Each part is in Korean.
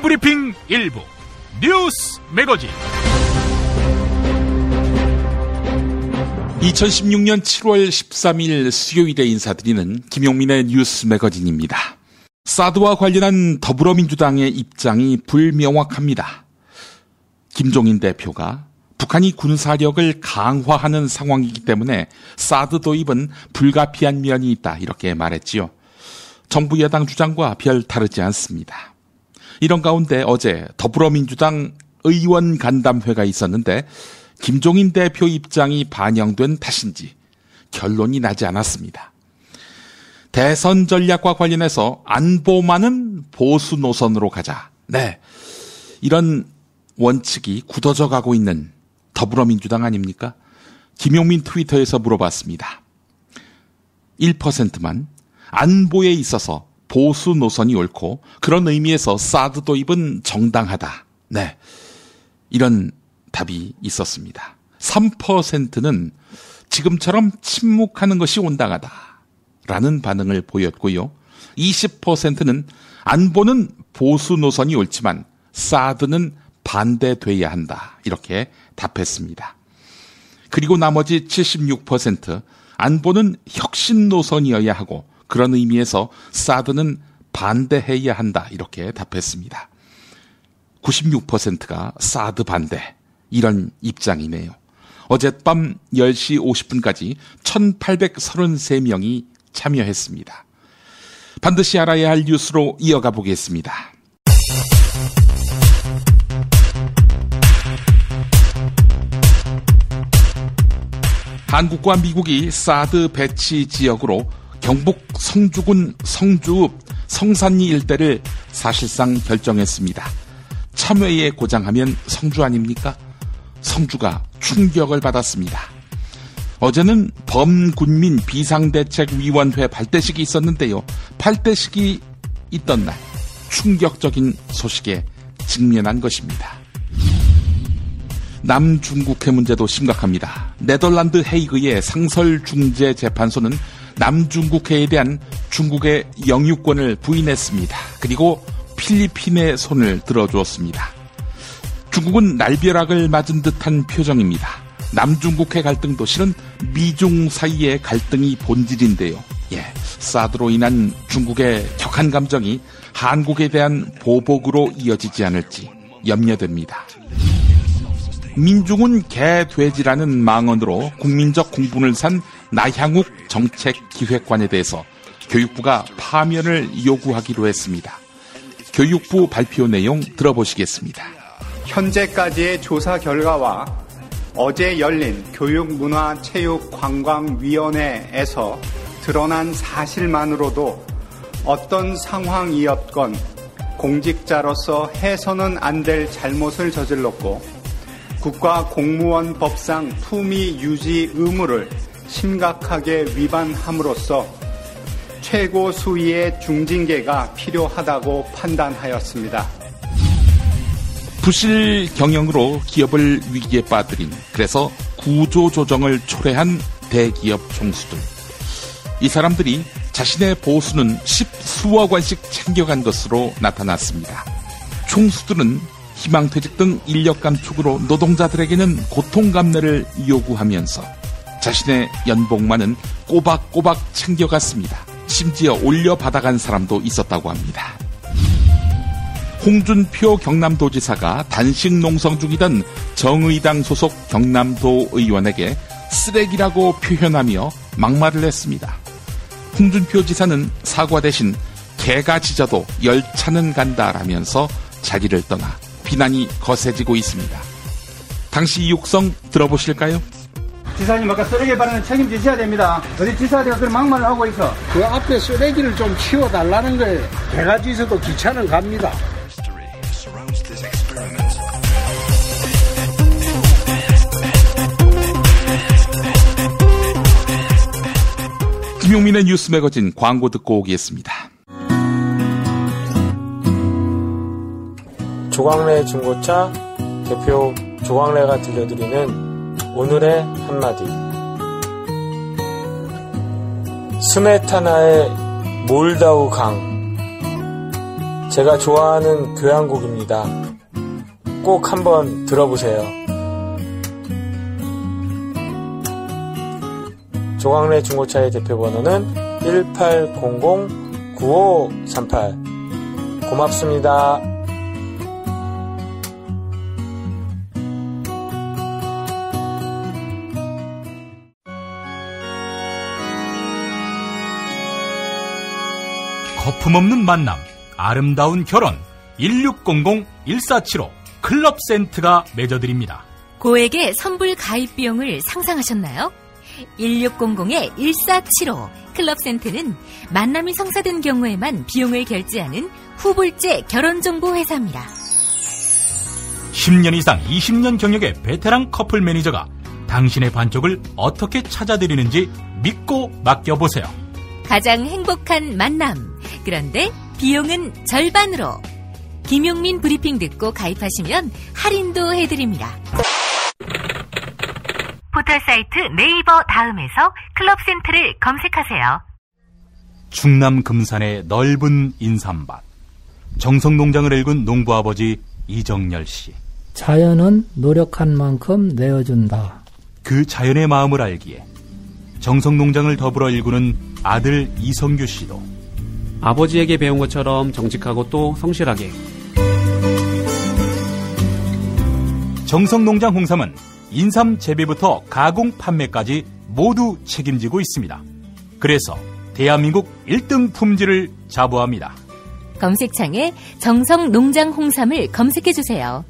뉴스브리핑 일부 뉴스 매거진 2016년 7월 13일 수요일에 인사드리는 김용민의 뉴스 매거진입니다. 사드와 관련한 더불어민주당의 입장이 불명확합니다. 김종인 대표가 북한이 군사력을 강화하는 상황이기 때문에 사드 도입은 불가피한 면이 있다 이렇게 말했지요. 정부 여당 주장과 별 다르지 않습니다. 이런 가운데 어제 더불어민주당 의원 간담회가 있었는데 김종인 대표 입장이 반영된 탓인지 결론이 나지 않았습니다. 대선 전략과 관련해서 안보만은 보수 노선으로 가자. 네, 이런 원칙이 굳어져 가고 있는 더불어민주당 아닙니까? 김용민 트위터에서 물어봤습니다. 1%만 안보에 있어서 보수 노선이 옳고 그런 의미에서 사드 도입은 정당하다. 네, 이런 답이 있었습니다. 3%는 지금처럼 침묵하는 것이 온당하다 라는 반응을 보였고요. 20%는 안보는 보수 노선이 옳지만 사드는 반대돼야 한다 이렇게 답했습니다. 그리고 나머지 76% 안보는 혁신 노선이어야 하고 그런 의미에서 사드는 반대해야 한다 이렇게 답했습니다. 96%가 사드 반대 이런 입장이네요. 어젯밤 10시 50분까지 1833명이 참여했습니다. 반드시 알아야 할 뉴스로 이어가 보겠습니다. 한국과 미국이 사드 배치 지역으로 경북 성주군 성주읍 성산리 일대를 사실상 결정했습니다. 참외에 고장하면 성주 아닙니까? 성주가 충격을 받았습니다. 어제는 범군민 비상대책위원회 발대식이 있었는데요. 발대식이 있던 날 충격적인 소식에 직면한 것입니다. 남중국해 문제도 심각합니다. 네덜란드 헤이그의 상설중재재판소는 남중국해에 대한 중국의 영유권을 부인했습니다. 그리고 필리핀의 손을 들어주었습니다. 중국은 날벼락을 맞은 듯한 표정입니다. 남중국해 갈등도 실은 미중 사이의 갈등이 본질인데요. 사드로 인한 중국의 격한 감정이 한국에 대한 보복으로 이어지지 않을지 염려됩니다. 민중은 개돼지라는 망언으로 국민적 공분을 산 나향욱 정책기획관에 대해서 교육부가 파면을 요구하기로 했습니다. 교육부 발표 내용 들어보시겠습니다. 현재까지의 조사 결과와 어제 열린 교육문화체육관광위원회에서 드러난 사실만으로도 어떤 상황이었건 공직자로서 해서는 안 될 잘못을 저질렀고 국가공무원법상 품위 유지 의무를 심각하게 위반함으로써 최고 수위의 중징계가 필요하다고 판단하였습니다. 부실 경영으로 기업을 위기에 빠뜨린, 그래서 구조조정을 초래한 대기업 총수들. 이 사람들이 자신의 보수는 10수억 원씩 챙겨간 것으로 나타났습니다. 총수들은 희망퇴직 등 인력 감축으로 노동자들에게는 고통감내를 요구하면서 자신의 연봉만은 꼬박꼬박 챙겨갔습니다. 심지어 올려받아간 사람도 있었다고 합니다. 홍준표 경남도지사가 단식 농성 중이던 정의당 소속 경남도 의원에게 쓰레기라고 표현하며 막말을 했습니다. 홍준표 지사는 사과 대신 개가 짖어도 열차는 간다라면서 자리를 떠나 비난이 거세지고 있습니다. 당시 육성 들어보실까요? 지사님 아까 쓰레기 발언은 책임지셔야 됩니다. 어디 지사들이 그런 막말을 하고 있어. 그 앞에 쓰레기를 좀 치워달라는 거에 개가 짖어도 귀찮은 갑니다. 김용민의 뉴스 매거진 광고 듣고 오겠습니다. 조광래 중고차 대표 조광래가 들려드리는 오늘의 한마디. 스메타나의 몰다우 강, 제가 좋아하는 교향곡입니다. 꼭 한번 들어보세요. 조광래 중고차의 대표번호는 1800-9538. 고맙습니다. 거품없는 만남, 아름다운 결혼, 1600-1475 클럽센트가 맺어드립니다. 고액의 선불 가입 비용을 상상하셨나요? 1600-1475 클럽센트는 만남이 성사된 경우에만 비용을 결제하는 후불제 결혼정보 회사입니다. 10년 이상 20년 경력의 베테랑 커플 매니저가 당신의 반쪽을 어떻게 찾아드리는지 믿고 맡겨보세요. 가장 행복한 만남. 그런데 비용은 절반으로. 김용민 브리핑 듣고 가입하시면 할인도 해드립니다. 포털사이트 네이버 다음에서 클럽센트를 검색하세요. 충남 금산의 넓은 인삼밭. 정성농장을 일군 농부아버지 이정열 씨. 자연은 노력한 만큼 내어준다. 그 자연의 마음을 알기에 정성농장을 더불어 일구는 아들 이성규 씨도 아버지에게 배운 것처럼 정직하고 또 성실하게. 정성농장 홍삼은 인삼 재배부터 가공 판매까지 모두 책임지고 있습니다. 그래서 대한민국 1등 품질을 자부합니다. 검색창에 정성농장 홍삼을 검색해주세요.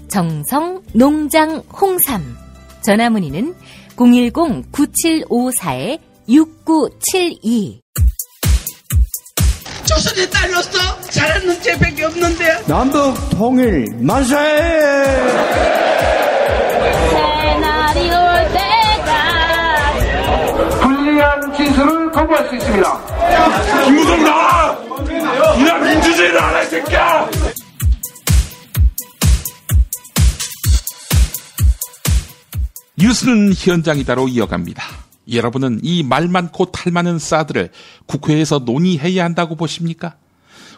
정성농장 홍삼. 전화문의는 010-9754-6972. 조선에 딸로서 잘하는 죄밖에 없는데. 남북 통일 만세! 새날이 올 때가 불리한 진술을 거부할 수 있습니다. 김무성 나와! 이나 민주주의를 알아, 이 새끼야! 뉴스는 현장이다로 이어갑니다. 여러분은 이 말 많고 탈 많은 사드를 국회에서 논의해야 한다고 보십니까?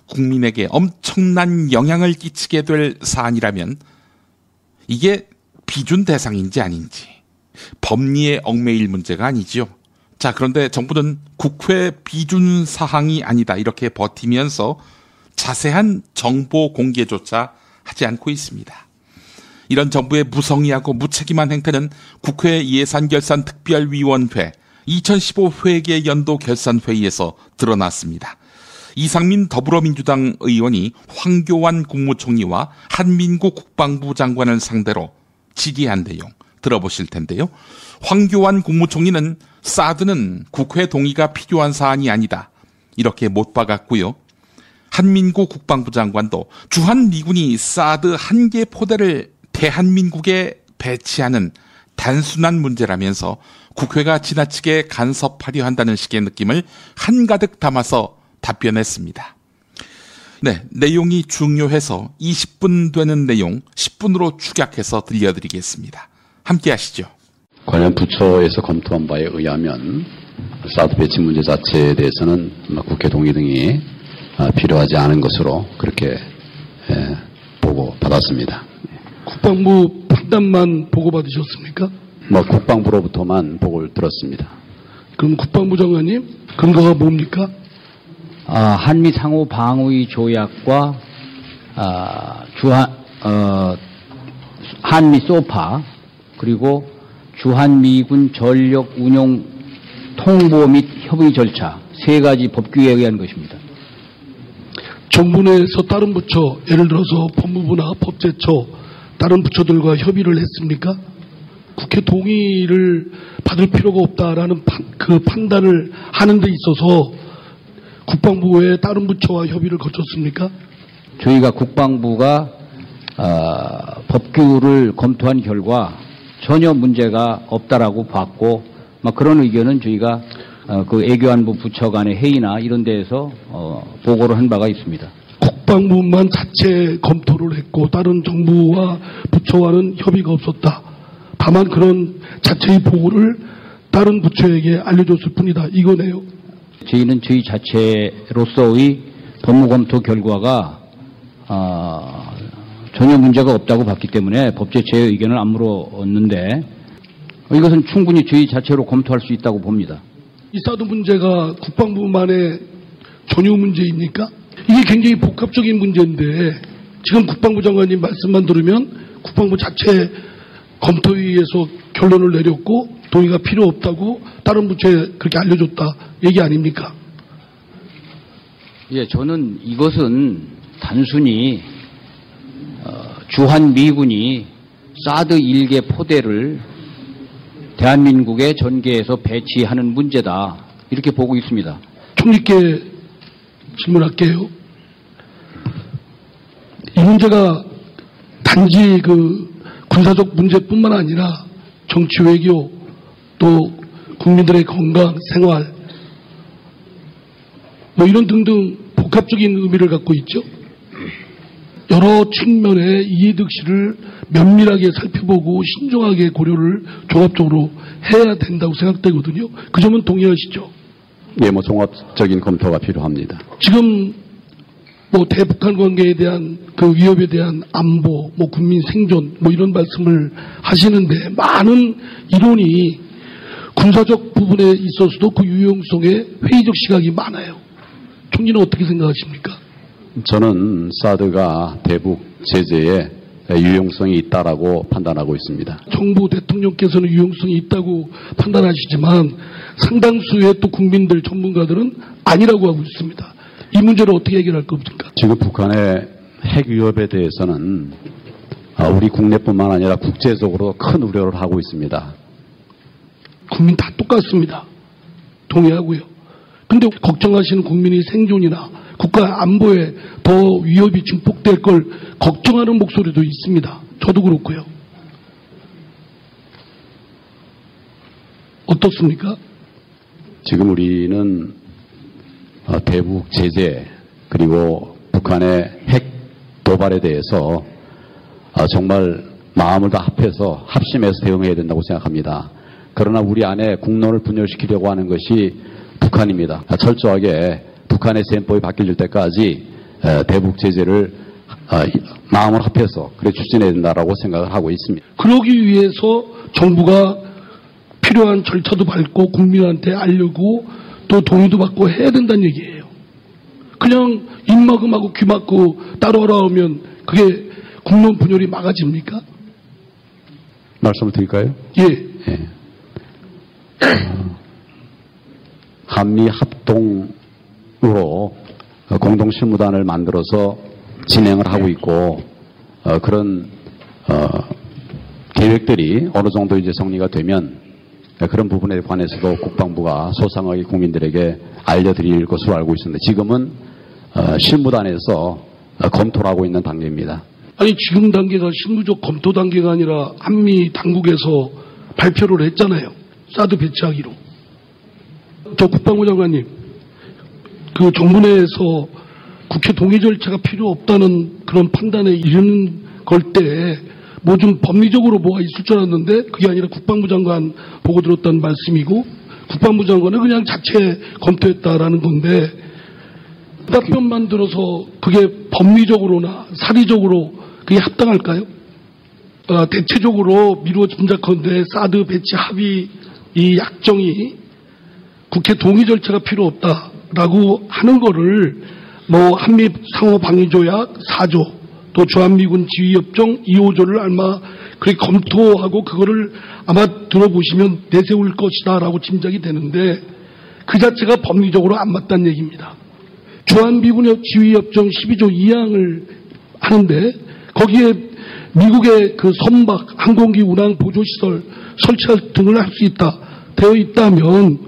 국민에게 엄청난 영향을 끼치게 될 사안이라면 이게 비준 대상인지 아닌지 법리에 얽매일 문제가 아니지요. 자, 그런데 정부는 국회 비준 사항이 아니다 이렇게 버티면서 자세한 정보 공개조차 하지 않고 있습니다. 이런 정부의 무성의하고 무책임한 행태는 국회 예산결산특별위원회 2015 회계 연도 결산회의에서 드러났습니다. 이상민 더불어민주당 의원이 황교안 국무총리와 한민구 국방부 장관을 상대로 질의한 내용 들어보실 텐데요. 황교안 국무총리는 사드는 국회 동의가 필요한 사안이 아니다 이렇게 못 박았고요. 한민구 국방부 장관도 주한미군이 사드 1개 포대를 대한민국에 배치하는 단순한 문제라면서 국회가 지나치게 간섭하려 한다는 식의 느낌을 한가득 담아서 답변했습니다. 네, 내용이 중요해서 20분 되는 내용 10분으로 축약해서 들려드리겠습니다. 함께 하시죠. 관련 부처에서 검토한 바에 의하면 사드 배치 문제 자체에 대해서는 국회 동의 등이 필요하지 않은 것으로 그렇게 보고받았습니다. 국방부 판단만 보고받으셨습니까? 국방부로부터만 보고를 들었습니다. 그럼 국방부 장관님 근거가 뭡니까? 한미 상호 방위 조약과 한미 소파 그리고 주한미군 전력 운용 통보 및 협의 절차 3가지 법규에 의한 것입니다. 정부 내에서 다른 부처 예를 들어서 법무부나 법제처 다른 부처들과 협의를 했습니까? 국회 동의를 받을 필요가 없다라는 그 판단을 하는 데 있어서 국방부 외에 다른 부처와 협의를 거쳤습니까? 저희가 국방부가 법규를 검토한 결과 전혀 문제가 없다라고 봤고 그런 의견은 저희가 그 애교안보 부처 간의 회의나 이런 데에서 보고를 한 바가 있습니다. 국방부만 자체 검토를 했고 다른 정부와 부처와는 협의가 없었다. 다만 그런 자체의 보고를 다른 부처에게 알려줬을 뿐이다. 이거네요. 저희는 저희 자체로서의 법무검토 결과가 전혀 문제가 없다고 봤기 때문에 법제처의 의견을 안 물었는데 이것은 충분히 저희 자체로 검토할 수 있다고 봅니다. 이 사드 문제가 국방부만의 전유 문제입니까? 이게 굉장히 복합적인 문제인데 지금 국방부 장관님 말씀만 들으면 국방부 자체 검토회의에서 결론을 내렸고 동의가 필요 없다고 다른 부처에 그렇게 알려줬다 얘기 아닙니까? 예, 저는 이것은 단순히 주한미군이 사드 1개 포대를 대한민국의 전계에서 배치하는 문제다 이렇게 보고 있습니다. 총리께 질문할게요. 이 문제가 단지 그 군사적 문제뿐만 아니라 정치 외교 또 국민들의 건강 생활 뭐 이런 등등 복합적인 의미를 갖고 있죠. 여러 측면의 이해득실을 면밀하게 살펴보고 신중하게 고려를 종합적으로 해야 된다고 생각되거든요. 그 점은 동의하시죠? 예, 뭐 종합적인 검토가 필요합니다. 지금 뭐 대북한 관계에 대한 그 위협에 대한 안보, 뭐 국민 생존 뭐 이런 말씀을 하시는데 많은 이론이 군사적 부분에 있어서도 그 유용성에 회의적 시각이 많아요. 총리는 어떻게 생각하십니까? 저는 사드가 대북 제재에 유용성이 있다라고 판단하고 있습니다. 정부 대통령께서는 유용성이 있다고 판단하시지만 상당수의 또 국민들 전문가들은 아니라고 하고 있습니다. 이 문제를 어떻게 해결할 겁니까? 지금 북한의 핵 위협에 대해서는 우리 국내뿐만 아니라 국제적으로 큰 우려를 하고 있습니다. 국민 다 똑같습니다. 동의하고요. 근데 걱정하시는 국민의 생존이나 국가 안보에 더 위협이 증폭될 걸 걱정하는 목소리도 있습니다. 저도 그렇고요. 어떻습니까? 지금 우리는 대북 제재 그리고 북한의 핵 도발에 대해서 정말 마음을 다 합해서 합심해서 대응해야 된다고 생각합니다. 그러나 우리 안에 국론을 분열시키려고 하는 것이 북한입니다. 철저하게 북한의 셈법이 바뀔 때까지 대북 제재를 마음을 합해서 그래 추진해야 된다라고 생각을 하고 있습니다. 그러기 위해서 정부가 필요한 절차도 밟고 국민한테 알리고 또 동의도 받고 해야 된다는 얘기예요. 그냥 입 막음하고 귀 막고 따라오라 하면 그게 국론 분열이 막아집니까? 말씀을 드릴까요? 예. 한미 합동으로 공동실무단을 만들어서 진행을 하고 있고 그런 계획들이 어느 정도 이제 정리가 되면 그런 부분에 관해서도 국방부가 소상하게 국민들에게 알려드릴 것으로 알고 있습니다. 지금은 실무단에서 검토를 하고 있는 단계입니다. 아니 지금 단계가 실무적 검토 단계가 아니라 한미 당국에서 발표를 했잖아요. 사드 배치하기로. 저 국방부 장관님, 그 정부 내에서 국회 동의 절차가 필요 없다는 그런 판단에 이르는 걸 때 뭐 좀 법리적으로 뭐가 있을 줄 알았는데 그게 아니라 국방부 장관 보고 들었다는 말씀이고 국방부 장관은 그냥 자체 검토했다라는 건데 답변만 들어서 그게 법리적으로나 사리적으로 그게 합당할까요? 대체적으로 미루어 짐작컨대 사드 배치 합의 이 약정이 국회 동의 절차가 필요 없다라고 하는 거를 뭐 한미 상호 방위조약 4조 또 주한미군 지휘협정 2호조를 아마 그렇게 검토하고 그거를 아마 들어보시면 내세울 것이다라고 짐작이 되는데 그 자체가 법리적으로 안 맞다는 얘기입니다. 주한미군 지휘협정 12조 2항을 하는데 거기에 미국의 그 선박 항공기 운항 보조시설 설치 등을 할 수 있다 되어 있다면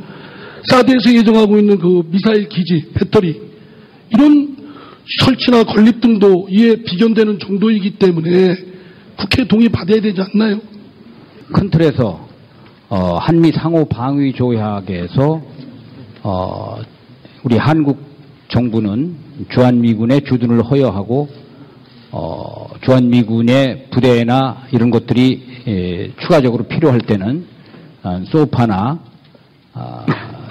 사드에서 예정하고 있는 그 미사일 기지 배터리 이런 설치나 건립 등도 이에 비견되는 정도이기 때문에 국회 동의 받아야 되지 않나요? 큰 틀에서 한미 상호 방위 조약에서 우리 한국 정부는 주한미군의 주둔을 허여하고 주한미군의 부대나 이런 것들이 추가적으로 필요할 때는 소파나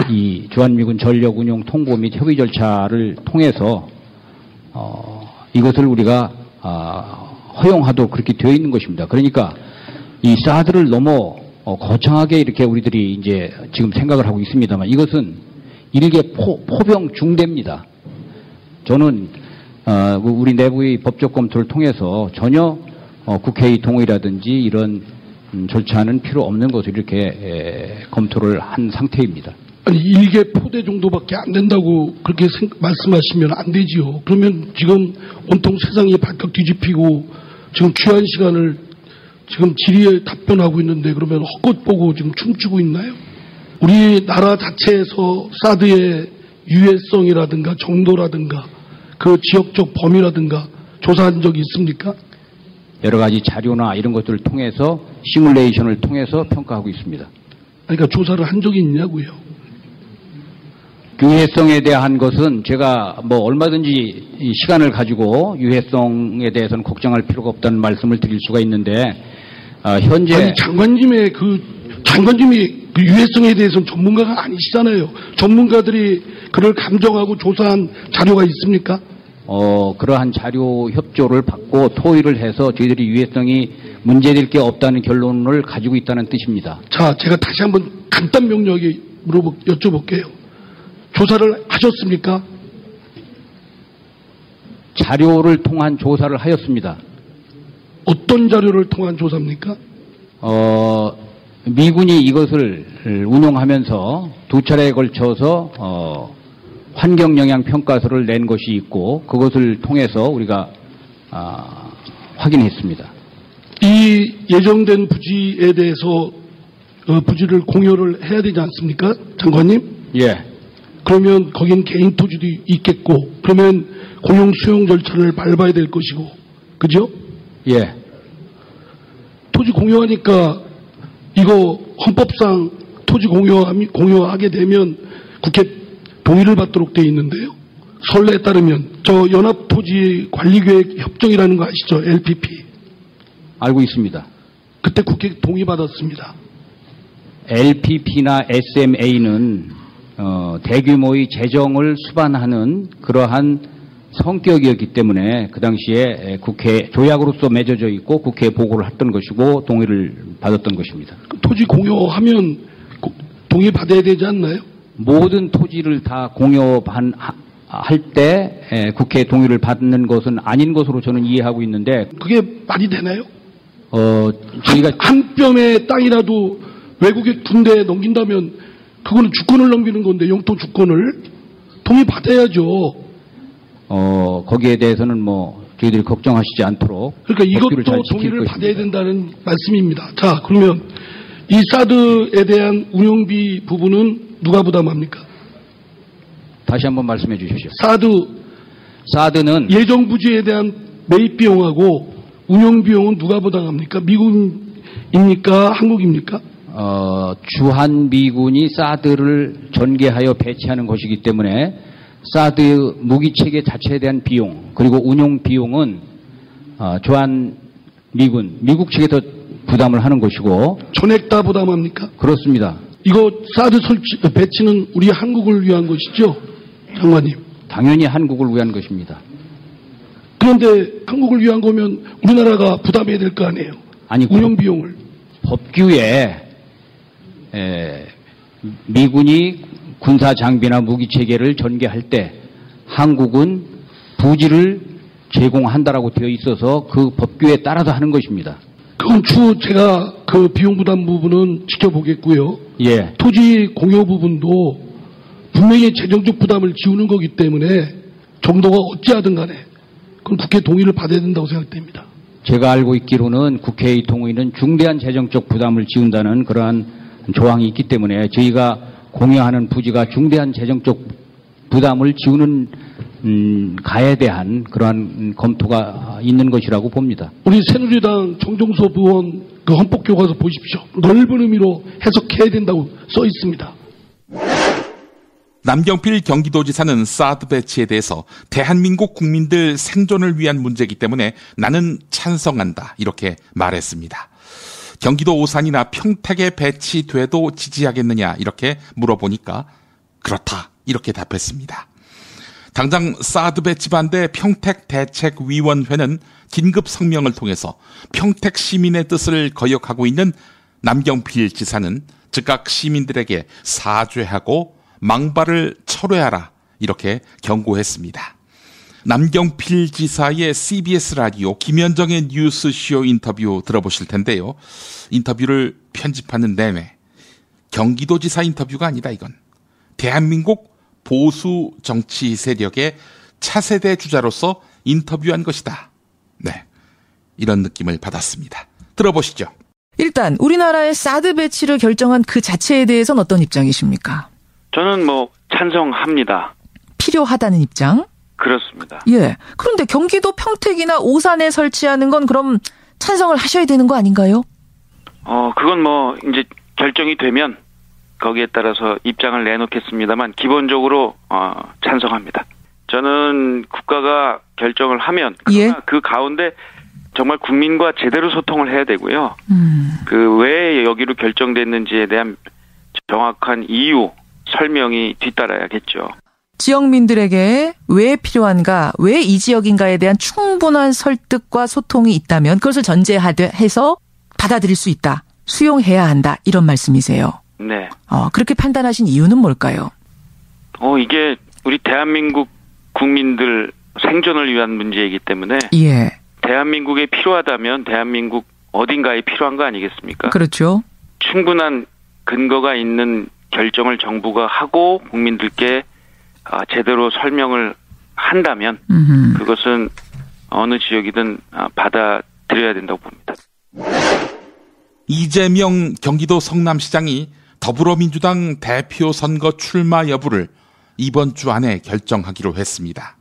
이 주한미군 전력 운용 통보 및 협의 절차를 통해서 이것을 우리가 허용하도록 그렇게 되어 있는 것입니다. 그러니까 이 사드를 너무 거창하게 이렇게 우리들이 이제 지금 생각을 하고 있습니다만 이것은 일개 포병 중대입니다. 저는 우리 내부의 법적 검토를 통해서 전혀 국회의 동의라든지 이런 절차는 필요 없는 것을 이렇게 검토를 한 상태입니다. 아니, 일개 포대 정도밖에 안 된다고 그렇게 말씀하시면 안 되지요. 그러면 지금 온통 세상이 발칵 뒤집히고 지금 귀한 시간을 지금 질의에 답변하고 있는데 그러면 헛것 보고 지금 춤추고 있나요? 우리나라 자체에서 사드의 유해성이라든가 정도라든가 그 지역적 범위라든가 조사한 적이 있습니까? 여러 가지 자료나 이런 것들을 통해서 시뮬레이션을 통해서 평가하고 있습니다. 그러니까 조사를 한 적이 있냐고요? 유해성에 대한 것은 제가 뭐 얼마든지 시간을 가지고 유해성에 대해서는 걱정할 필요가 없다는 말씀을 드릴 수가 있는데 현재 아니, 장관님이 그 유해성에 대해서는 전문가가 아니시잖아요. 전문가들이 그를 감정하고 조사한 자료가 있습니까? 그러한 자료 협조를 받고 토의를 해서 저희들이 유해성이 문제될 게 없다는 결론을 가지고 있다는 뜻입니다. 자, 제가 다시 한번 간단 명료하게 여쭤볼게요. 조사를 하셨습니까? 자료를 통한 조사를 하였습니다. 어떤 자료를 통한 조사입니까? 미군이 이것을 운용하면서 두 차례에 걸쳐서 환경영향평가서를 낸 것이 있고 그것을 통해서 우리가 확인했습니다. 이 예정된 부지에 대해서 부지를 공여를 해야 되지 않습니까? 장관님? 예. 그러면 거긴 개인 토지도 있겠고 그러면 공용 수용 절차를 밟아야 될 것이고 그죠? 예. 토지 공여하니까 이거 헌법상 토지 공여하게 되면 국회 동의를 받도록 되어 있는데요. 선례에 따르면 저 연합토지관리계획 협정이라는 거 아시죠? LPP. 알고 있습니다. 그때 국회 동의 받았습니다. LPP나 SMA는 대규모의 재정을 수반하는 그러한 성격이었기 때문에 그 당시에 국회 조약으로서 맺어져 있고 국회에 보고를 했던 것이고 동의를 받았던 것입니다. 토지 공여하면 동의 받아야 되지 않나요? 모든 토지를 다 공여할 때 국회 동의를 받는 것은 아닌 것으로 저는 이해하고 있는데 그게 말이 되나요? 저희가 한 뼘의 땅이라도 외국의 군대에 넘긴다면 그거는 주권을 넘기는 건데 영토 주권을 동의 받아야죠. 거기에 대해서는 뭐 저희들이 걱정하시지 않도록 그러니까 이것도 동의를 받아야 된다는 말씀입니다. 자, 그러면 이 사드에 대한 운영비 부분은 누가 부담합니까? 다시 한번 말씀해 주십시오. 사드는 예정 부지에 대한 매입 비용하고 운영 비용은 누가 부담합니까? 미군입니까? 한국입니까? 주한 미군이 사드를 전개하여 배치하는 것이기 때문에 사드 무기 체계 자체에 대한 비용 그리고 운용 비용은 주한 미국 측에서 부담을 하는 것이고 전액 다 부담합니까? 그렇습니다. 이거 사드 배치는 우리 한국을 위한 것이죠, 장관님? 당연히 한국을 위한 것입니다. 그런데 한국을 위한 거면 우리나라가 부담해야 될 거 아니에요? 아니, 운영 비용을. 법규에 미군이 군사 장비나 무기 체계를 전개할 때 한국은 부지를 제공한다라고 되어 있어서 그 법규에 따라서 하는 것입니다. 그건 제가 그 비용 부담 부분은 지켜보겠고요. 예. 토지 공여 부분도 분명히 재정적 부담을 지우는 거기 때문에 정도가 어찌하든 간에 그건 국회 동의를 받아야 된다고 생각됩니다. 제가 알고 있기로는 국회의 동의는 중대한 재정적 부담을 지운다는 그러한 조항이 있기 때문에 저희가 공여하는 부지가 중대한 재정적 부담을 지우는 가에 대한 그러한 검토가 있는 것이라고 봅니다. 우리 새누리당 정종섭 의원 그 헌법교과서 보십시오. 넓은 의미로 해석해야 된다고 써 있습니다. 남경필 경기도지사는 사드 배치에 대해서 대한민국 국민들 생존을 위한 문제이기 때문에 나는 찬성한다 이렇게 말했습니다. 경기도 오산이나 평택에 배치돼도 지지하겠느냐 이렇게 물어보니까 그렇다 이렇게 답했습니다. 당장 사드 배치 반대 평택대책위원회는 긴급 성명을 통해서 평택 시민의 뜻을 거역하고 있는 남경필 지사는 즉각 시민들에게 사죄하고 망발을 철회하라 이렇게 경고했습니다. 남경필 지사의 CBS 라디오 김현정의 뉴스쇼 인터뷰 들어보실 텐데요. 인터뷰를 편집하는 내내 경기도지사 인터뷰가 아니라 이건 대한민국 보수 정치 세력의 차세대 주자로서 인터뷰한 것이다. 네, 이런 느낌을 받았습니다. 들어보시죠. 일단 우리나라의 사드 배치를 결정한 그 자체에 대해서는 어떤 입장이십니까? 저는 찬성합니다. 필요하다는 입장? 그렇습니다. 예. 그런데 경기도 평택이나 오산에 설치하는 건 그럼 찬성을 하셔야 되는 거 아닌가요? 그건 이제 결정이 되면 거기에 따라서 입장을 내놓겠습니다만 기본적으로 찬성합니다. 저는 국가가 결정을 하면 그러나 그 가운데 정말 국민과 제대로 소통을 해야 되고요. 그 왜 여기로 결정됐는지에 대한 정확한 이유, 설명이 뒤따라야겠죠. 지역민들에게 왜 필요한가, 왜 이 지역인가에 대한 충분한 설득과 소통이 있다면 그것을 전제해서 받아들일 수 있다, 수용해야 한다, 이런 말씀이세요. 네. 그렇게 판단하신 이유는 뭘까요? 이게 우리 대한민국 국민들 생존을 위한 문제이기 때문에 대한민국에 필요하다면 대한민국 어딘가에 필요한 거 아니겠습니까? 그렇죠. 충분한 근거가 있는 결정을 정부가 하고 국민들께 제대로 설명을 한다면 그것은 어느 지역이든 받아들여야 된다고 봅니다. 이재명 경기도 성남시장이 더불어민주당 대표 선거 출마 여부를 이번 주 안에 결정하기로 했습니다.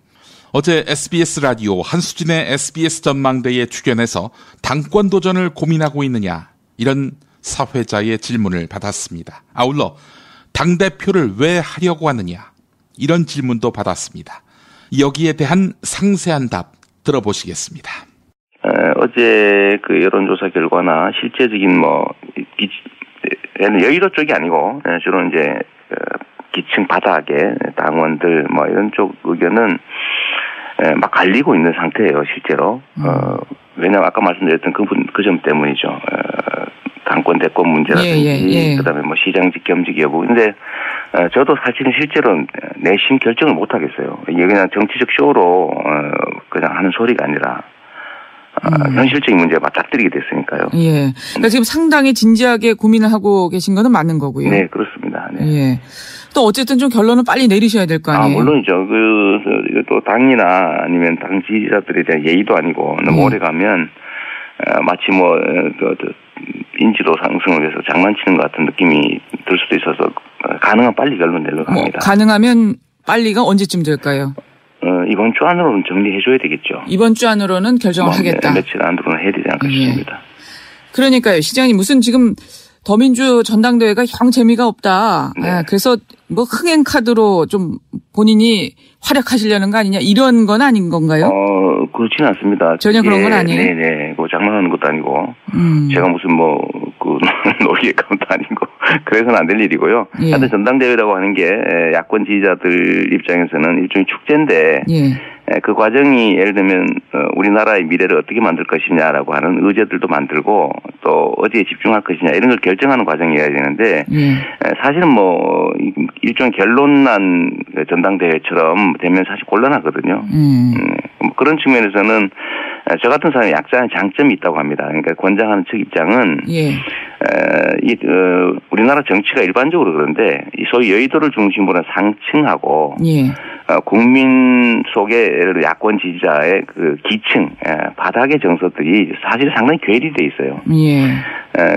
어제 SBS 라디오 한수진의 SBS 전망대에 출연해서 당권 도전을 고민하고 있느냐, 이런 사회자의 질문을 받았습니다. 아울러 당대표를 왜 하려고 하느냐, 이런 질문도 받았습니다. 여기에 대한 상세한 답 들어보시겠습니다. 어제 그 여론조사 결과나 실제적인 여의도 쪽이 아니고 주로 이제 기층 바닥의 당원들 이런 쪽 의견은 막 갈리고 있는 상태예요, 실제로. 왜냐면 아까 말씀드렸던 그 점 때문이죠. 당권 대권 문제라든지 그다음에 시장직 겸직 여부. 근데 저도 사실은 실제로 내심 결정을 못 하겠어요. 이게 그냥 정치적 쇼로 그냥 하는 소리가 아니라 현실적인 문제에 맞닥뜨리게 됐으니까요. 예. 그러니까 지금 상당히 진지하게 고민을 하고 계신 거는 맞는 거고요. 네, 그렇습니다. 네. 예. 또 어쨌든 좀 결론은 빨리 내리셔야 될 거 아니에요? 물론이죠. 또 당이나 아니면 당 지지자들에 대한 예의도 아니고 너무 오래 가면 마치 인지도 상승을 위해서 장난치는 것 같은 느낌이 들 수도 있어서 가능한 빨리 결론 내려고 합니다. 가능하면 빨리가 언제쯤 될까요? 이번 주 안으로는 정리해줘야 되겠죠. 이번 주 안으로는 결정을 하겠다. 며칠 안으로는 해야 되지 않을까 싶습니다. 그러니까요. 시장님 무슨 지금 더민주 전당대회가 영 재미가 없다. 네. 그래서 흥행 카드로 좀 본인이 활약하시려는 거 아니냐, 이런 건 아닌 건가요? 그렇지는 않습니다. 전혀 그런 건 아니에요? 네네. 장난하는 것도 아니고. 제가 무슨 놀이의 감도 아니고. 그래서는 안 될 일이고요. 하여튼 전당대회라고 하는 게 야권 지지자들 입장에서는 일종의 축제인데. 그 과정이 예를 들면 우리나라의 미래를 어떻게 만들 것이냐라고 하는 의제들도 만들고 또 어디에 집중할 것이냐 이런 걸 결정하는 과정이어야 되는데 사실은 일종의 결론난 전당대회처럼 되면 사실 곤란하거든요. 그런 측면에서는 저 같은 사람이 약간의 장점이 있다고 합니다. 그러니까 권장하는 측 입장은 우리나라 정치가 일반적으로 그런데 소위 여의도를 중심으로 한 상층하고 국민 속에 예를 들어 야권 지지자의 그 기층 바닥의 정서들이 사실 상당히 괴리돼 있어요.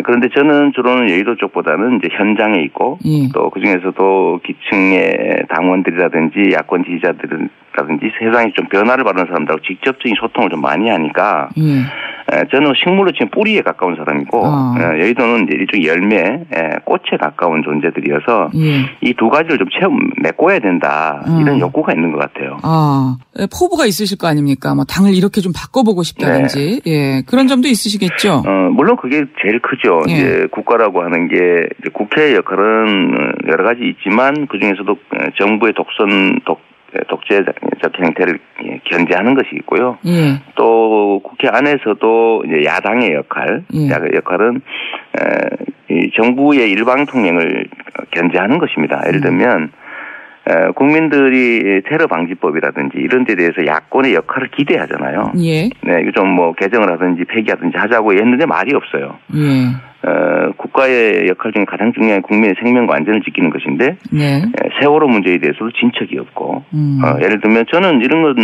그런데 저는 주로는 여의도 쪽보다는 이제 현장에 있고 또 그 중에서도 기층의 당원들이라든지 야권 지지자들이라든지 세상에 좀 변화를 바라는 사람들하고 직접적인 소통을 좀 많이 하니까 저는 식물로 치면 뿌리에 가까운 사람이고 여의도는 이제 일종의 열매, 꽃에 가까운 존재들이어서 이 두 가지를 좀 메꿔야 된다 이런 욕구가 있는 것 같아요. 포부가 있으실 거 아닙니까? 당을 이렇게 좀 바꿔보고 싶다든지 그런 점도 있으시겠죠. 물론 그게 제일 크죠. 이제 국가라고 하는 게 이제 국회의 역할은 여러 가지 있지만 그 중에서도 정부의 독재적 행태를 견제하는 것이 있고요. 예. 또 국회 안에서도 이제 야당의 역할은 이 정부의 일방 통행을 견제하는 것입니다. 예를 들면 국민들이 테러 방지법이라든지 이런 데 대해서 야권의 역할을 기대하잖아요. 예. 네, 이거 좀 뭐 개정을 하든지 폐기하든지 하자고 했는데 말이 없어요. 예. 국가의 역할 중에 가장 중요한 국민의 생명과 안전을 지키는 것인데 네. 세월호 문제에 대해서도 진척이 없고 예를 들면 저는 이런 건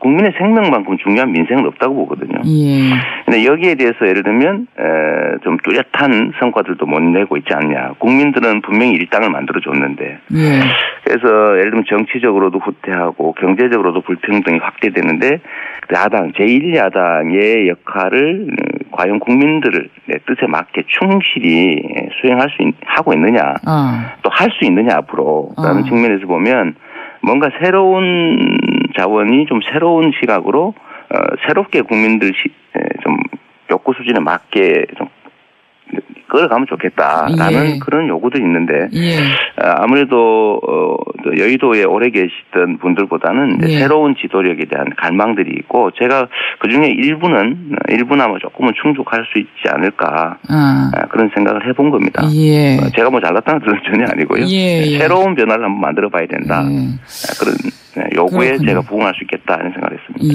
국민의 생명만큼 중요한 민생은 없다고 보거든요. 근데 여기에 대해서 예를 들면 좀 뚜렷한 성과들도 못 내고 있지 않냐. 국민들은 분명히 일당을 만들어줬는데 그래서 예를 들면 정치적으로도 후퇴하고 경제적으로도 불평등이 확대되는데 야당 제1야당의 역할을 과연 국민들의 뜻에 맞게 충실히 하고 있느냐 또 할 수 있느냐 앞으로라는 측면에서 보면 뭔가 새로운 자원이 좀 새로운 시각으로 새롭게 국민들 좀 욕구 수준에 맞게 좀 끌어가면 좋겠다라는 그런 요구도 있는데 아무래도 여의도에 오래 계시던 분들보다는 이제 새로운 지도력에 대한 갈망들이 있고 제가 그중에 일부나마 조금은 충족할 수 있지 않을까 그런 생각을 해본 겁니다. 제가 뭐 잘났다는 뜻은 전혀 아니고요. 새로운 변화를 한번 만들어 봐야 된다. 그런 요구에 그렇군요. 제가 부응할 수 있겠다 하는 생각을 했습니다.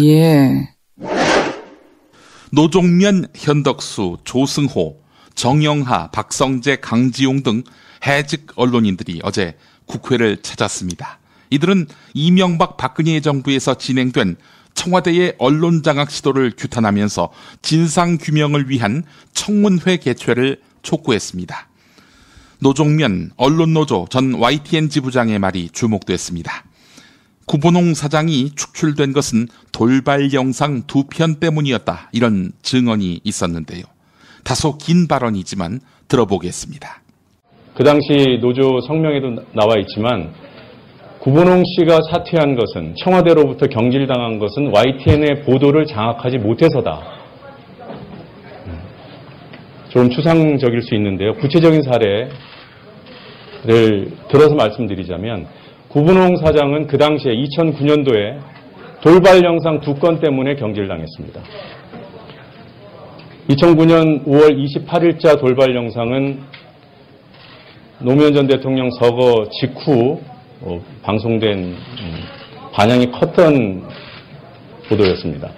노종면, 현덕수, 조승호, 정영하, 박성재, 강지용 등 해직 언론인들이 어제 국회를 찾았습니다. 이들은 이명박 박근혜 정부에서 진행된 청와대의 언론장악 시도를 규탄하면서 진상규명을 위한 청문회 개최를 촉구했습니다. 노종면 언론노조 전 YTN 지부장의 말이 주목됐습니다. 구본홍 사장이 축출된 것은 돌발 영상 2편 때문이었다. 이런 증언이 있었는데요. 다소 긴 발언이지만 들어보겠습니다. 그 당시 노조 성명에도 나와 있지만 구본홍 씨가 사퇴한 것은 청와대로부터 경질당한 것은 YTN의 보도를 장악하지 못해서다. 좀 추상적일 수 있는데요. 구체적인 사례를 들어서 말씀드리자면 구본홍 사장은 그 당시에 2009년도에 돌발 영상 2건 때문에 경질당했습니다. 2009년 5월 28일자 돌발 영상은 노무현 전 대통령 서거 직후 방송된 반향이 컸던 보도였습니다.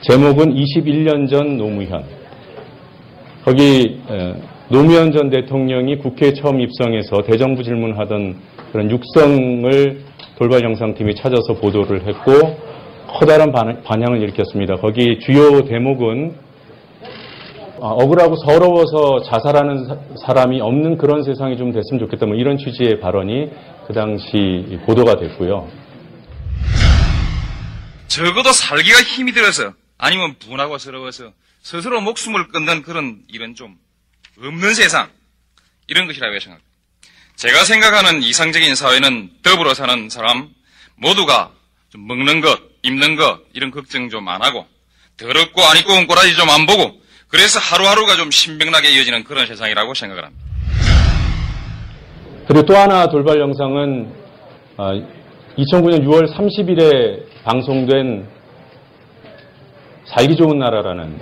제목은 21년 전 노무현. 거기 노무현 전 대통령이 국회에 처음 입성해서 대정부 질문하던 그런 육성을 돌발 영상팀이 찾아서 보도를 했고 커다란 반향을 일으켰습니다. 거기 주요 대목은 억울하고 서러워서 자살하는 사람이 없는 그런 세상이 좀 됐으면 좋겠다. 뭐 이런 취지의 발언이 그 당시 보도가 됐고요. 적어도 살기가 힘이 들어서 아니면 분하고 서러워서 스스로 목숨을 끊는 그런 일은 좀 없는 세상 이런 것이라고 생각합니다. 제가 생각하는 이상적인 사회는 더불어 사는 사람 모두가 좀 먹는 것, 입는 것 이런 걱정 좀 안 하고 더럽고 안 입고 온 꼬라지 좀 안 보고 그래서 하루하루가 좀 신명나게 이어지는 그런 세상이라고 생각을 합니다. 그리고 또 하나 돌발 영상은 2009년 6월 30일에 방송된 살기 좋은 나라라는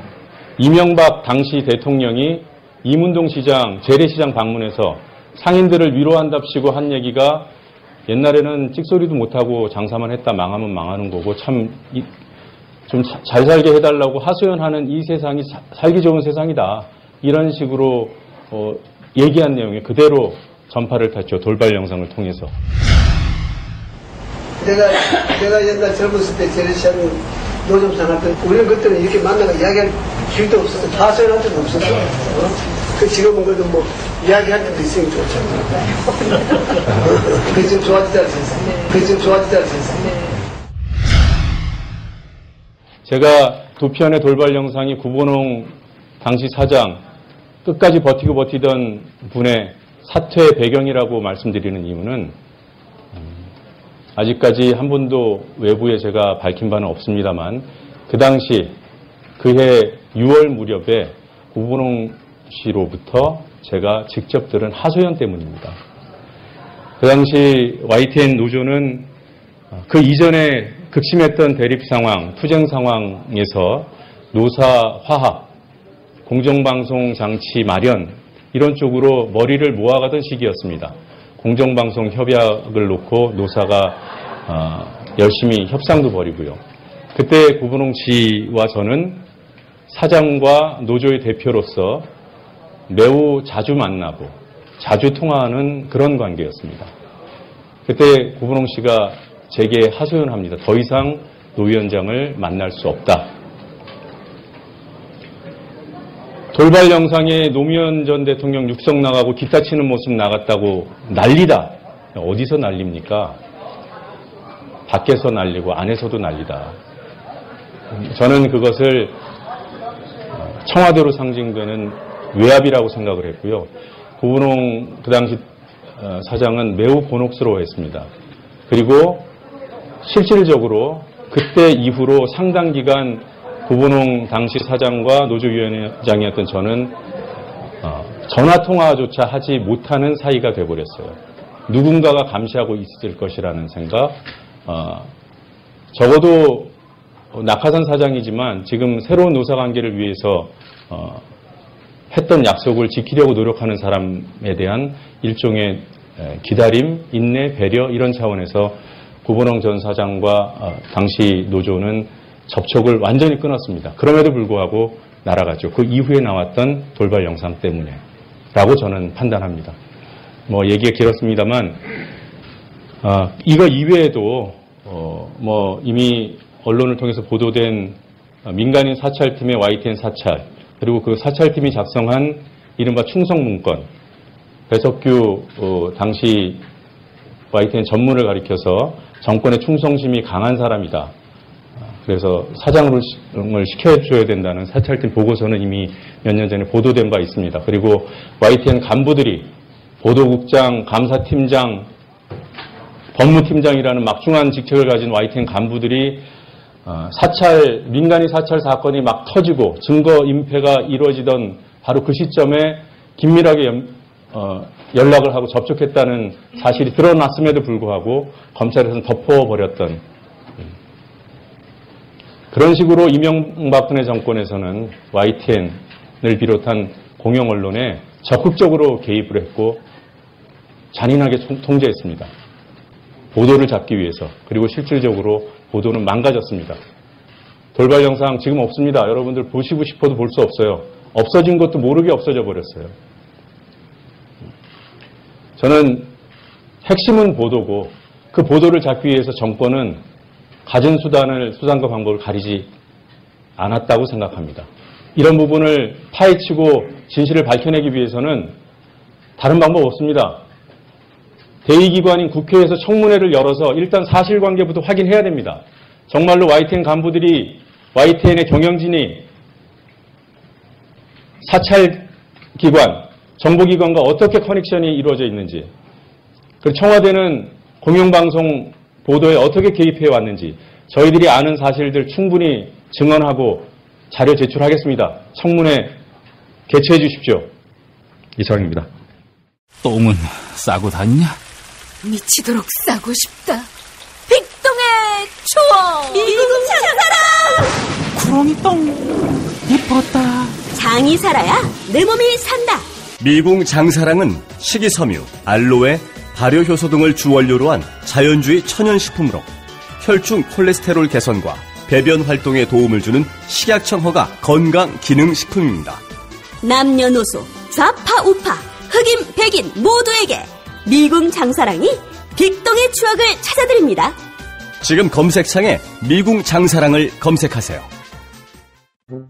이명박 당시 대통령이 이문동 시장, 재래시장 방문해서 상인들을 위로한답시고 한 얘기가 옛날에는 찍소리도 못하고 장사만 했다 망하면 망하는 거고 참 좀 잘 살게 해달라고 하소연하는 이 세상이 살기 좋은 세상이다. 이런 식으로 얘기한 내용이 그대로 전파를 탔죠. 돌발 영상을 통해서. 내가 옛날 젊었을 때 재래시장 노점상 할 때 우리는 그때는 이렇게 만나서 이야기할 길도 없었어. 하소연할 때도 없었어. 그 지금은 그래도 뭐 이야기할 때도 있으니 좋잖아. 그게 지금 좋아지지 않습니까? 제가 2편의 돌발 영상이 구본홍 당시 사장 끝까지 버티던 분의 사퇴 배경이라고 말씀드리는 이유는 아직까지 한 번도 외부에 제가 밝힌 바는 없습니다만 그 당시 그해 6월 무렵에 구본홍 씨로부터 제가 직접 들은 하소연 때문입니다. 그 당시 YTN 노조는 그 이전에 극심했던 대립 상황, 투쟁 상황에서 노사 화합, 공정방송 장치 마련 이런 쪽으로 머리를 모아가던 시기였습니다. 공정방송 협약을 놓고 노사가 열심히 협상도 벌이고요. 그때 구본홍 씨와 저는 사장과 노조의 대표로서 매우 자주 만나고 자주 통화하는 그런 관계였습니다. 그때 구본홍 씨가 제게 하소연합니다. 더 이상 노 위원장을 만날 수 없다. 돌발 영상에 노무현 전 대통령 육성 나가고 기타 치는 모습 나갔다고 난리다. 어디서 난립니까? 밖에서 난리고 안에서도 난리다. 저는 그것을 청와대로 상징되는 외압이라고 생각을 했고요. 구본홍 그 당시 사장은 매우 곤혹스러워했습니다. 그리고 실질적으로 그때 이후로 상당 기간 구본홍 당시 사장과 노조위원장이었던 저는 전화통화조차 하지 못하는 사이가 돼버렸어요. 누군가가 감시하고 있을 것이라는 생각. 적어도 낙하산 사장이지만 지금 새로운 노사관계를 위해서 했던 약속을 지키려고 노력하는 사람에 대한 일종의 기다림, 인내, 배려 이런 차원에서 구본홍 전 사장과 당시 노조는 접촉을 완전히 끊었습니다. 그럼에도 불구하고 날아갔죠. 그 이후에 나왔던 돌발 영상 때문에 라고 저는 판단합니다. 뭐 얘기가 길었습니다만 이거 이외에도 이미 언론을 통해서 보도된 민간인 사찰팀의 YTN 사찰 그리고 그 사찰팀이 작성한 이른바 충성문건 배석규 당시 YTN 전문을 가리켜서 정권의 충성심이 강한 사람이다. 그래서 사장을 시켜줘야 된다는 사찰팀 보고서는 이미 몇 년 전에 보도된 바 있습니다. 그리고 YTN 간부들이 보도국장, 감사팀장, 법무팀장이라는 막중한 직책을 가진 YTN 간부들이 민간인 사찰 사건이 막 터지고 증거 인폐가 이루어지던 바로 그 시점에 긴밀하게 연락을 하고 접촉했다는 사실이 드러났음에도 불구하고 검찰에서는 덮어버렸던 그런 식으로 이명박근혜 정권에서는 YTN을 비롯한 공영 언론에 적극적으로 개입을 했고 잔인하게 통제했습니다. 보도를 잡기 위해서. 그리고 실질적으로 보도는 망가졌습니다. 돌발 영상 지금 없습니다. 여러분들 보시고 싶어도 볼 수 없어요. 없어진 것도 모르게 없어져 버렸어요. 저는 핵심은 보도고 그 보도를 잡기 위해서 정권은 가진 수단과 방법을 가리지 않았다고 생각합니다. 이런 부분을 파헤치고 진실을 밝혀내기 위해서는 다른 방법 없습니다. 대의기관인 국회에서 청문회를 열어서 일단 사실관계부터 확인해야 됩니다. 정말로 YTN 간부들이 YTN의 경영진이 사찰기관, 정보기관과 어떻게 커넥션이 이루어져 있는지 그리고 청와대는 공영방송 보도에 어떻게 개입해 왔는지 저희들이 아는 사실들 충분히 증언하고 자료 제출하겠습니다. 청문회 개최해 주십시오. 이상입니다. 똥은 싸고 다니냐? 미치도록 싸고 싶다. 빅동의 초원 미국 장사랑 구렁이 똥 이뻤다. 장이 살아야 내 몸이 산다. 미궁 장사랑은 식이섬유, 알로에, 발효효소 등을 주원료로 한 자연주의 천연식품으로 혈중 콜레스테롤 개선과 배변 활동에 도움을 주는 식약청 허가 건강기능식품입니다. 남녀노소, 좌파, 우파, 흑인, 백인 모두에게 미궁 장사랑이 빅동의 추억을 찾아드립니다. 지금 검색창에 미궁 장사랑을 검색하세요.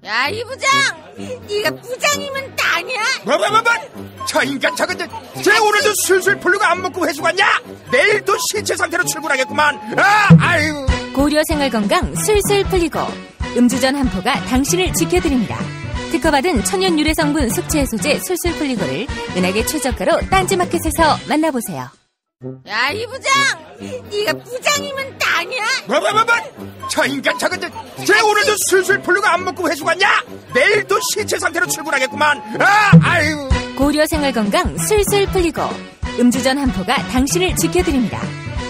야, 이 부장! 네가 부장이면 땅이야? 뭐? 저 인간 저건 쟤 오늘도 술술 풀리고 안 먹고 회수 갔냐? 내일도 신체 상태로 출근하겠구만. 아유. 고려생활건강 술술 풀리고 음주전 한 포가 당신을 지켜드립니다. 특허받은 천연 유래 성분 숙취 해소제 술술 풀리고를 은하계 최저가로 딴지마켓에서 만나보세요. 야, 이 부장! 네가 부장이면 땅이야? 뭐? 저 인간 저건 쟤 오늘도 술술 풀리고 안 먹고 회수 갔냐? 내일도 신체 상태로 출근하겠구만. 아유. 고려생활건강 술술 풀리고 음주전 한 포가 당신을 지켜드립니다.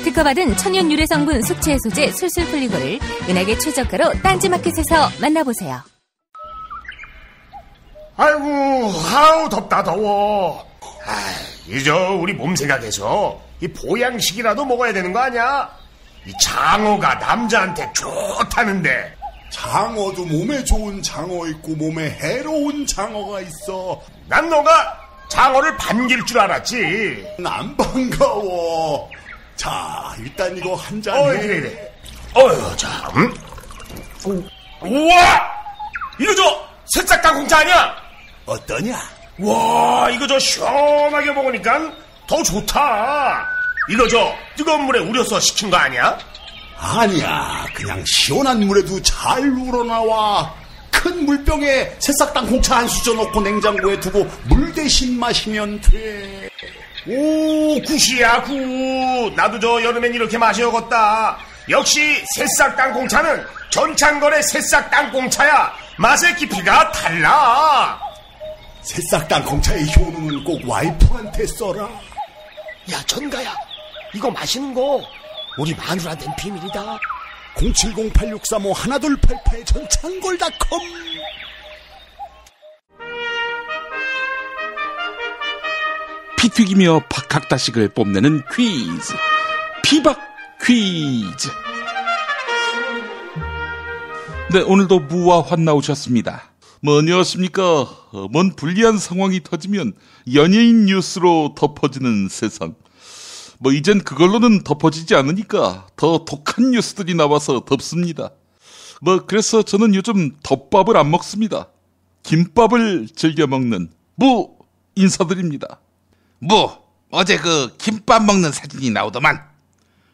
특허받은 천연 유래 성분 숙취 해소제 술술 풀리고를 은하계 최저가로 딴지마켓에서 만나보세요. 아이고, 아우 덥다 더워. 이저 우리 몸 생각해서 이 보양식이라도 먹어야 되는 거 아니야? 이 장어가 남자한테 좋다는데. 장어도 몸에 좋은 장어 있고 몸에 해로운 장어가 있어. 난 너가 장어를 반길 줄 알았지. 안 반가워. 자, 일단 이거 한 잔. 그래. 자, 우와! 이거 저 새싹 땅콩차 아니야? 어떠냐? 와, 이거 저 시원하게 먹으니까 더 좋다. 이거 저 뜨거운 물에 우려서 식힌 거 아니야? 아니야, 그냥 시원한 물에도 잘 우러나와. 큰 물병에 새싹 땅콩차 한 수저 넣고 냉장고에 두고 물 대신 마시면 돼. 오, 굿이야, 굿. 나도 저 여름엔 이렇게 마셔야겠다. 역시 새싹 땅콩차는 전창걸의 새싹 땅콩차야. 맛의 깊이가 달라. 새싹 땅콩차의 효능은 꼭 와이프한테 써라. 야, 전가야, 이거 마시는 거 우리 마누라한테는 비밀이다. 070-8635-1288 전창걸닷컴. 피 튀기며 박학다식을 뽐내는 퀴즈, 피박 퀴즈. 네, 오늘도 무와 환 나오셨습니다. 안녕하십니까. 뭔 불리한 상황이 터지면 연예인 뉴스로 덮어지는 세상. 이젠 그걸로는 덮어지지 않으니까 더 독한 뉴스들이 나와서 덥습니다. 그래서 저는 요즘 덮밥을 안 먹습니다. 김밥을 즐겨 먹는 무 인사드립니다. 무, 어제 그 김밥 먹는 사진이 나오더만.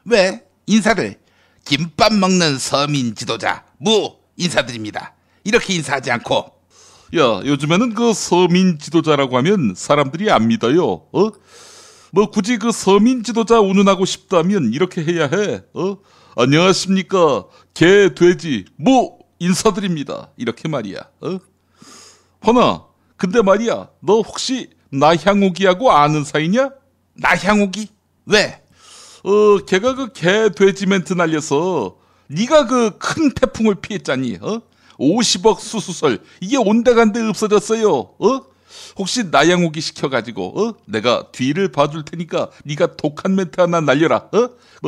왜 인사를 김밥 먹는 서민 지도자 무 인사드립니다 이렇게 인사하지 않고. 야, 요즘에는 그 서민 지도자라고 하면 사람들이 안 믿어요. 굳이 그 서민 지도자 운운하고 싶다면 이렇게 해야 해. 안녕하십니까. 개, 돼지, 무 인사드립니다. 이렇게 말이야. 허나, 근데 말이야, 너 혹시 나향욱이하고 아는 사이냐? 나향욱이? 왜? 걔가 그 개, 돼지 멘트 날려서 네가 그 큰 태풍을 피했잖니. 50억 수수설 이게 온데간데 없어졌어요. 혹시 나양욱이 시켜가지고 내가 뒤를 봐줄 테니까 네가 독한 멘트 하나 날려라.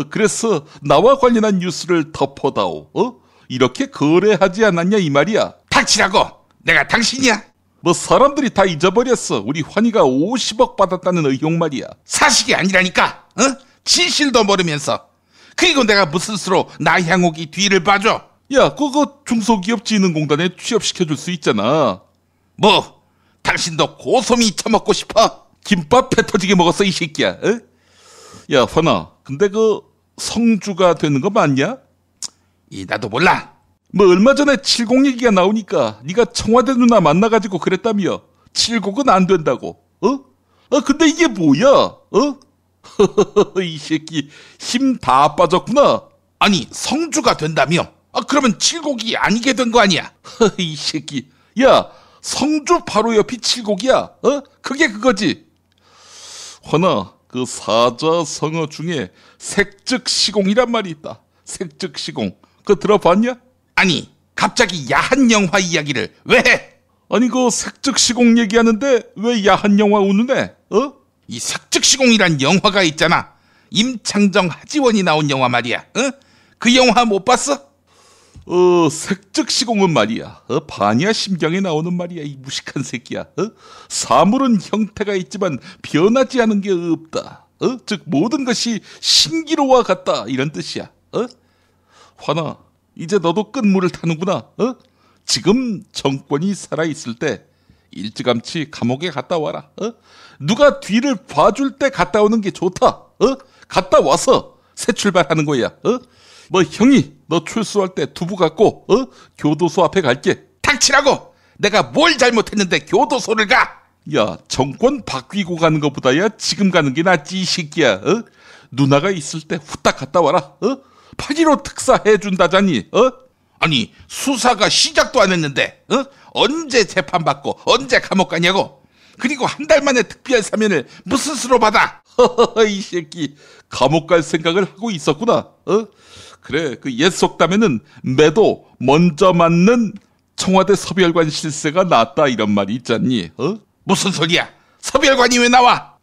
그래서 나와 관련한 뉴스를 덮어다오. 이렇게 거래하지 않았냐 이 말이야. 닥치라고. 내가 당신이야. 사람들이 다 잊어버렸어. 우리 환희가 50억 받았다는 의혹 말이야. 사실이 아니라니까. 진실도 모르면서. 그리고 내가 무슨 수로 나향욱이 뒤를 봐줘. 야, 그거 중소기업진흥공단에 취업시켜줄 수 있잖아. 당신도 고소미 처먹고 싶어? 김밥 배 터지게 먹었어 이 새끼야. 야, 환아, 근데 그 성주가 되는 거 맞냐? 나도 몰라. 얼마 전에 70 얘기가 나오니까 네가 청와대 누나 만나가지고 그랬다며. 70은 안 된다고. 근데 이게 뭐야? 이 새끼 힘 다 빠졌구나. 아니, 성주가 된다며? 그러면 70이 아니게 된 거 아니야? 이 새끼. 야, 성주 바로 옆이 70이야. 그게 그거지. 허나 그 사자성어 중에 색즉시공이란 말이 있다. 색즉시공. 그거 들어봤냐? 아니, 갑자기 야한 영화 이야기를 왜 해? 아니, 그 색즉시공 얘기하는데 왜 야한 영화 우는애? 이 색즉시공이란 영화가 있잖아. 임창정, 하지원이 나온 영화 말이야. 그 영화 못 봤어? 색즉시공은 말이야. 반야 심경에 나오는 말이야. 이 무식한 새끼야. 사물은 형태가 있지만 변하지 않은 게 없다. 즉 모든 것이 신기로와 같다. 이런 뜻이야. 환아, 이제 너도 끝물을 타는구나. 지금 정권이 살아있을 때 일찌감치 감옥에 갔다 와라. 누가 뒤를 봐줄 때 갔다 오는 게 좋다. 갔다 와서 새 출발하는 거야. 형이 너 출소할 때 두부 갖고 교도소 앞에 갈게. 닥치라고. 내가 뭘 잘못했는데 교도소를 가? 야, 정권 바뀌고 가는 것보다야 지금 가는 게 낫지 이 새끼야. 누나가 있을 때 후딱 갔다 와라. 8.15 특사 해준다자니. 아니, 수사가 시작도 안 했는데 언제 재판받고 언제 감옥 가냐고. 그리고 한 달 만에 특별 사면을 무슨 수로 받아? 이 새끼 감옥 갈 생각을 하고 있었구나. 그래, 그 옛 속담에는 매도 먼저 맞는 청와대 서별관 실세가 낫다 이런 말이 있잖니. 무슨 소리야? 서별관이 왜 나와?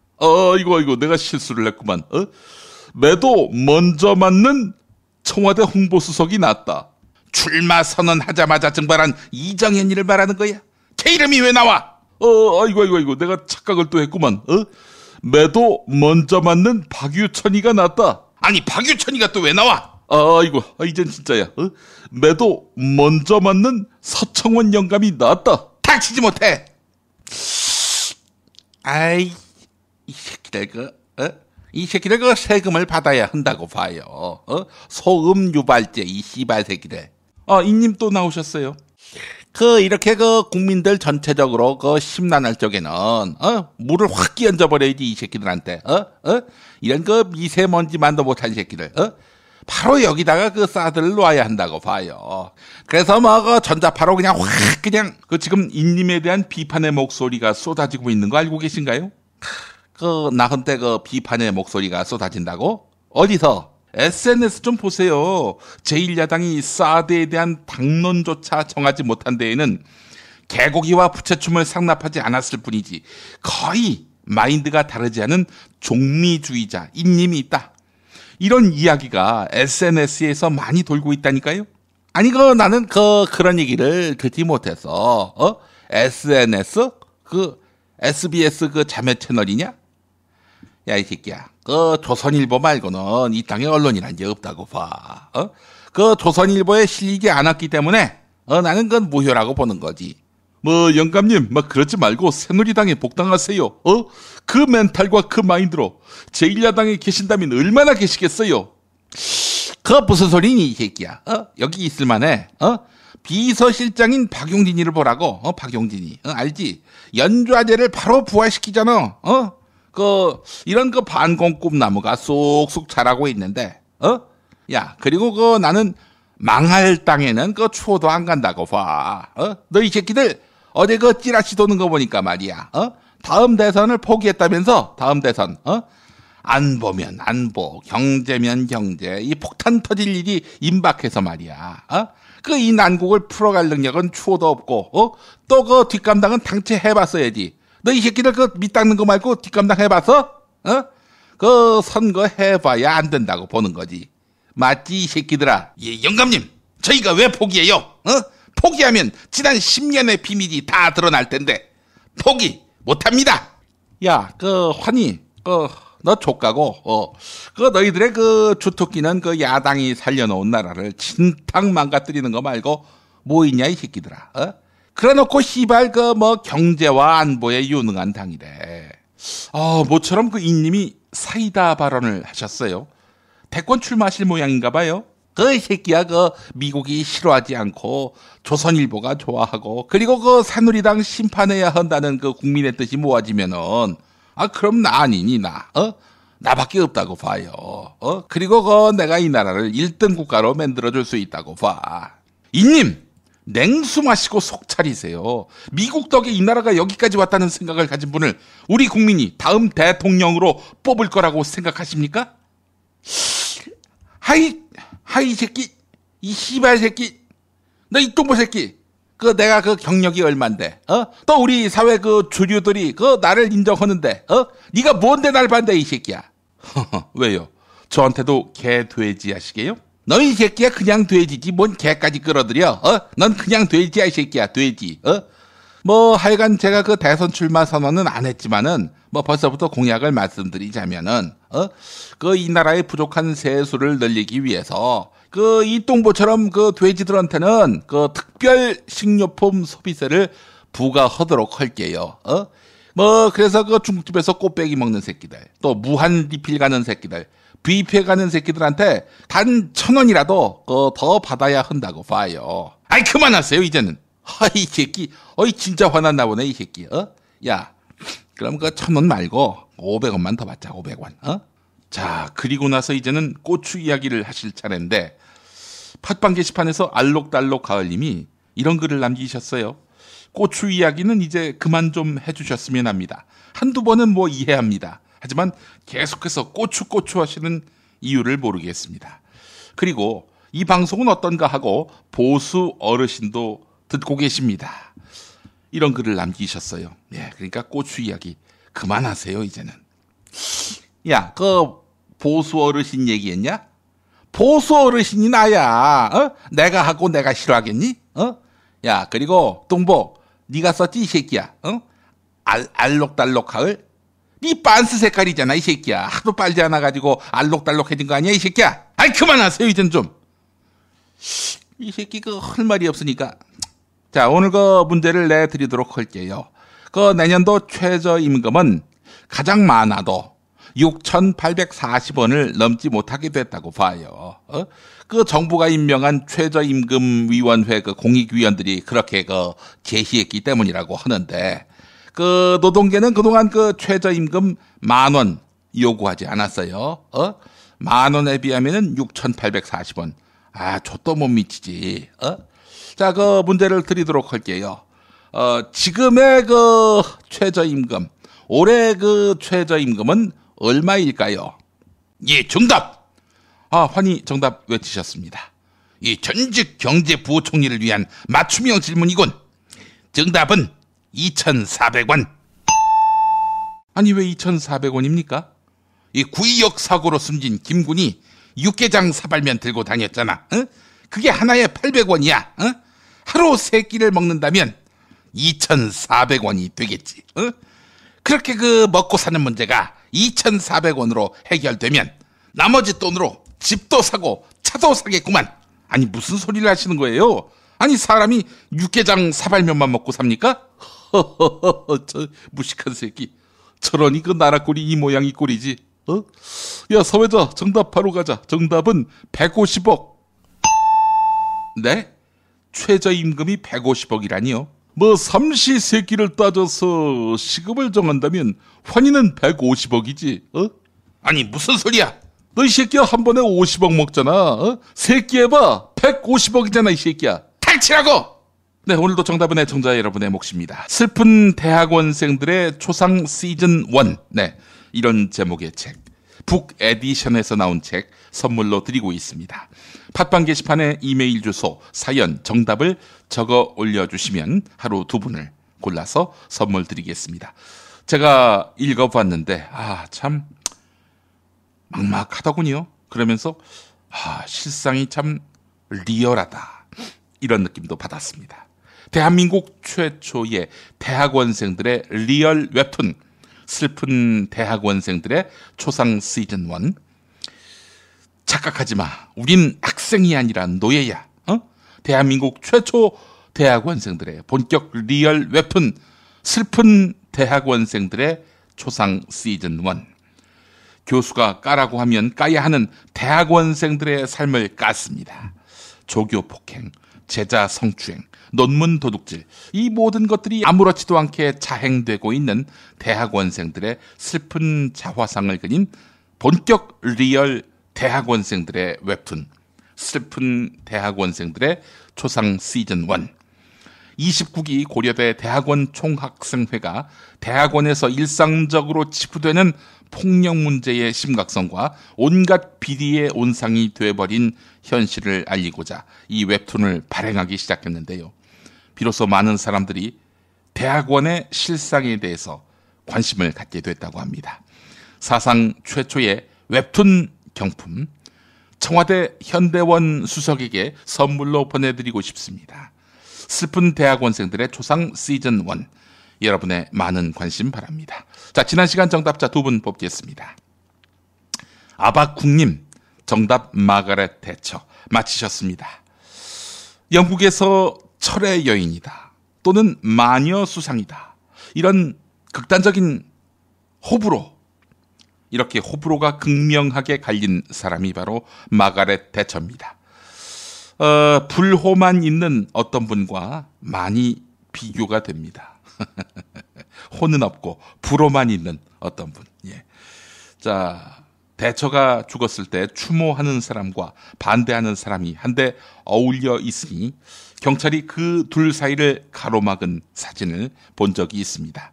이거 내가 실수를 했구만. 매도 먼저 맞는 청와대 홍보수석이 낫다. 출마 선언하자마자 증발한 이정현이를 말하는 거야? 걔 이름이 왜 나와? 아이고 내가 착각을 또 했구만. 매도 먼저 맞는 박유천이가 낫다. 아니 박유천이가 또 왜 나와? 이젠 진짜야. 매도 먼저 맞는 서청원 영감이 낫다. 닥치지 못해. 아이, 이 새끼들 그 세금을 받아야 한다고 봐요. 소음 유발제 이 씨발 새끼들. 이님 또 나오셨어요. 이렇게 국민들 전체적으로 심란할 적에는 물을 확 끼얹어 버려야지 이 새끼들한테. 이런 미세먼지만도 못한 새끼들. 바로 여기다가 사드를 놓아야 한다고 봐요. 그래서 전자파로 그냥 확 지금 이님에 대한 비판의 목소리가 쏟아지고 있는 거 알고 계신가요? 나한테 비판의 목소리가 쏟아진다고? 어디서? SNS 좀 보세요. 제1야당이 사드에 대한 당론조차 정하지 못한 데에는 개고기와 부채춤을 상납하지 않았을 뿐이지 거의 마인드가 다르지 않은 종미주의자 인님이 있다. 이런 이야기가 SNS에서 많이 돌고 있다니까요. 아니 나는 그런 얘기를 듣지 못해서 SNS? SBS 자매 채널이냐? 야, 이 새끼야. 조선일보 말고는 이 땅에 언론이란 게 없다고 봐. 조선일보에 실리지 않았기 때문에, 나는 그건 무효라고 보는 거지. 영감님, 그러지 말고 새누리당에 복당하세요. 그 멘탈과 그 마인드로 제1야당에 계신다면 얼마나 계시겠어요? 무슨 소리니, 이 새끼야. 여기 있을만해. 비서실장인 박용진이를 보라고. 박용진이. 알지? 연좌제를 바로 부활시키잖아. 이런 반공 꿈나무가 쏙쏙 자라고 있는데, 야, 그리고 나는 망할 땅에는 추호도 안 간다고 봐. 너 이 새끼들 어제 찌라시 도는 거 보니까 말이야. 다음 대선을 포기했다면서, 다음 대선. 안보면 안보, 경제면 경제, 이 폭탄 터질 일이 임박해서 말이야. 이 난국을 풀어갈 능력은 추호도 없고, 또 뒷감당은 당최 해봤어야지. 너 이 새끼들 밑 닦는 거 말고 뒷감당 해봤어? 선거 해봐야 안 된다고 보는 거지. 맞지, 이 새끼들아? 예, 영감님, 저희가 왜 포기해요? 포기하면 지난 10년의 비밀이 다 드러날 텐데, 포기 못합니다. 야, 환희, 너 족가고, 너희들의 주특기는 야당이 살려놓은 나라를 진탕 망가뜨리는 거 말고 뭐 있냐, 이 새끼들아. 그래놓고 씨발 경제와 안보에 유능한 당이래. 모처럼 이님이 사이다 발언을 하셨어요. 대권 출마하실 모양인가 봐요. 이 새끼야 미국이 싫어하지 않고 조선일보가 좋아하고 그리고 새누리당 심판해야 한다는 국민의 뜻이 모아지면은 그럼 나 아니니 나. 나밖에 없다고 봐요. 그리고 내가 이 나라를 1등 국가로 만들어줄 수 있다고 봐. 이님! 냉수 마시고 속 차리세요. 미국 덕에 이 나라가 여기까지 왔다는 생각을 가진 분을 우리 국민이 다음 대통령으로 뽑을 거라고 생각하십니까? 하이 새끼, 이 씨발 새끼, 너 이 똥보 새끼, 내가 경력이 얼만데, 또 우리 사회 주류들이 나를 인정하는데, 네가 뭔데 날 반대 이 새끼야? 왜요? 저한테도 개 돼지 하시게요? 너 이 새끼야 그냥 돼지지 뭔 개까지 끌어들여? 넌 그냥 돼지야 이 새끼야 돼지. 하여간 제가 대선 출마 선언은 안 했지만은 벌써부터 공약을 말씀드리자면은 이 나라의 부족한 세수를 늘리기 위해서 이 똥보처럼 돼지들한테는 특별 식료품 소비세를 부과하도록 할게요. 그래서 중국집에서 꽃배기 먹는 새끼들, 또 무한 리필 가는 새끼들, 뷔페 가는 새끼들한테 단 1,000원이라도 더 받아야 한다고 봐요. 아이 그만하세요 이제는. 이 새끼, 진짜 화났나 보네 이 새끼. 야, 그럼 1,000원 말고 500원만 더 받자. 500원. 자, 그리고 나서 이제는 고추 이야기를 하실 차례인데 팟빵 게시판에서 알록달록 가을님이 이런 글을 남기셨어요. 고추 이야기는 이제 그만 좀 해주셨으면 합니다. 한두 번은 뭐 이해합니다. 하지만 계속해서 고추 하시는 이유를 모르겠습니다. 그리고 이 방송은 어떤가 하고 보수 어르신도 듣고 계십니다. 이런 글을 남기셨어요. 예, 그러니까 고추 이야기 그만하세요, 이제는. 야, 그 보수 어르신 얘기했냐? 보수 어르신이 나야. 내가 하고 내가 싫어하겠니? 야, 그리고 똥보, 네가 썼지 이 새끼야. 알록달록 가을? 네 빤스 색깔이잖아 이 새끼야. 하도 빨지 않아가지고 알록달록해진 거 아니야 이 새끼야. 아이 그만하세요 이젠 좀. 이 새끼 그 할 말이 없으니까. 자, 오늘 그 문제를 내드리도록 할게요. 그 내년도 최저임금은 가장 많아도 6,840원을 넘지 못하게 됐다고 봐요. 그 정부가 임명한 최저임금위원회 그 공익위원들이 그렇게 그 제시했기 때문이라고 하는데, 그 노동계는 그동안 그 최저임금 10,000원 요구하지 않았어요. 10,000원에 비하면은 6,840원. 아, 좆도 못 미치지. 자, 그 문제를 드리도록 할게요. 지금의 그 최저임금, 올해 그 최저임금은 얼마일까요? 예, 정답! 아, 환희 정답 외치셨습니다. 이 전직 경제부총리를 위한 맞춤형 질문이군. 정답은 2,400원. 아니, 왜 2,400원입니까? 이 구의역 사고로 숨진 김군이 육개장 사발면 들고 다녔잖아. 그게 하나에 800원이야. 하루 3끼를 먹는다면 2,400원이 되겠지. 그렇게 그 먹고 사는 문제가 2,400원으로 해결되면 나머지 돈으로 집도 사고 차도 사겠구만. 아니, 무슨 소리를 하시는 거예요? 아니, 사람이 육개장 사발면만 먹고 삽니까? 저 무식한 새끼. 저러니 그 나라 꼴이 이 모양이 꼴이지. 야, 사회자, 정답 바로 가자. 정답은 150억. 네? 최저임금이 150억이라니요? 뭐 삼시세끼를 따져서 시급을 정한다면 환희는 150억이지. 아니, 무슨 소리야? 너 이 새끼야 한 번에 50억 먹잖아. 세끼 해봐. 150억이잖아 이 새끼야. 닥치라고! 네, 오늘도 정답은 애청자 여러분의 몫입니다. 슬픈 대학원생들의 초상 시즌 1. 네, 이런 제목의 책, 북 에디션에서 나온 책 선물로 드리고 있습니다. 팟빵 게시판에 이메일 주소, 사연, 정답을 적어 올려주시면 하루 2분을 골라서 선물 드리겠습니다. 제가 읽어봤는데 참 막막하더군요. 그러면서 실상이 참 리얼하다, 이런 느낌도 받았습니다. 대한민국 최초의 대학원생들의 리얼 웹툰, 슬픈 대학원생들의 초상 시즌 1. 착각하지 마. 우린 학생이 아니라 노예야. 대한민국 최초 대학원생들의 본격 리얼 웹툰, 슬픈 대학원생들의 초상 시즌 1. 교수가 까라고 하면 까야 하는 대학원생들의 삶을 깠습니다. 조교 폭행, 제자 성추행, 논문 도둑질, 이 모든 것들이 아무렇지도 않게 자행되고 있는 대학원생들의 슬픈 자화상을 그린 본격 리얼 대학원생들의 웹툰, 슬픈 대학원생들의 초상 시즌 1. 29기 고려대 대학원 총학생회가 대학원에서 일상적으로 치부되는 폭력 문제의 심각성과 온갖 비리의 온상이 돼버린 현실을 알리고자 이 웹툰을 발행하기 시작했는데요. 비로소 많은 사람들이 대학원의 실상에 대해서 관심을 갖게 됐다고 합니다. 사상 최초의 웹툰 경품, 청와대 현대원 수석에게 선물로 보내드리고 싶습니다. 슬픈 대학원생들의 초상 시즌 1. 여러분의 많은 관심 바랍니다. 자, 지난 시간 정답자 2분 뽑겠습니다. 아바쿵님, 정답 마가렛 대처 맞히셨습니다. 영국에서 철의 여인이다 또는 마녀 수상이다, 이런 극단적인 호불호, 이렇게 호불호가 극명하게 갈린 사람이 바로 마가렛 대처입니다. 불호만 있는 어떤 분과 많이 비교가 됩니다. 호는 없고 불호만 있는 어떤 분. 예. 자, 대처가 죽었을 때 추모하는 사람과 반대하는 사람이 한데 어울려 있으니 경찰이 그 둘 사이를 가로막은 사진을 본 적이 있습니다.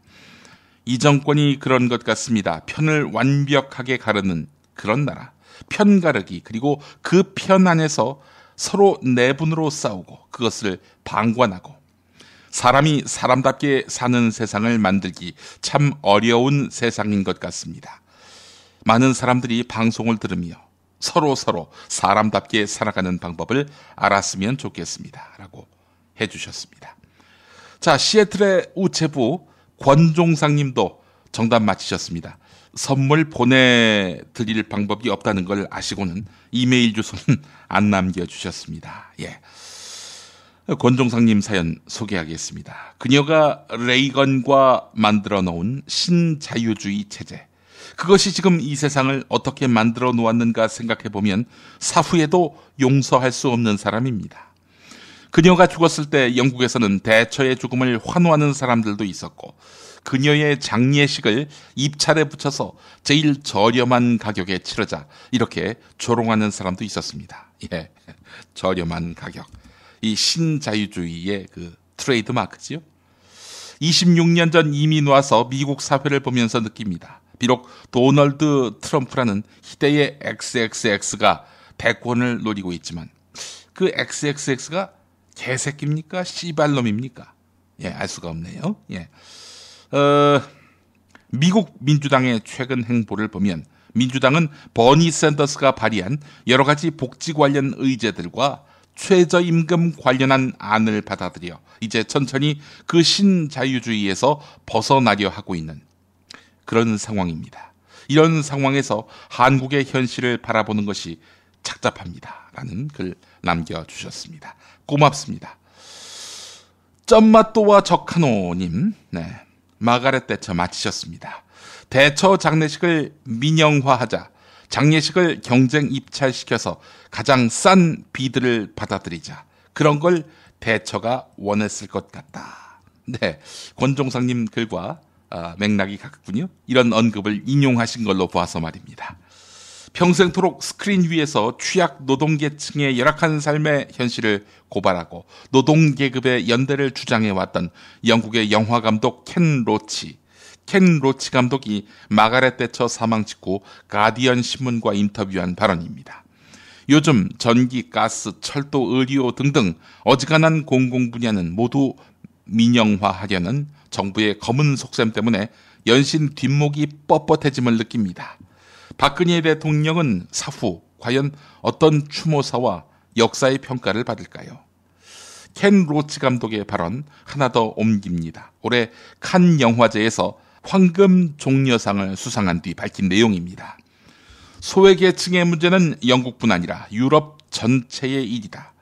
이 정권이 그런 것 같습니다. 편을 완벽하게 가르는 그런 나라. 편 가르기, 그리고 그 편 안에서 서로 내분으로 싸우고 그것을 방관하고, 사람이 사람답게 사는 세상을 만들기 참 어려운 세상인 것 같습니다. 많은 사람들이 방송을 들으며 서로 사람답게 살아가는 방법을 알았으면 좋겠습니다. 라고 해주셨습니다. 자, 시애틀의 우체부 권종상 님도 정답 맞히셨습니다. 선물 보내드릴 방법이 없다는 걸 아시고는 이메일 주소는 안 남겨주셨습니다. 예. 권종상님 사연 소개하겠습니다. 그녀가 레이건과 만들어 놓은 신자유주의 체제, 그것이 지금 이 세상을 어떻게 만들어 놓았는가 생각해보면 사후에도 용서할 수 없는 사람입니다. 그녀가 죽었을 때 영국에서는 대처의 죽음을 환호하는 사람들도 있었고, 그녀의 장례식을 입찰에 붙여서 제일 저렴한 가격에 치르자 이렇게 조롱하는 사람도 있었습니다. 예, 저렴한 가격. 이 신자유주의의 그 트레이드 마크지요. 26년 전 이민 와서 미국 사회를 보면서 느낍니다. 비록 도널드 트럼프라는 희대의 XXX가 대권을 노리고 있지만 그 XXX가 개새끼입니까? 씨발놈입니까? 예, 알 수가 없네요. 예. 미국 민주당의 최근 행보를 보면 민주당은 버니 샌더스가 발의한 여러 가지 복지 관련 의제들과 최저임금 관련한 안을 받아들여 이제 천천히 그 신자유주의에서 벗어나려 하고 있는 그런 상황입니다. 이런 상황에서 한국의 현실을 바라보는 것이 착잡합니다. 라는 글 남겨주셨습니다. 고맙습니다. 점마또와 적하노님, 네, 마가렛 대처 마치셨습니다. 대처 장례식을 민영화하자, 장례식을 경쟁 입찰시켜서 가장 싼 비드를 받아들이자, 그런 걸 대처가 원했을 것 같다. 네, 권종상님 글과 맥락이 같군요. 이런 언급을 인용하신 걸로 봐서 말입니다. 평생토록 스크린 위에서 취약 노동계층의 열악한 삶의 현실을 고발하고 노동계급의 연대를 주장해왔던 영국의 영화감독 켄 로치 감독이 마가렛 대처 사망 직후 가디언 신문과 인터뷰한 발언입니다. 요즘 전기, 가스, 철도, 의료 등등 어지간한 공공 분야는 모두 민영화하려는 정부의 검은 속셈 때문에 연신 뒷목이 뻣뻣해짐을 느낍니다. 박근혜 대통령은 사후 과연 어떤 추모사와 역사의 평가를 받을까요? 켄 로치 감독의 발언 하나 더 옮깁니다. 올해 칸 영화제에서 황금 종려상을 수상한 뒤 밝힌 내용입니다. 소외계층의 문제는 영국뿐 아니라 유럽 전체의 일이다.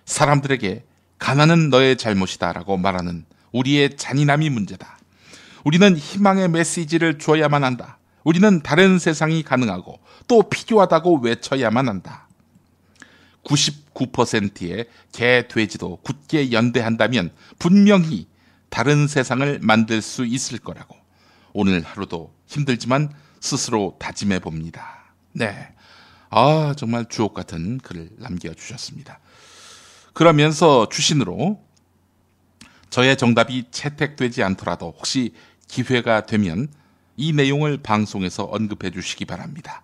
사람들에게 가난은 너의 잘못이다 라고 말하는 우리의 잔인함이 문제다. 우리는 희망의 메시지를 줘야만 한다. 우리는 다른 세상이 가능하고 또 필요하다고 외쳐야만 한다. 99%의 개, 돼지도 굳게 연대한다면 분명히 다른 세상을 만들 수 있을 거라고 오늘 하루도 힘들지만 스스로 다짐해 봅니다. 네, 정말 주옥 같은 글을 남겨주셨습니다. 그러면서 주신으로 저의 정답이 채택되지 않더라도 혹시 기회가 되면 이 내용을 방송에서 언급해 주시기 바랍니다.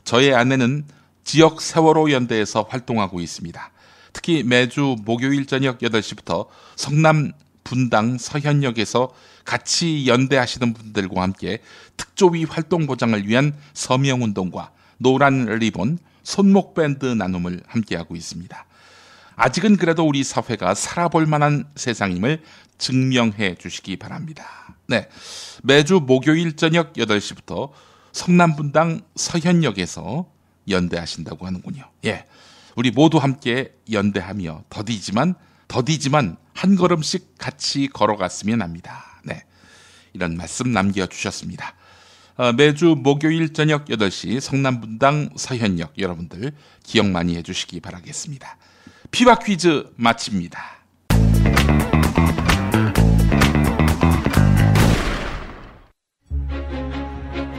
저의 아내는 지역 세월호 연대에서 활동하고 있습니다. 특히 매주 목요일 저녁 8시부터 성남 분당 서현역에서 같이 연대하시는 분들과 함께 특조위 활동 보장을 위한 서명운동과 노란 리본, 손목밴드 나눔을 함께하고 있습니다. 아직은 그래도 우리 사회가 살아볼 만한 세상임을 증명해 주시기 바랍니다. 네, 매주 목요일 저녁 8시부터 성남분당 서현역에서 연대하신다고 하는군요. 예, 우리 모두 함께 연대하며 더디지만 한 걸음씩 같이 걸어갔으면 합니다. 네, 이런 말씀 남겨주셨습니다. 매주 목요일 저녁 8시 성남분당 서현역 여러분들 기억 많이 해주시기 바라겠습니다. 피바 퀴즈 마칩니다.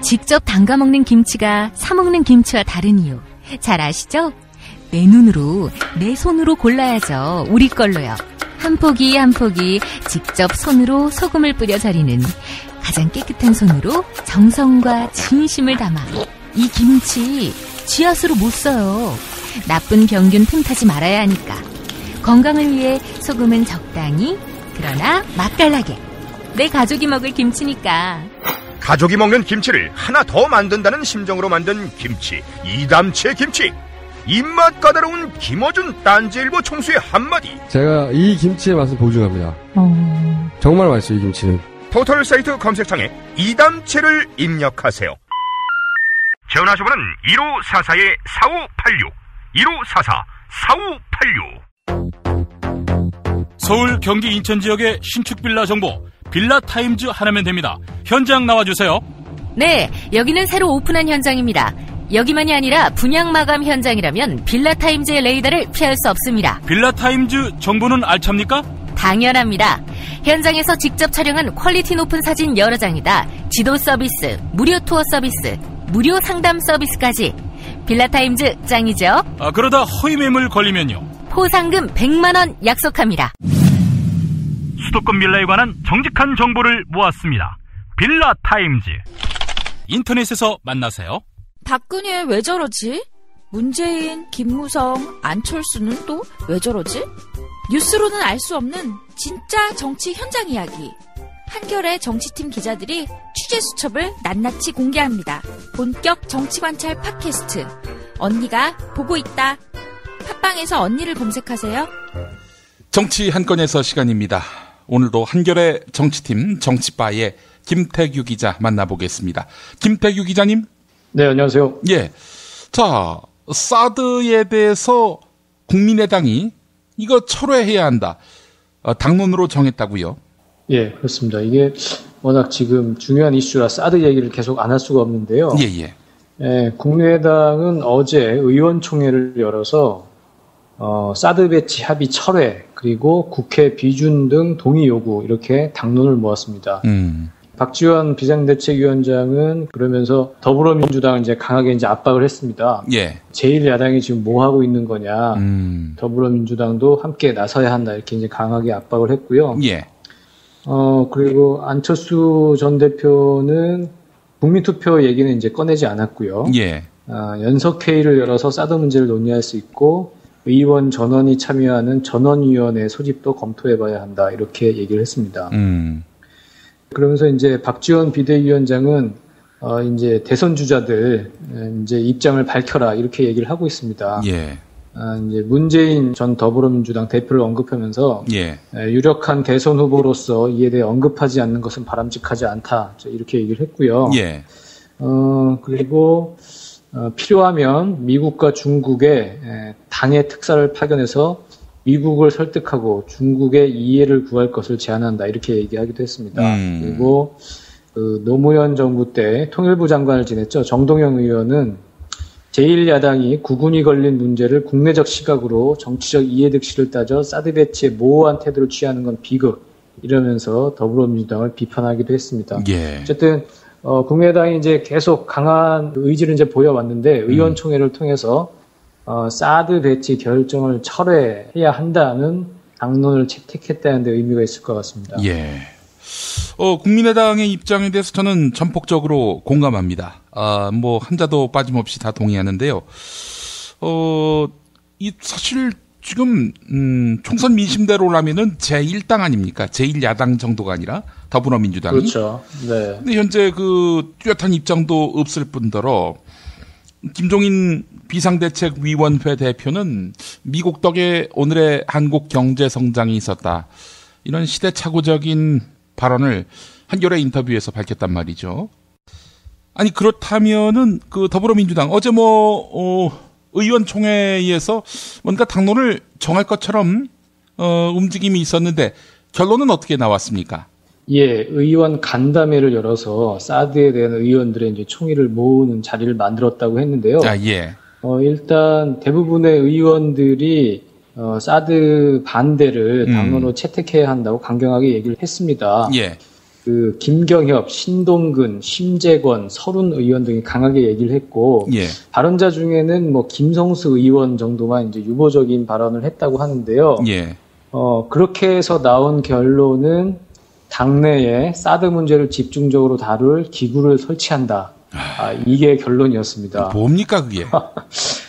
직접 담가 먹는 김치가 사 먹는 김치와 다른 이유 잘 아시죠? 내 눈으로, 내 손으로 골라야죠. 우리 걸로요. 한 포기 한 포기 직접 손으로 소금을 뿌려 절이는 가장 깨끗한 손으로 정성과 진심을 담아 이 김치 쥐앗으로 못 써요. 나쁜 병균 틈타지 말아야 하니까. 건강을 위해 소금은 적당히, 그러나 맛깔나게. 내 가족이 먹을 김치니까. 가족이 먹는 김치를 하나 더 만든다는 심정으로 만든 김치, 이담채 김치. 입맛 까다로운 김어준 딴지일보 총수의 한마디. 제가 이 김치의 맛을 보증합니다. 정말 맛있어요, 이 김치는. 포털 사이트 검색창에 이담채를 입력하세요. 전화주문은 1544-4586 1544-4586. 서울, 경기, 인천 지역의 신축 빌라 정보 빌라타임즈 하나면 됩니다. 현장 나와주세요. 네, 여기는 새로 오픈한 현장입니다. 여기만이 아니라 분양 마감 현장이라면 빌라타임즈의 레이더를 피할 수 없습니다. 빌라타임즈 정보는 알찹니까? 당연합니다. 현장에서 직접 촬영한 퀄리티 높은 사진 여러 장이다. 지도 서비스, 무료 투어 서비스, 무료 상담 서비스까지. 빌라타임즈 짱이죠? 그러다 허위 매물 걸리면요? 포상금 100만 원 약속합니다. 수도권 빌라에 관한 정직한 정보를 모았습니다. 빌라타임즈. 인터넷에서 만나세요. 박근혜 왜 저러지? 문재인, 김무성, 안철수는 또 왜 저러지? 뉴스로는 알 수 없는 진짜 정치 현장 이야기. 한겨레 정치팀 기자들이 취재 수첩을 낱낱이 공개합니다. 본격 정치관찰 팟캐스트. 언니가 보고 있다. 팟빵에서 언니를 검색하세요. 정치 한 건에서 시간입니다. 오늘도 한겨레 정치팀 정치바의 김태규 기자 만나보겠습니다. 김태규 기자님. 네, 안녕하세요. 예. 자, 사드에 대해서 국민의당이 이거 철회해야 한다. 당론으로 정했다고요? 예, 그렇습니다. 이게 워낙 지금 중요한 이슈라 사드 얘기를 계속 안 할 수가 없는데요. 예. 예, 국민의당은 어제 의원총회를 열어서 사드 배치 합의 철회 그리고 국회 비준 등 동의 요구 이렇게 당론을 모았습니다. 박지원 비상대책위원장은 그러면서 더불어민주당을 이제 강하게 이제 압박을 했습니다. 예. 제1야당이 지금 뭐 하고 있는 거냐. 더불어민주당도 함께 나서야 한다. 이렇게 이제 강하게 압박을 했고요. 예. 그리고 안철수 전 대표는 국민투표 얘기는 이제 꺼내지 않았고요. 예. 연석회의를 열어서 사드 문제를 논의할 수 있고 의원 전원이 참여하는 전원위원회 소집도 검토해봐야 한다. 이렇게 얘기를 했습니다. 그러면서 이제 박지원 비대위원장은 이제 대선 주자들 이제 입장을 밝혀라 이렇게 얘기를 하고 있습니다. 예. 이제 문재인 전 더불어민주당 대표를 언급하면서 예. 유력한 대선 후보로서 이에 대해 언급하지 않는 것은 바람직하지 않다 이렇게 얘기를 했고요. 예. 그리고 필요하면 미국과 중국에 당의 특사를 파견해서 미국을 설득하고 중국의 이해를 구할 것을 제안한다 이렇게 얘기하기도 했습니다. 그리고 노무현 정부 때 통일부 장관을 지냈죠. 정동영 의원은 제1야당이 구군이 걸린 문제를 국내적 시각으로 정치적 이해득실을 따져 사드 배치에 모호한 태도를 취하는 건 비극 이러면서 더불어민주당을 비판하기도 했습니다. 예. 어쨌든 국민의당이 이제 계속 강한 의지를 이제 보여왔는데 의원총회를 통해서 사드 배치 결정을 철회해야 한다는 당론을 채택했다는 데 의미가 있을 것 같습니다. 예. 국민의당의 입장에 대해서 저는 전폭적으로 공감합니다. 뭐 한자도 빠짐없이 다 동의하는데요. 사실 지금 총선 민심대로라면은 제1당 아닙니까? 제1야당 정도가 아니라 더불어민주당이. 그렇죠. 네. 근데 현재 그 뚜렷한 입장도 없을 뿐더러 김종인 비상대책위원회 대표는 미국 덕에 오늘의 한국 경제 성장이 있었다. 이런 시대착오적인 발언을 한겨레 인터뷰에서 밝혔단 말이죠. 아니 그렇다면은 그 더불어민주당 어제 의원총회에서 뭔가 당론을 정할 것처럼 움직임이 있었는데 결론은 어떻게 나왔습니까? 예, 의원 간담회를 열어서 사드에 대한 의원들의 이제 총의를 모으는 자리를 만들었다고 했는데요. 예. 일단 대부분의 의원들이 사드 반대를 당론으로 채택해야 한다고 강경하게 얘기를 했습니다. 예. 그 김경협, 신동근, 심재권, 서른 의원 등이 강하게 얘기를 했고 예. 발언자 중에는 뭐 김성수 의원 정도만 이제 유보적인 발언을 했다고 하는데요. 예. 그렇게 해서 나온 결론은 당내에 사드 문제를 집중적으로 다룰 기구를 설치한다. 이게 결론이었습니다. 뭡니까 그게?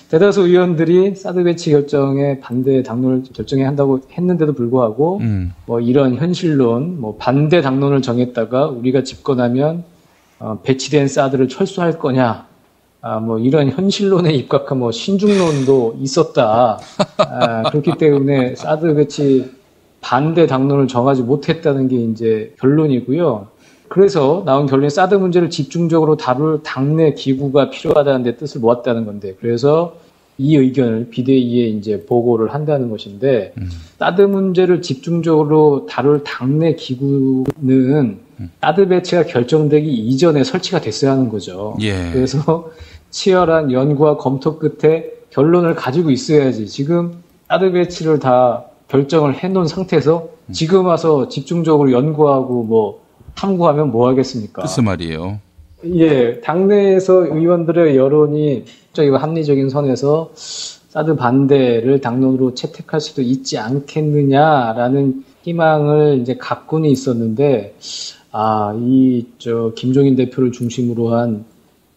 대다수 의원들이 사드 배치 결정에 반대 당론을 결정해야 한다고 했는데도 불구하고 뭐 이런 현실론, 뭐 반대 당론을 정했다가 우리가 집권하면 배치된 사드를 철수할 거냐, 뭐 이런 현실론에 입각한 뭐 신중론도 있었다. 그렇기 때문에 사드 배치 반대 당론을 정하지 못했다는 게 이제 결론이고요. 그래서 나온 결론이 사드 문제를 집중적으로 다룰 당내 기구가 필요하다는 데 뜻을 모았다는 건데, 그래서 이 의견을 비대위에 이제 보고를 한다는 것인데, 사드 문제를 집중적으로 다룰 당내 기구는 사드 배치가 결정되기 이전에 설치가 됐어야 하는 거죠. 예. 그래서 치열한 연구와 검토 끝에 결론을 가지고 있어야지. 지금 사드 배치를 다 결정을 해놓은 상태에서 지금 와서 집중적으로 연구하고 뭐 탐구하면 뭐 하겠습니까? 글쎄 말이에요. 예, 당내에서 의원들의 여론이 적이고 합리적인 선에서 사드 반대를 당론으로 채택할 수도 있지 않겠느냐라는 희망을 이제 갖고는 있었는데, 김종인 대표를 중심으로 한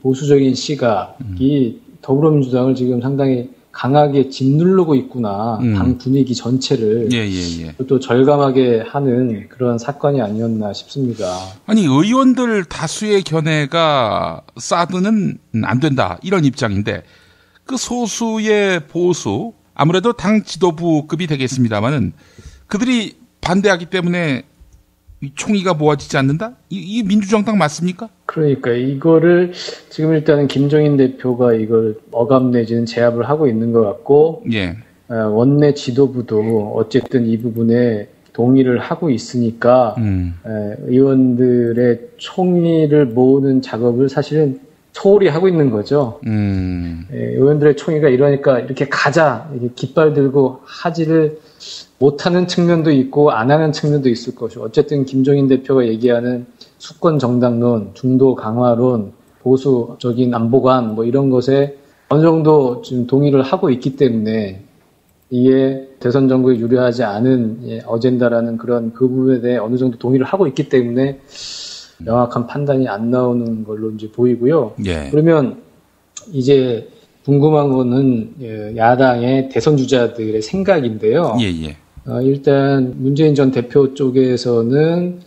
보수적인 시각이 더불어민주당을 지금 상당히 강하게 짓누르고 있구나. 당 분위기 전체를 또 절감하게 하는 그런 사건이 아니었나 싶습니다. 아니, 의원들 다수의 견해가 사드는 안 된다 이런 입장인데, 그 소수의 보수, 아무래도 당 지도부급이 되겠습니다만은 그들이 반대하기 때문에 총의가 모아지지 않는다? 이 민주정당 맞습니까? 그러니까 이거를 지금 일단은 김종인 대표가 이걸 억압 내지는 제압을 하고 있는 것 같고, 예. 원내 지도부도 어쨌든 이 부분에 동의를 하고 있으니까 의원들의 총의를 모으는 작업을 사실은 소홀히 하고 있는 거죠. 의원들의 총의가 이러니까 이렇게 가자, 이렇게 깃발 들고 하지를 못하는 측면도 있고 안 하는 측면도 있을 것이고, 어쨌든 김종인 대표가 얘기하는 수권 정당론, 중도 강화론, 보수적인 안보관 뭐 이런 것에 어느 정도 지금 동의를 하고 있기 때문에 이게 대선 정부에 유리하지 않은 어젠다라는 그런 그 부분에 대해 어느 정도 동의를 하고 있기 때문에 명확한 판단이 안 나오는 걸로 이제 보이고요. 예. 그러면 이제 궁금한 거는 야당의 대선 주자들의 생각인데요. 예. 일단 문재인 전 대표 쪽에서는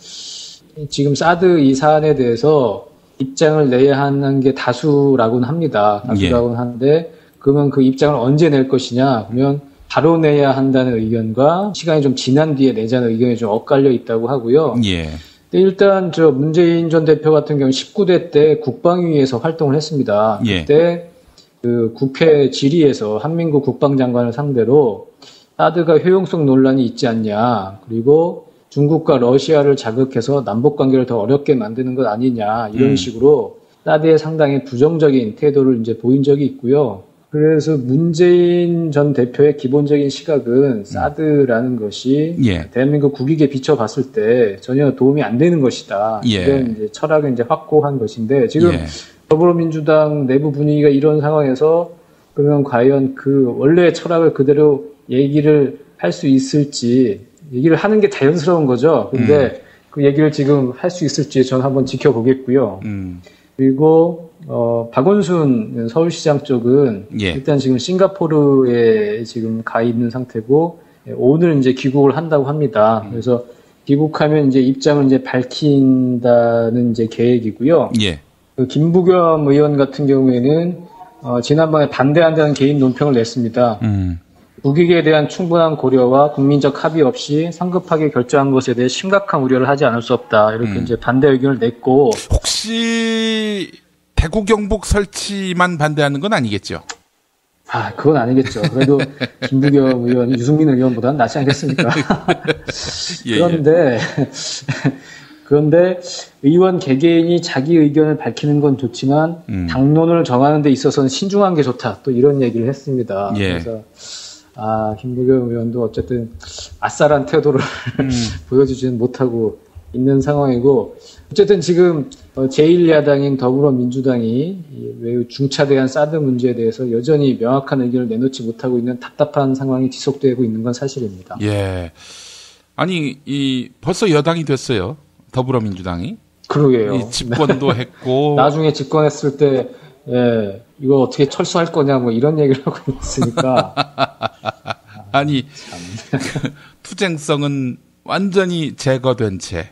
지금 사드 이 사안에 대해서 입장을 내야 하는 게 다수라고는 합니다. 다수라고는 하는데, 그러면 그 입장을 언제 낼 것이냐? 그러면 바로 내야 한다는 의견과 시간이 좀 지난 뒤에 내자는 의견이 좀 엇갈려 있다고 하고요. 예. 일단 문재인 전 대표 같은 경우 19대 때 국방위에서 활동을 했습니다. 예. 그때 그 국회 질의에서 한민국 국방장관을 상대로 사드가 효용성 논란이 있지 않냐, 그리고 중국과 러시아를 자극해서 남북관계를 더 어렵게 만드는 것 아니냐, 이런 식으로 사드에 상당히 부정적인 태도를 이제 보인 적이 있고요. 그래서 문재인 전 대표의 기본적인 시각은 사드라는 것이 대한민국 국익에 비춰봤을 때 전혀 도움이 안 되는 것이다. 이런 이제 철학을 이제 확고한 것인데, 지금 더불어민주당 내부 분위기가 이런 상황에서 그러면 과연 그 원래의 철학을 그대로 얘기를 할 수 있을지, 얘기를 하는 게 자연스러운 거죠. 근데 그 얘기를 지금 할 수 있을지 저는 한번 지켜보겠고요. 그리고 박원순 서울시장 쪽은 일단 지금 싱가포르에 지금 가 있는 상태고, 오늘 이제 귀국을 한다고 합니다. 그래서 귀국하면 이제 입장을 이제 밝힌다는 이제 계획이고요. 그 김부겸 의원 같은 경우에는 지난번에 반대한다는 개인 논평을 냈습니다. 국익에 대한 충분한 고려와 국민적 합의 없이 성급하게 결정한 것에 대해 심각한 우려를 하지 않을 수 없다. 이렇게 이제 반대 의견을 냈고. 혹시 대구 경북 설치만 반대하는 건 아니겠죠? 그건 아니겠죠. 그래도 김부겸 의원, 유승민 의원보다는 낫지 않겠습니까? 그런데 의원 개개인이 자기 의견을 밝히는 건 좋지만 당론을 정하는 데 있어서는 신중한 게 좋다. 또 이런 얘기를 했습니다. 그래서 김부겸 의원도 어쨌든 아싸란 태도를 보여주지는 못하고 있는 상황이고 어쨌든 지금 제1야당인 더불어민주당이 매우 중차대한 사드 문제에 대해서 여전히 명확한 의견을 내놓지 못하고 있는 답답한 상황이 지속되고 있는 건 사실입니다. 예. 아니 벌써 여당이 됐어요. 더불어민주당이. 그러게요. 이 집권도 했고 나중에 집권했을 때 이거 어떻게 철수할 거냐 뭐 이런 얘기를 하고 있으니까 아니 투쟁성은 완전히 제거된 채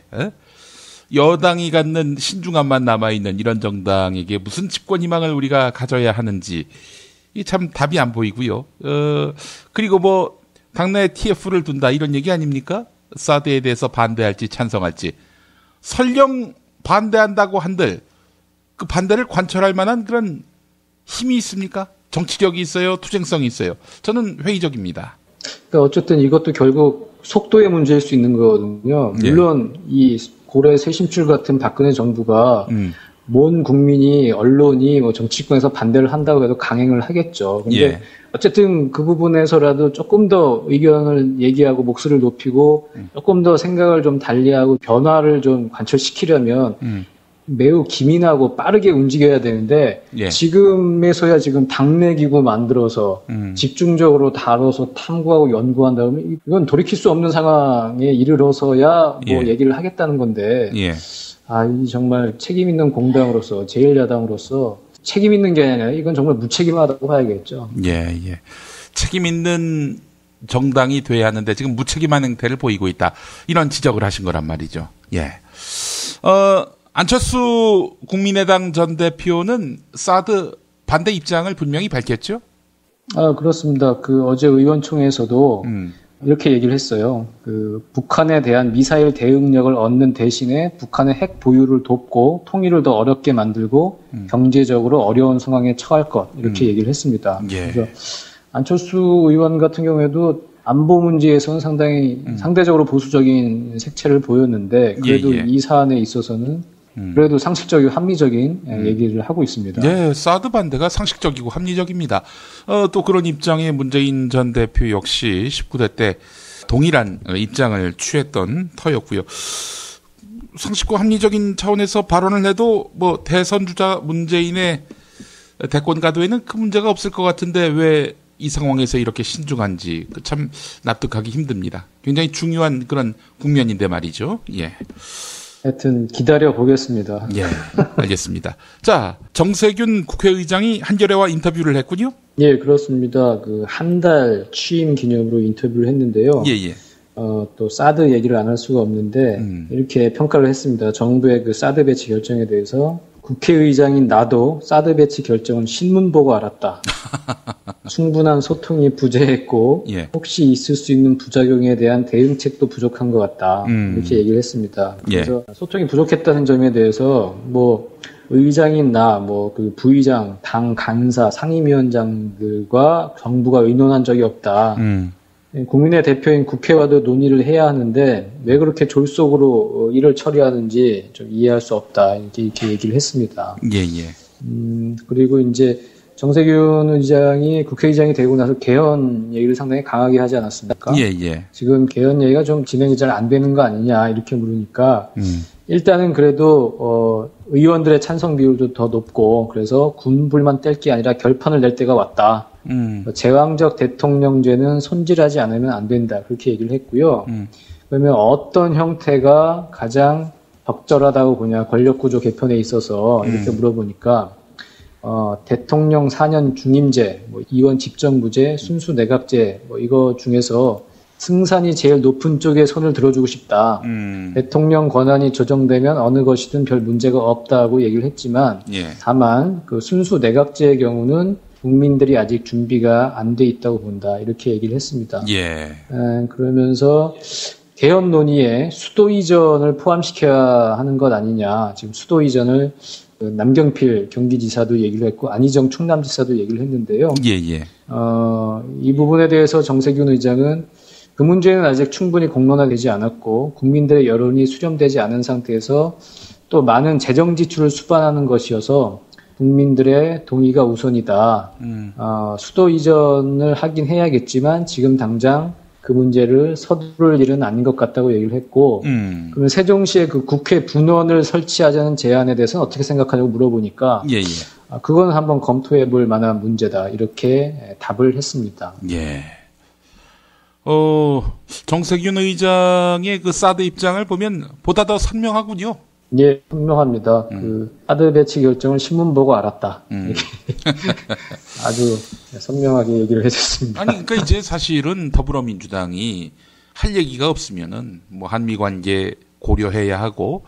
여당이 갖는 신중함만 남아있는 이런 정당에게 무슨 집권 희망을 우리가 가져야 하는지 이 참 답이 안 보이고요. 그리고 뭐 당내에 TF를 둔다 이런 얘기 아닙니까? 사드에 대해서 반대할지 찬성할지 설령 반대한다고 한들 그 반대를 관철할 만한 그런 힘이 있습니까? 정치력이 있어요? 투쟁성이 있어요? 저는 회의적입니다. 그러니까 어쨌든 이것도 결국 속도의 문제일 수 있는 거거든요. 물론 이 고래 새심줄 같은 박근혜 정부가 모든 국민이 언론이 뭐 정치권에서 반대를 한다고 해도 강행을 하겠죠. 근데 어쨌든 그 부분에서라도 조금 더 의견을 얘기하고 목소리를 높이고 조금 더 생각을 좀 달리하고 변화를 좀 관철시키려면 매우 기민하고 빠르게 움직여야 되는데 지금에서야 지금 당내 기구 만들어서 집중적으로 다뤄서 탐구하고 연구한 다음에 이건 돌이킬 수 없는 상황에 이르러서야 뭐 얘기를 하겠다는 건데 이 정말 책임 있는 공당으로서 제1야당으로서 책임 있는 게 아니라 이건 정말 무책임하다고 봐야겠죠. 책임 있는 정당이 돼야 하는데 지금 무책임한 행태를 보이고 있다. 이런 지적을 하신 거란 말이죠. 안철수 국민의당 전 대표는 사드 반대 입장을 분명히 밝혔죠? 그렇습니다. 어제 의원총회에서도 이렇게 얘기를 했어요. 북한에 대한 미사일 대응력을 얻는 대신에 북한의 핵 보유를 돕고 통일을 더 어렵게 만들고 경제적으로 어려운 상황에 처할 것 이렇게 얘기를 했습니다. 그래서 안철수 의원 같은 경우에도 안보 문제에서는 상당히 상대적으로 보수적인 색채를 보였는데 그래도 이 사안에 있어서는 그래도 상식적이고 합리적인 얘기를 하고 있습니다. 사드 반대가 상식적이고 합리적입니다. 또 그런 입장에 문재인 전 대표 역시 19대 때 동일한 입장을 취했던 터였고요. 상식과 합리적인 차원에서 발언을 해도 뭐 대선 주자 문재인의 대권 가도에는 큰 문제가 없을 것 같은데 왜 이 상황에서 이렇게 신중한지 참 납득하기 힘듭니다. 굉장히 중요한 그런 국면인데 말이죠. 하여튼 기다려 보겠습니다. 알겠습니다. 자, 정세균 국회의장이 한겨레와 인터뷰를 했군요. 그렇습니다. 한 달 취임 기념으로 인터뷰를 했는데요. 또 사드 얘기를 안 할 수가 없는데 이렇게 평가를 했습니다. 정부의 사드 배치 결정에 대해서 국회의장인 나도 사드 배치 결정은 신문 보고 알았다. 충분한 소통이 부재했고 혹시 있을 수 있는 부작용에 대한 대응책도 부족한 것 같다. 이렇게 얘기를 했습니다. 그래서 소통이 부족했다는 점에 대해서 의장인 나, 부의장, 당 간사, 상임위원장들과 정부가 의논한 적이 없다. 국민의 대표인 국회와도 논의를 해야 하는데 왜 그렇게 졸속으로 일을 처리하는지 좀 이해할 수 없다. 이렇게 얘기를 했습니다. 그리고 이제 정세균 의장이 국회의장이 되고 나서 개헌 얘기를 상당히 강하게 하지 않았습니까? 지금 개헌 얘기가 좀 진행이 잘 안 되는 거 아니냐 이렇게 물으니까 일단은 그래도 의원들의 찬성 비율도 더 높고 그래서 군불만 뗄 게 아니라 결판을 낼 때가 왔다. 제왕적 대통령제는 손질하지 않으면 안 된다. 그렇게 얘기를 했고요. 그러면 어떤 형태가 가장 적절하다고 보냐 권력구조 개편에 있어서 이렇게 물어보니까 대통령 4년 중임제, 의원 집정부제, 순수 내각제 이거 중에서 승산이 제일 높은 쪽에 손을 들어주고 싶다. 대통령 권한이 조정되면 어느 것이든 별 문제가 없다고 얘기를 했지만 다만 순수 내각제의 경우는 국민들이 아직 준비가 안 돼 있다고 본다. 이렇게 얘기를 했습니다. 그러면서 개헌 논의에 수도 이전을 포함시켜야 하는 것 아니냐. 지금 수도 이전을 남경필 경기지사도 얘기를 했고 안희정 충남지사도 얘기를 했는데요. 이 부분에 대해서 정세균 의장은 그 문제는 아직 충분히 공론화되지 않았고 국민들의 여론이 수렴되지 않은 상태에서 또 많은 재정 지출을 수반하는 것이어서 국민들의 동의가 우선이다. 수도 이전을 하긴 해야겠지만 지금 당장 그 문제를 서두를 일은 아닌 것 같다고 얘기를 했고, 그러면 세종시에 그 국회 분원을 설치하자는 제안에 대해서는 어떻게 생각하냐고 물어보니까, 그건 한번 검토해 볼 만한 문제다. 이렇게 답을 했습니다. 예. 정세균 의장의 그 사드 입장을 보면 보다 더 선명하군요. 예, 분명합니다. 그 사드 배치 결정을 신문 보고 알았다. 아주 선명하게 얘기를 해줬습니다. 아니, 그러니까 이제 사실은 더불어민주당이 할 얘기가 없으면은 뭐 한미 관계 고려해야 하고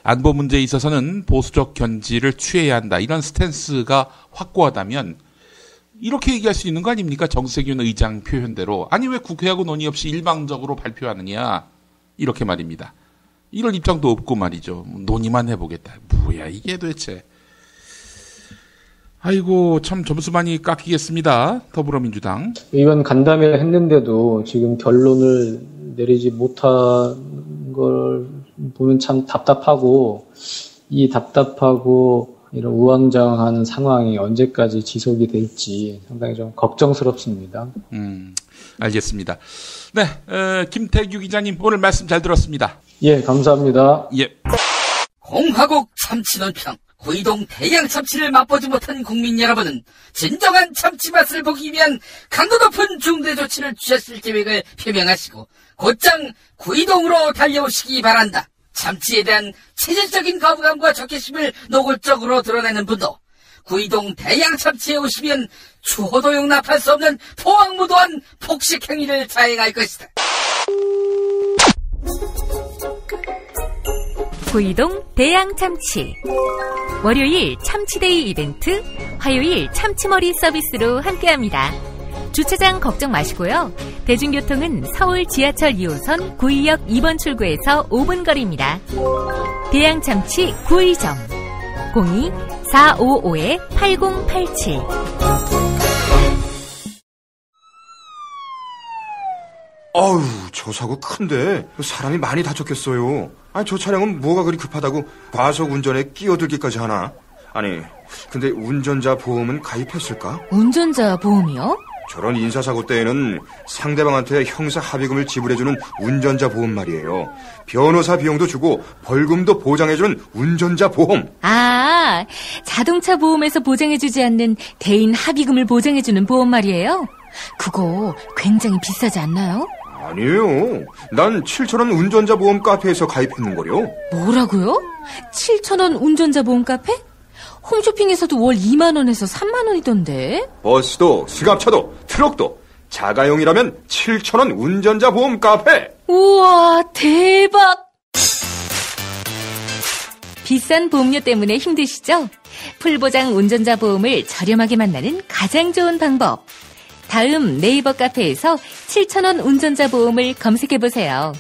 안보 문제에 있어서는 보수적 견지를 취해야 한다. 이런 스탠스가 확고하다면 이렇게 얘기할 수 있는 거 아닙니까? 정세균 의장 표현대로. 아니, 왜 국회하고 논의 없이 일방적으로 발표하느냐. 이렇게 말입니다. 이럴 입장도 없고 말이죠. 논의만 해보겠다. 뭐야 이게 도대체. 아이고 참 점수 많이 깎이겠습니다. 더불어민주당. 이건 간담회를 했는데도 지금 결론을 내리지 못한 걸 보면 참 답답하고, 이 답답하고 이런 우왕좌왕하는 상황이 언제까지 지속이 될지 상당히 좀 걱정스럽습니다. 알겠습니다. 네, 김태규 기자님 오늘 말씀 잘 들었습니다. 예, 감사합니다. 예. 공화국 참치논평 구이동 대양 참치를 맛보지 못한 국민 여러분은 진정한 참치 맛을 보기 위한 강도 높은 중대 조치를 취하실 계획을 표명하시고 곧장 구이동으로 달려오시기 바란다. 참치에 대한 체질적인 거부감과 적개심을 노골적으로 드러내는 분도 구이동 대양 참치에 오시면 추호도 용납할 수 없는 포악무도한 폭식 행위를 자행할 것이다. 구이동 대양 참치. 월요일 참치데이 이벤트, 화요일 참치머리 서비스로 함께합니다. 주차장 걱정 마시고요. 대중교통은 서울 지하철 2호선 구의역 2번 출구에서 5분 거리입니다. 대양 참치 구의점 02-455-8087. 아유, 저 사고 큰데 사람이 많이 다쳤겠어요. 아니, 저 차량은 뭐가 그리 급하다고 과속 운전에 끼어들기까지 하나? 아니, 근데 운전자 보험은 가입했을까? 운전자 보험이요? 저런 인사사고 때에는 상대방한테 형사 합의금을 지불해주는 운전자 보험 말이에요. 변호사 비용도 주고 벌금도 보장해주는 운전자 보험. 아, 자동차 보험에서 보장해주지 않는 대인 합의금을 보장해주는 보험 말이에요? 그거 굉장히 비싸지 않나요? 아니에요. 난 7,000원 운전자 보험 카페에서 가입했는걸요. 뭐라고요? 7,000원 운전자 보험 카페? 홈쇼핑에서도 월 2만원에서 3만원이던데. 버스도 승합차도 트럭도 자가용이라면 7,000원 운전자 보험 카페. 우와, 대박. 비싼 보험료 때문에 힘드시죠? 풀보장 운전자 보험을 저렴하게 만나는 가장 좋은 방법. 다음 네이버 카페에서 7,000원 운전자 보험을 검색해보세요.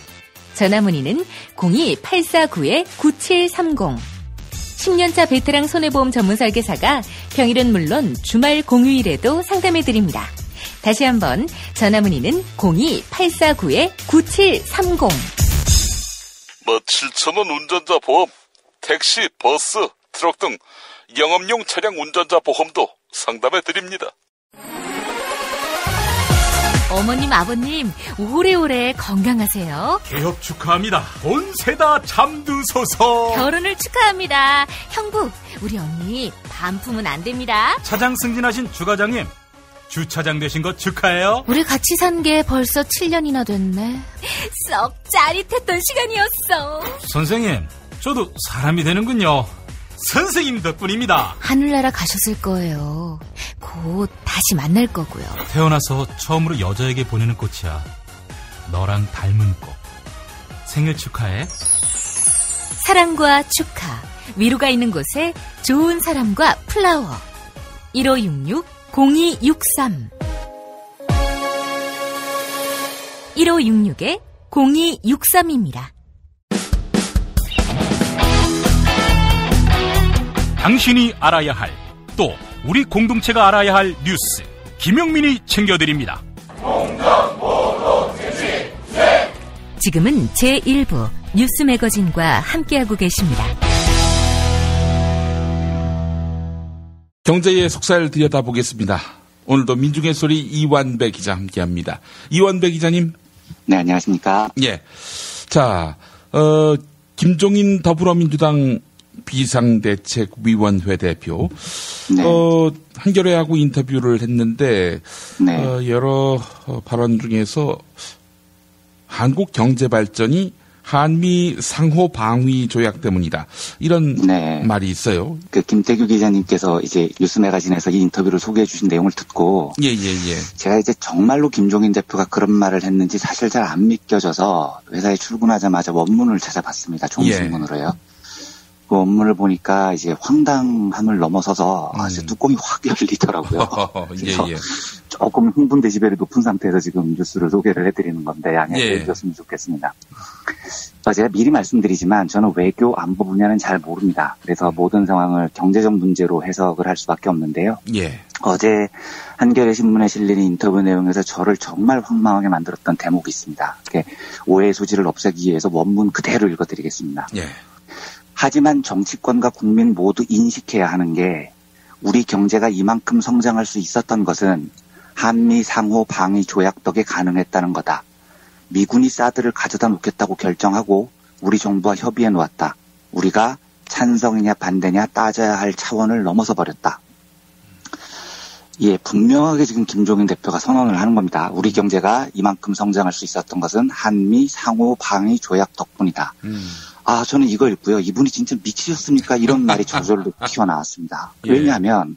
전화문의는 02-849-9730. 10년차 베테랑 손해보험 전문 설계사가 평일은 물론 주말 공휴일에도 상담해드립니다. 다시 한번 전화문의는 02-849-9730. 뭐 7,000원 운전자 보험, 택시, 버스, 트럭 등 영업용 차량 운전자 보험도 상담해드립니다. 어머님, 아버님, 오래오래 건강하세요. 개업 축하합니다. 본세다 잠드소서. 결혼을 축하합니다. 형부, 우리 언니 반품은 안 됩니다. 차장 승진하신 주과장님, 주차장 되신 거 축하해요. 우리 같이 산 게 벌써 7년이나 됐네. 썩 짜릿했던 시간이었어. 선생님, 저도 사람이 되는군요. 선생님 덕분입니다. 하늘나라 가셨을 거예요. 곧 다시 만날 거고요. 태어나서 처음으로 여자에게 보내는 꽃이야. 너랑 닮은 꽃. 생일 축하해. 사랑과 축하, 위로가 있는 곳에 좋은 사람과 플라워. 1566-0263 1566-0263입니다. 당신이 알아야 할, 또 우리 공동체가 알아야 할 뉴스, 김용민이 챙겨드립니다. 지금은 제1부 뉴스 매거진과 함께하고 계십니다. 경제의 속살 들여다보겠습니다. 오늘도 민중의 소리 이완배 기자 함께합니다. 이완배 기자님, 네, 안녕하십니까. 예. 자, 김종인 더불어민주당 비상대책위원회 대표. 네. 한겨레하고 인터뷰를 했는데, 네. 여러 발언 중에서 한국 경제 발전이 한미 상호 방위 조약 때문이다. 이런 네. 말이 있어요. 그 김태규 기자님께서 이제 뉴스 매거진에서 이 인터뷰를 소개해 주신 내용을 듣고 예. 제가 이제 정말로 김종인 대표가 그런 말을 했는지 사실 잘 안 믿겨져서 회사에 출근하자마자 원문을 찾아봤습니다. 종이신문으로요. 그 원문을 보니까 이제 황당함을 넘어서서 이제 뚜껑이 확 열리더라고요. 그래서 조금 흥분 데시벨이 높은 상태에서 지금 뉴스를 소개를 해드리는 건데 양해해 주셨으면 좋겠습니다. 제가 미리 말씀드리지만 저는 외교 안보 분야는 잘 모릅니다. 그래서 모든 상황을 경제적 문제로 해석을 할 수밖에 없는데요. 예. 어제 한겨레 신문에 실린 인터뷰 내용에서 저를 정말 황망하게 만들었던 대목이 있습니다. 오해의 소지를 없애기 위해서 원문 그대로 읽어드리겠습니다. 예. 하지만 정치권과 국민 모두 인식해야 하는 게 우리 경제가 이만큼 성장할 수 있었던 것은 한미 상호 방위 조약 덕에 가능했다는 거다. 미군이 사드를 가져다 놓겠다고 결정하고 우리 정부와 협의해 놓았다. 우리가 찬성이냐 반대냐 따져야 할 차원을 넘어서 버렸다. 예, 분명하게 지금 김종인 대표가 선언을 하는 겁니다. 우리 경제가 이만큼 성장할 수 있었던 것은 한미 상호 방위 조약 덕분이다. 저는 이거 읽고요. 이분이 진짜 미치셨습니까? 이런 말이 저절로 튀어나왔습니다. 왜냐하면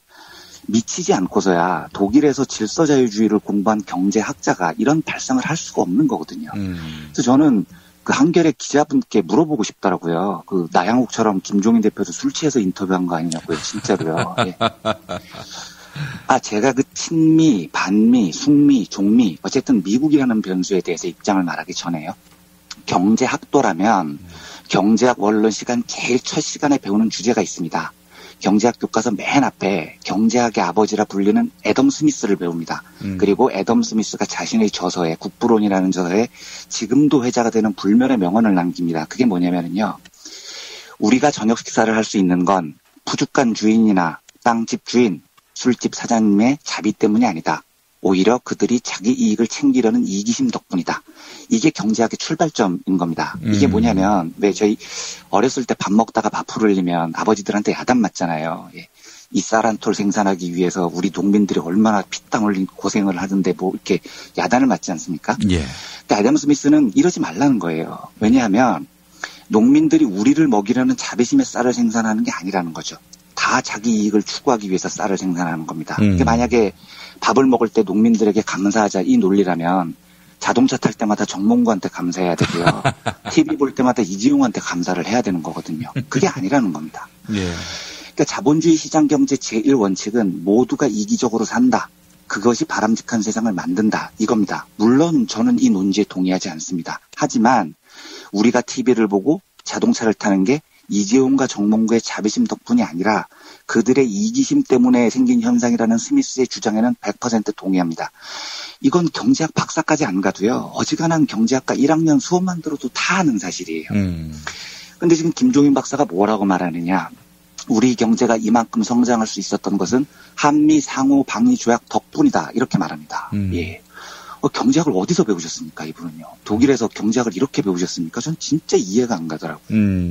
미치지 않고서야 독일에서 질서자유주의를 공부한 경제학자가 이런 발상을 할 수가 없는 거거든요. 그래서 저는 그 한겨레 기자분께 물어보고 싶더라고요. 그 나양욱처럼 김종인 대표도 술 취해서 인터뷰한 거 아니냐고요. 진짜로요. 예. 제가 그 친미, 반미, 숙미, 종미 어쨌든 미국이라는 변수에 대해서 입장을 말하기 전에요. 경제학도라면 경제학 원론 시간 제일 첫 시간에 배우는 주제가 있습니다. 경제학 교과서 맨 앞에 경제학의 아버지라 불리는 애덤 스미스를 배웁니다. 그리고 애덤 스미스가 자신의 저서에 국부론이라는 저서에 지금도 회자가 되는 불멸의 명언을 남깁니다. 그게 뭐냐면요. 우리가 저녁 식사를 할 수 있는 건 푸주간 주인이나 땅집 주인, 술집 사장님의 자비 때문이 아니다. 오히려 그들이 자기 이익을 챙기려는 이기심 덕분이다. 이게 경제학의 출발점인 겁니다. 이게 뭐냐면 왜 저희 어렸을 때 밥 먹다가 밥풀 흘리면 아버지들한테 야단 맞잖아요. 예. 이 쌀한톨 생산하기 위해서 우리 농민들이 얼마나 피땀 흘린 고생을 하던데 뭐 이렇게 야단을 맞지 않습니까? 예. 근데 애덤 스미스는 이러지 말라는 거예요. 왜냐하면 농민들이 우리를 먹이려는 자비심의 쌀을 생산하는 게 아니라는 거죠. 다 자기 이익을 추구하기 위해서 쌀을 생산하는 겁니다. 그러니까 만약에 밥을 먹을 때 농민들에게 감사하자 이 논리라면 자동차 탈 때마다 정몽구한테 감사해야 되고요. TV 볼 때마다 이지용한테 감사를 해야 되는 거거든요. 그게 아니라는 겁니다. 예. 그러니까 자본주의 시장경제 제1원칙은 모두가 이기적으로 산다. 그것이 바람직한 세상을 만든다. 이겁니다. 물론 저는 이 논지에 동의하지 않습니다. 하지만 우리가 TV를 보고 자동차를 타는 게 이재용과 정몽구의 자비심 덕분이 아니라 그들의 이기심 때문에 생긴 현상이라는 스미스의 주장에는 100% 동의합니다. 이건 경제학 박사까지 안 가도요. 어지간한 경제학과 1학년 수업만 들어도 다 아는 사실이에요. 그런데 지금 김종인 박사가 뭐라고 말하느냐. 우리 경제가 이만큼 성장할 수 있었던 것은 한미 상호 방위 조약 덕분이다. 이렇게 말합니다. 예. 경제학을 어디서 배우셨습니까? 이분은요. 독일에서 경제학을 이렇게 배우셨습니까? 전 진짜 이해가 안 가더라고요.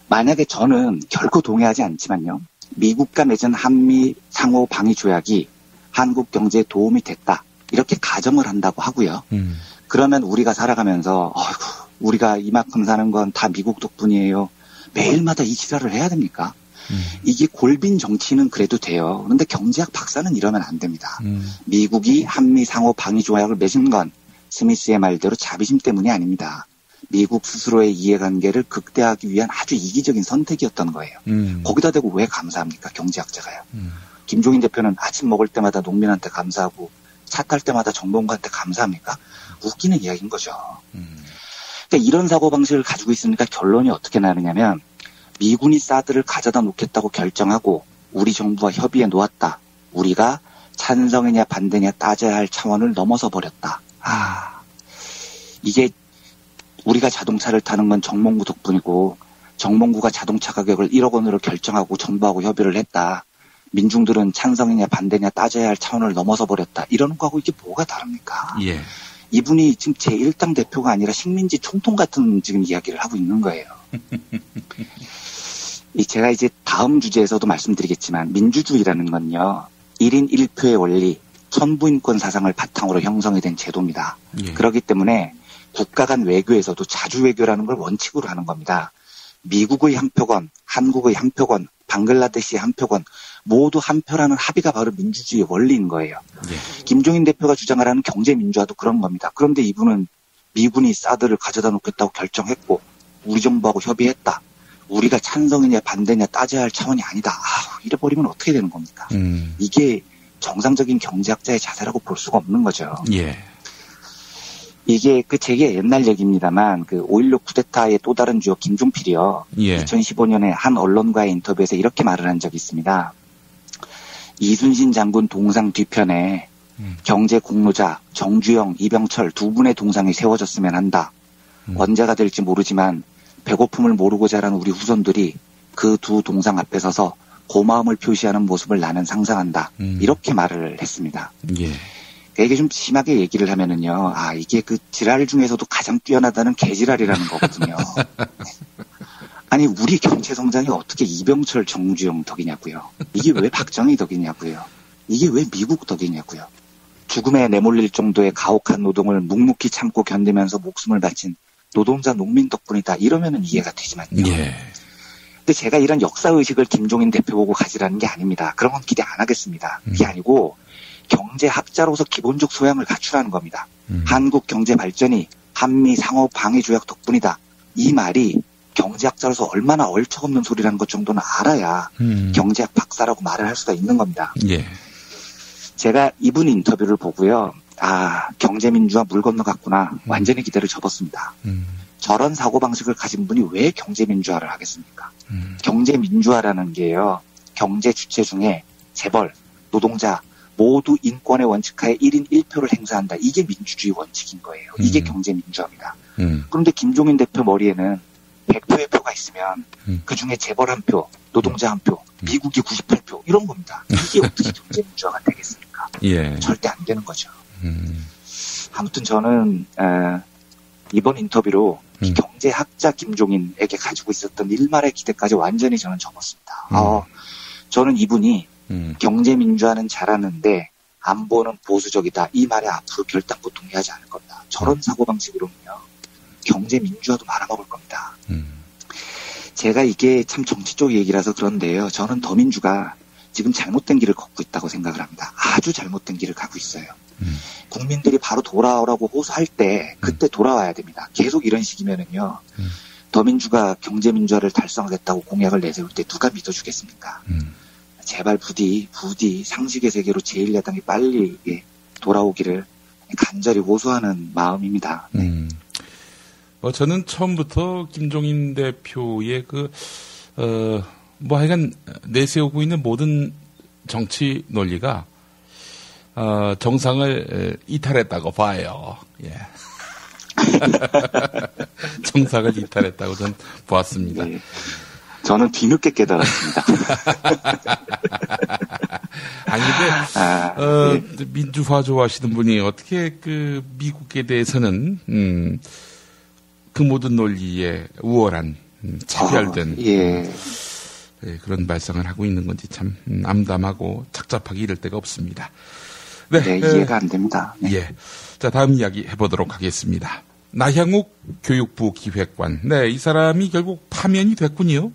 만약에 저는 결코 동의하지 않지만요. 미국과 맺은 한미 상호 방위 조약이 한국 경제에 도움이 됐다. 이렇게 가정을 한다고 하고요. 그러면 우리가 살아가면서 우리가 이만큼 사는 건 다 미국 덕분이에요. 매일마다 이 지랄을 해야 됩니까? 이게 골빈 정치는 그래도 돼요. 그런데 경제학 박사는 이러면 안 됩니다. 미국이 한미 상호 방위 조약을 맺은 건 스미스의 말대로 자비심 때문이 아닙니다. 미국 스스로의 이해관계를 극대화하기 위한 아주 이기적인 선택이었던 거예요. 거기다 대고 왜 감사합니까? 경제학자가요. 김종인 대표는 아침 먹을 때마다 농민한테 감사하고 차 탈 때마다 정봉구한테 감사합니까? 웃기는 이야기인 거죠. 그러니까 이런 사고방식을 가지고 있으니까 결론이 어떻게 나느냐면 미군이 사드를 가져다 놓겠다고 결정하고 우리 정부와 협의해 놓았다. 우리가 찬성이냐 반대냐 따져야 할 차원을 넘어서 버렸다. 이게 우리가 자동차를 타는 건 정몽구 덕분이고 정몽구가 자동차 가격을 1억 원으로 결정하고 정부하고 협의를 했다. 민중들은 찬성이냐 반대냐 따져야 할 차원을 넘어서 버렸다. 이러는 거하고 이게 뭐가 다릅니까? 예. 이분이 지금 제1당 대표가 아니라 식민지 총통 같은 지금 이야기를 하고 있는 거예요. 제가 이제 다음 주제에서도 말씀드리겠지만 민주주의라는 건요. 1인 1표의 원리, 천부인권 사상을 바탕으로 형성이 된 제도입니다. 예. 그렇기 때문에 국가 간 외교에서도 자주외교라는 걸 원칙으로 하는 겁니다. 미국의 한 표건, 한국의 한 표건, 방글라데시의 한 표건 모두 한 표라는 합의가 바로 민주주의의 원리인 거예요. 예. 김종인 대표가 주장하라는 경제민주화도 그런 겁니다. 그런데 이분은 미군이 사드를 가져다 놓겠다고 결정했고 우리 정부하고 협의했다. 우리가 찬성이냐 반대냐 따져야 할 차원이 아니다. 이래버리면 어떻게 되는 겁니까? 이게 정상적인 경제학자의 자세라고 볼 수가 없는 거죠. 예. 이게 제게 옛날 얘기입니다만 5.16 쿠데타의 또 다른 주역 김종필이요. 예. 2015년에 한 언론과의 인터뷰에서 이렇게 말을 한 적이 있습니다. 이순신 장군 동상 뒤편에 경제 공로자 정주영, 이병철 두 분의 동상이 세워졌으면 한다. 언제가 될지 모르지만 배고픔을 모르고 자란 우리 후손들이 그 두 동상 앞에 서서 고마움을 표시하는 모습을 나는 상상한다. 이렇게 말을 했습니다. 예. 이게 좀 심하게 얘기를 하면은요. 이게 지랄 중에서도 가장 뛰어나다는 개지랄이라는 거거든요. 아니 우리 경제 성장이 어떻게 이병철, 정주영 덕이냐고요. 이게 왜 박정희 덕이냐고요. 이게 왜 미국 덕이냐고요. 죽음에 내몰릴 정도의 가혹한 노동을 묵묵히 참고 견디면서 목숨을 바친 노동자 농민 덕분이다. 이러면은 이해가 되지만요. 예. 근데 제가 이런 역사의식을 김종인 대표 보고 가지라는 게 아닙니다. 그런 건 기대 안 하겠습니다. 그게 아니고 경제학자로서 기본적 소양을 갖추라는 겁니다. 한국 경제 발전이 한미 상호 방위 조약 덕분이다. 이 말이 경제학자로서 얼마나 얼척없는 소리라는 것 정도는 알아야 경제학 박사라고 말을 할 수가 있는 겁니다. 예. 제가 이분 인터뷰를 보고요. 경제민주화 물 건너갔구나. 완전히 기대를 접었습니다. 저런 사고방식을 가진 분이 왜 경제민주화를 하겠습니까? 경제민주화라는 게요. 경제 주체 중에 재벌, 노동자 모두 인권의 원칙하에 1인 1표를 행사한다. 이게 민주주의 원칙인 거예요. 이게 경제민주화입니다. 그런데 김종인 대표 머리에는 100표의 표가 있으면 그중에 재벌 한 표, 노동자 한 표, 미국이 98표 이런 겁니다. 이게 어떻게 경제민주화가 되겠습니까? 예. 절대 안 되는 거죠. 아무튼 저는 이번 인터뷰로 경제학자 김종인에게 가지고 있었던 일말의 기대까지 완전히 저는 접었습니다. 저는 이분이 경제민주화는 잘하는데 안보는 보수적이다. 이 말에 앞으로 결단코 동의하지 않을 겁니다. 저런 사고방식으로는요. 경제민주화도 말아먹을 겁니다. 제가 이게 참 정치 쪽 얘기라서 그런데요. 저는 더민주가 지금 잘못된 길을 걷고 있다고 생각을 합니다. 아주 잘못된 길을 가고 있어요. 국민들이 바로 돌아오라고 호소할 때 그때 돌아와야 됩니다. 계속 이런 식이면은요. 더민주가 경제민주화를 달성하겠다고 공약을 내세울 때 누가 믿어주겠습니까? 제발 부디 상식의 세계로 제1야당이 빨리 돌아오기를 간절히 호소하는 마음입니다. 저는 처음부터 김종인 대표의 하여간 내세우고 있는 모든 정치 논리가 정상을 이탈했다고 봐요. 예. 정상을 이탈했다고 저는 보았습니다. 네. 저는 뒤늦게 깨달았습니다. 근데 민주화 좋아하시는 분이 어떻게 미국에 대해서는 그 모든 논리에 우월한 차별된 그런 발상을 하고 있는 건지 참 암담하고 착잡하기 이를 데가 없습니다. 네, 이해가 안 됩니다. 네. 예. 자, 다음 이야기 해보도록 하겠습니다. 나향욱 교육부 기획관. 네, 이 사람이 결국 파면이 됐군요.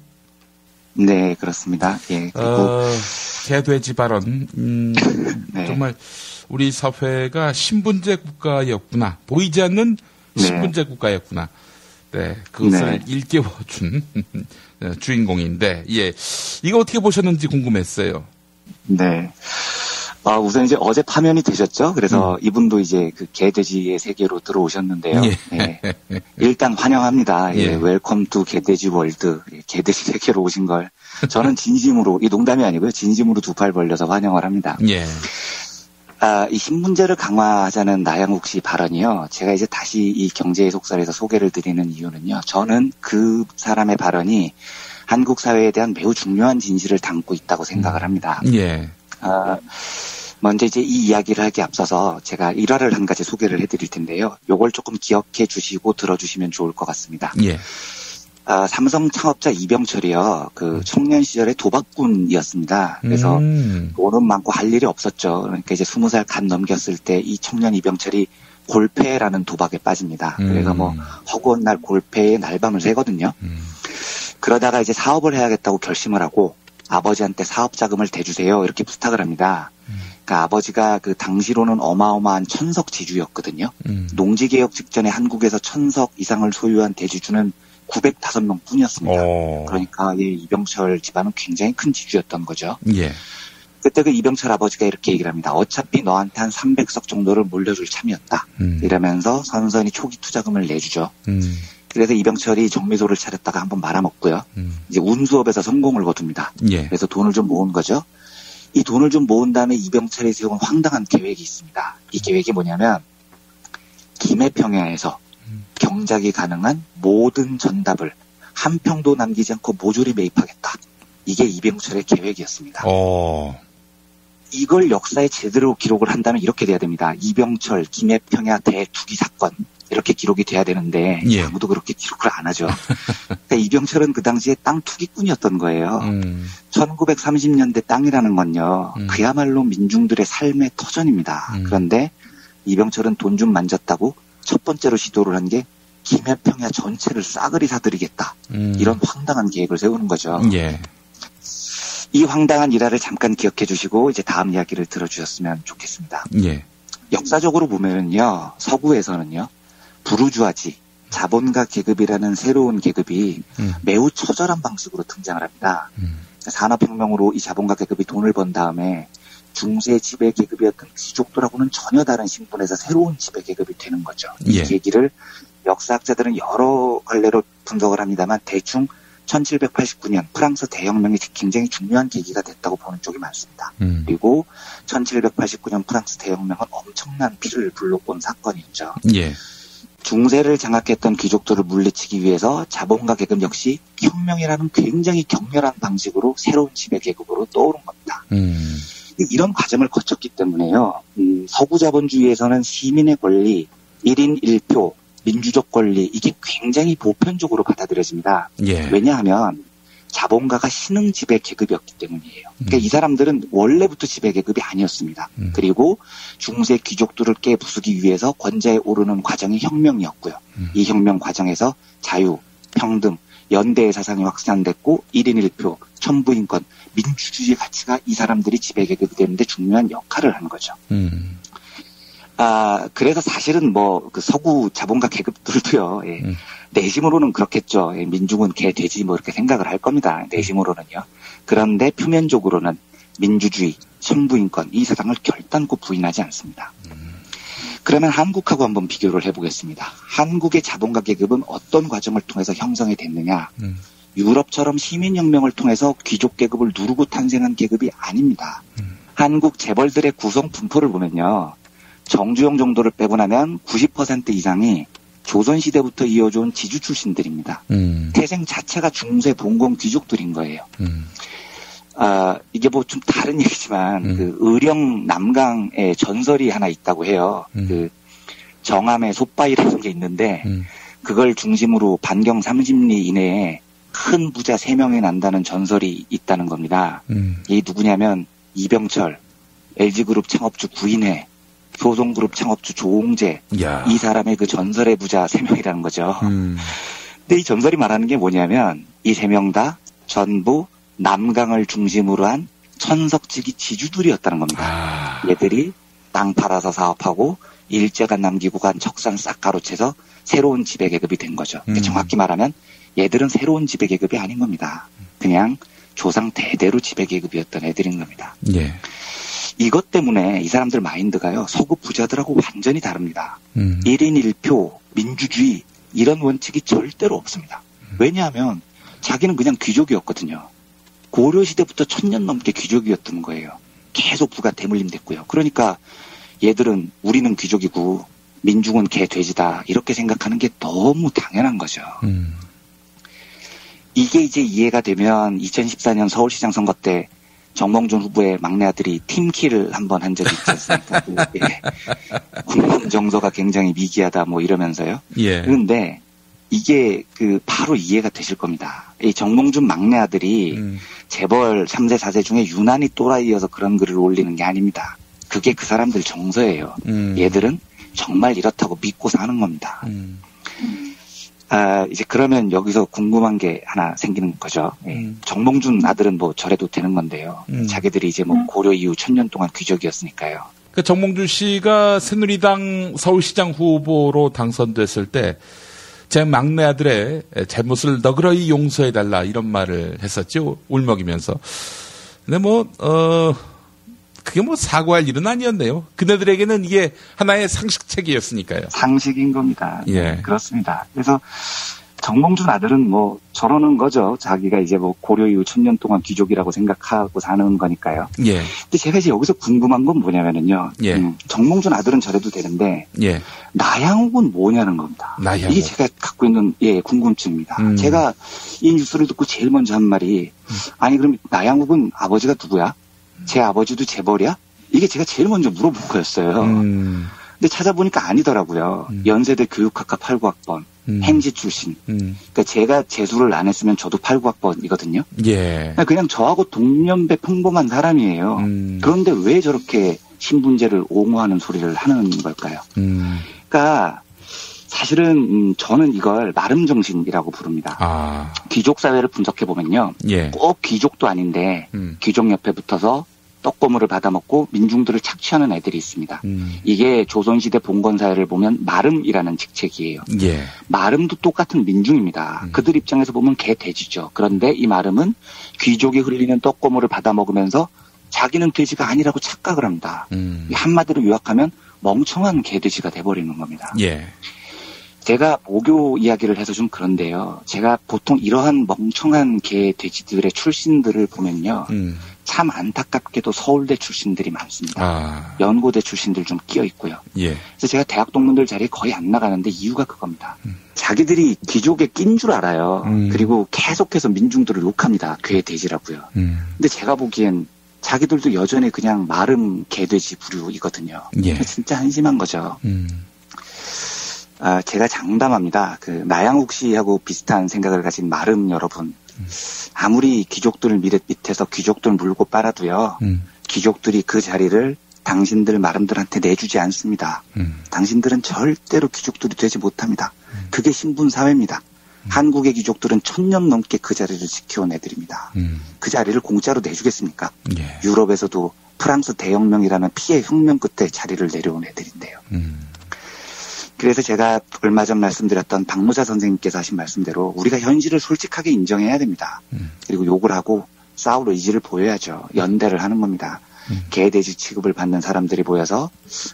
네, 그렇습니다. 예. 그리고 개돼지 발언. 네. 정말 우리 사회가 신분제 국가였구나. 보이지 않는 신분제 국가였구나. 네, 그것을 일깨워준 주인공인데, 예. 이거 어떻게 보셨는지 궁금했어요. 네. 우선 이제 어제 파면이 되셨죠? 그래서 이분도 이제 개돼지의 세계로 들어오셨는데요. 예. 일단 환영합니다. 예. 웰컴 투 개돼지 월드. 개돼지 세계로 오신 걸 저는 진심으로, 이 농담이 아니고요. 진심으로 두 팔 벌려서 환영을 합니다. 예. 이 신문제를 강화하자는 나향욱 씨 발언이요. 제가 이제 다시 이 경제의 속살에서 소개를 드리는 이유는요. 저는 그 사람의 발언이 한국 사회에 대한 매우 중요한 진실을 담고 있다고 생각을 합니다. 예. 먼저 이제 이 이야기를 하기에 앞서서 제가 일화를 한 가지 소개를 해드릴 텐데요. 요걸 조금 기억해 주시고 들어주시면 좋을 것 같습니다. 예. 삼성 창업자 이병철이요. 그 청년 시절에 도박꾼이었습니다. 그래서 돈은 많고 할 일이 없었죠. 그러니까 이제 20살 간 넘겼을 때 이 청년 이병철이 골패라는 도박에 빠집니다. 그래서 뭐 허구한 날 골패에 날밤을 새거든요. 그러다가 이제 사업을 해야겠다고 결심을 하고 아버지한테 사업 자금을 대주세요 이렇게 부탁을 합니다. 그러니까 아버지가 그 당시로는 어마어마한 천석 지주였거든요. 농지개혁 직전에 한국에서 1000석 이상을 소유한 대지주는 905명 뿐이었습니다. 그러니까 이병철 집안은 굉장히 큰 지주였던 거죠. 예. 그때 그 이병철 아버지가 이렇게 얘기를 합니다. 어차피 너한테 한 300석 정도를 물려줄 참이었다. 이러면서 선선히 초기 투자금을 내주죠. 그래서 이병철이 정미소를 차렸다가 한번 말아먹고요. 이제 운수업에서 성공을 거둡니다. 예. 그래서 돈을 좀 모은 거죠. 이 돈을 좀 모은 다음에 이병철이 세운 황당한 계획이 있습니다. 이 계획이 뭐냐면 김해평야에서 경작이 가능한 모든 전답을 한 평도 남기지 않고 모조리 매입하겠다. 이게 이병철의 계획이었습니다. 이걸 역사에 제대로 기록을 한다면 이렇게 돼야 됩니다. 이병철, 김해평야 대투기 사건 이렇게 기록이 돼야 되는데 예. 아무도 그렇게 기록을 안 하죠. 그러니까 이병철은 그 당시에 땅 투기꾼이었던 거예요. 1930년대 땅이라는 건요. 그야말로 민중들의 삶의 터전입니다. 그런데 이병철은 돈 좀 만졌다고 첫 번째로 시도를 한 게 김해평야 전체를 싸그리 사들이겠다. 이런 황당한 계획을 세우는 거죠. 예. 이 황당한 일화를 잠깐 기억해 주시고 이제 다음 이야기를 들어주셨으면 좋겠습니다. 예. 역사적으로 보면은요, 서구에서는요, 부르주아지, 자본가 계급이라는 새로운 계급이 매우 처절한 방식으로 등장을 합니다. 산업혁명으로 이 자본가 계급이 돈을 번 다음에 중세 지배 계급이었던 귀족들하고는 전혀 다른 신분에서 새로운 지배 계급이 되는 거죠. 이 예. 계기를 역사학자들은 여러 갈래로 분석을 합니다만 대충 1789년 프랑스 대혁명이 굉장히 중요한 계기가 됐다고 보는 쪽이 많습니다. 그리고 1789년 프랑스 대혁명은 엄청난 피를 불러온 사건이었죠. 예. 중세를 장악했던 귀족들을 물리치기 위해서 자본가 계급 역시 혁명이라는 굉장히 격렬한 방식으로 새로운 지배 계급으로 떠오른 겁니다. 이런 과정을 거쳤기 때문에요. 서구 자본주의에서는 시민의 권리, 1인 1표, 민주적 권리 이게 굉장히 보편적으로 받아들여집니다. 예. 왜냐하면 자본가가 신흥 지배 계급이었기 때문이에요. 그러니까 이 사람들은 원래부터 지배 계급이 아니었습니다. 그리고 중세 귀족들을 깨부수기 위해서 권좌에 오르는 과정이 혁명이었고요. 이 혁명 과정에서 자유, 평등, 연대의 사상이 확산됐고 1인 1표, 천부인권, 민주주의 가치가 이 사람들이 지배 계급이 되는데 중요한 역할을 하는 거죠. 그래서 사실은 그 서구 자본가 계급들도요, 내심으로는 그렇겠죠. 민중은 개, 돼지 이렇게 생각을 할 겁니다. 내심으로는요. 그런데 표면적으로는 민주주의, 천부인권, 이 사상을 결단코 부인하지 않습니다. 그러면 한국하고 한번 비교를 해보겠습니다. 한국의 자본가 계급은 어떤 과정을 통해서 형성이 됐느냐. 유럽처럼 시민혁명을 통해서 귀족 계급을 누르고 탄생한 계급이 아닙니다. 한국 재벌들의 구성 분포를 보면요. 정주영 정도를 빼고 나면 90% 이상이 조선시대부터 이어져온 지주 출신들입니다. 태생 자체가 중세 봉건 귀족들인 거예요. 이게 좀 다른 얘기지만, 그 의령 남강에 전설이 하나 있다고 해요. 그 정암의 솥바위라는 게 있는데, 그걸 중심으로 반경 30리 이내에 큰 부자 3명이 난다는 전설이 있다는 겁니다. 이게 누구냐면, 이병철, LG그룹 창업주 구인회, 효성그룹 창업주 조홍재, 이 사람의 그 전설의 부자 3명이라는 거죠. 근데 이 전설이 말하는 게 뭐냐면 이 3명 다 전부 남강을 중심으로 한 천석지기 지주들이었다는 겁니다. 얘들이 땅 팔아서 사업하고 일제간 남기고 간 척산 싹 가로채서 새로운 지배계급이 된 거죠. 그러니까 정확히 말하면 얘들은 새로운 지배계급이 아닌 겁니다. 그냥 조상 대대로 지배계급이었던 애들인 겁니다. 예. 이것 때문에 이 사람들 마인드가요, 서구 부자들하고 완전히 다릅니다. 1인 1표, 민주주의, 이런 원칙이 절대로 없습니다. 왜냐하면 자기는 그냥 귀족이었거든요. 고려시대부터 1000년 넘게 귀족이었던 거예요. 계속 부가 대물림됐고요. 그러니까 얘들은 우리는 귀족이고 민중은 개, 돼지다, 이렇게 생각하는 게 너무 당연한 거죠. 이게 이제 이해가 되면 2014년 서울시장 선거 때 정몽준 후보의 막내 아들이 팀킬을 한번 한 적이 있지 않습니까? 예. 국민 정서가 굉장히 미기하다 뭐 이러면서요. 예. 그런데 이게 바로 이해가 되실 겁니다. 이 정몽준 막내 아들이 재벌 3세 4세 중에 유난히 또라이여서 그런 글을 올리는 게 아닙니다. 그게 그 사람들 정서예요. 얘들은 정말 이렇다고 믿고 사는 겁니다. 이제 그러면 여기서 궁금한 게 하나 생기는 거죠. 예. 정몽준 아들은 뭐 저래도 되는 건데요. 자기들이 이제 뭐 고려 이후 1000년 동안 귀족이었으니까요. 그 정몽준 씨가 새누리당 서울시장 후보로 당선됐을 때 제 막내 아들의 잘못을 너그러이 용서해달라 이런 말을 했었죠. 울먹이면서. 근데 그게 사과할 일은 아니었네요. 그네들에게는 이게 하나의 상식책이었으니까요. 상식인 겁니다. 예. 그렇습니다. 그래서 정몽준 아들은 저러는 거죠. 자기가 이제 고려 이후 1000년 동안 귀족이라고 생각하고 사는 거니까요. 예. 근데 제가 이제 여기서 궁금한 건 뭐냐면요. 예. 정몽준 아들은 저래도 되는데, 예. 나양욱은 뭐냐는 겁니다. 나양욱. 이게 제가 갖고 있는, 궁금증입니다. 제가 이 뉴스를 듣고 제일 먼저 한 말이, 아니, 그럼 나양욱은 아버지가 누구야? 제 아버지도 재벌이야? 이게 제가 제일 먼저 물어볼 거였어요. 근데 찾아보니까 아니더라고요. 연세대 교육학과 89학번. 행지 출신. 그러니까 제가 재수를 안 했으면 저도 89학번이거든요. 예. 그냥 저하고 동년배 평범한 사람이에요. 그런데 왜 저렇게 신분제를 옹호하는 소리를 하는 걸까요? 그러니까 사실은 저는 이걸 나름정신이라고 부릅니다. 귀족 사회를 분석해 보면요. 예. 꼭 귀족도 아닌데 귀족 옆에 붙어서 떡고물을 받아먹고 민중들을 착취하는 애들이 있습니다. 이게 조선시대 봉건사회를 보면 마름이라는 직책이에요. 예. 마름도 똑같은 민중입니다. 그들 입장에서 보면 개 돼지죠. 그런데 이 마름은 귀족이 흘리는 떡고물을 받아먹으면서 자기는 돼지가 아니라고 착각을 합니다. 한마디로 요약하면 멍청한 개 돼지가 돼버리는 겁니다. 예. 제가 모교 이야기를 해서 좀 그런데요. 제가 보통 이러한 멍청한 개 돼지들의 출신들을 보면요. 참 안타깝게도 서울대 출신들이 많습니다. 연고대 출신들 좀 끼어 있고요. 예. 그래서 제가 대학 동문들 자리에 거의 안 나가는데 이유가 그겁니다. 자기들이 귀족에 낀 줄 알아요. 그리고 계속해서 민중들을 욕합니다. 괴 돼지라고요. 근데 제가 보기엔 자기들도 여전히 그냥 마름 개돼지 부류이거든요. 예. 진짜 한심한 거죠. 제가 장담합니다. 나양욱 씨하고 비슷한 생각을 가진 마름 여러분. 아무리 귀족들 밑에서 귀족들 물고 빨아도요. 귀족들이 그 자리를 당신들 마름들한테 내주지 않습니다. 당신들은 절대로 귀족들이 되지 못합니다. 그게 신분사회입니다. 한국의 귀족들은 1000년 넘게 그 자리를 지켜온 애들입니다. 그 자리를 공짜로 내주겠습니까? 예. 유럽에서도 프랑스 대혁명이라는 피해 혁명 끝에 자리를 내려온 애들인데요. 그래서 제가 얼마 전 말씀드렸던 박노자 선생님께서 하신 말씀대로 우리가 현실을 솔직하게 인정해야 됩니다. 그리고 욕을 하고 싸울 의지를 보여야죠. 연대를 하는 겁니다. 개돼지 취급을 받는 사람들이 모여서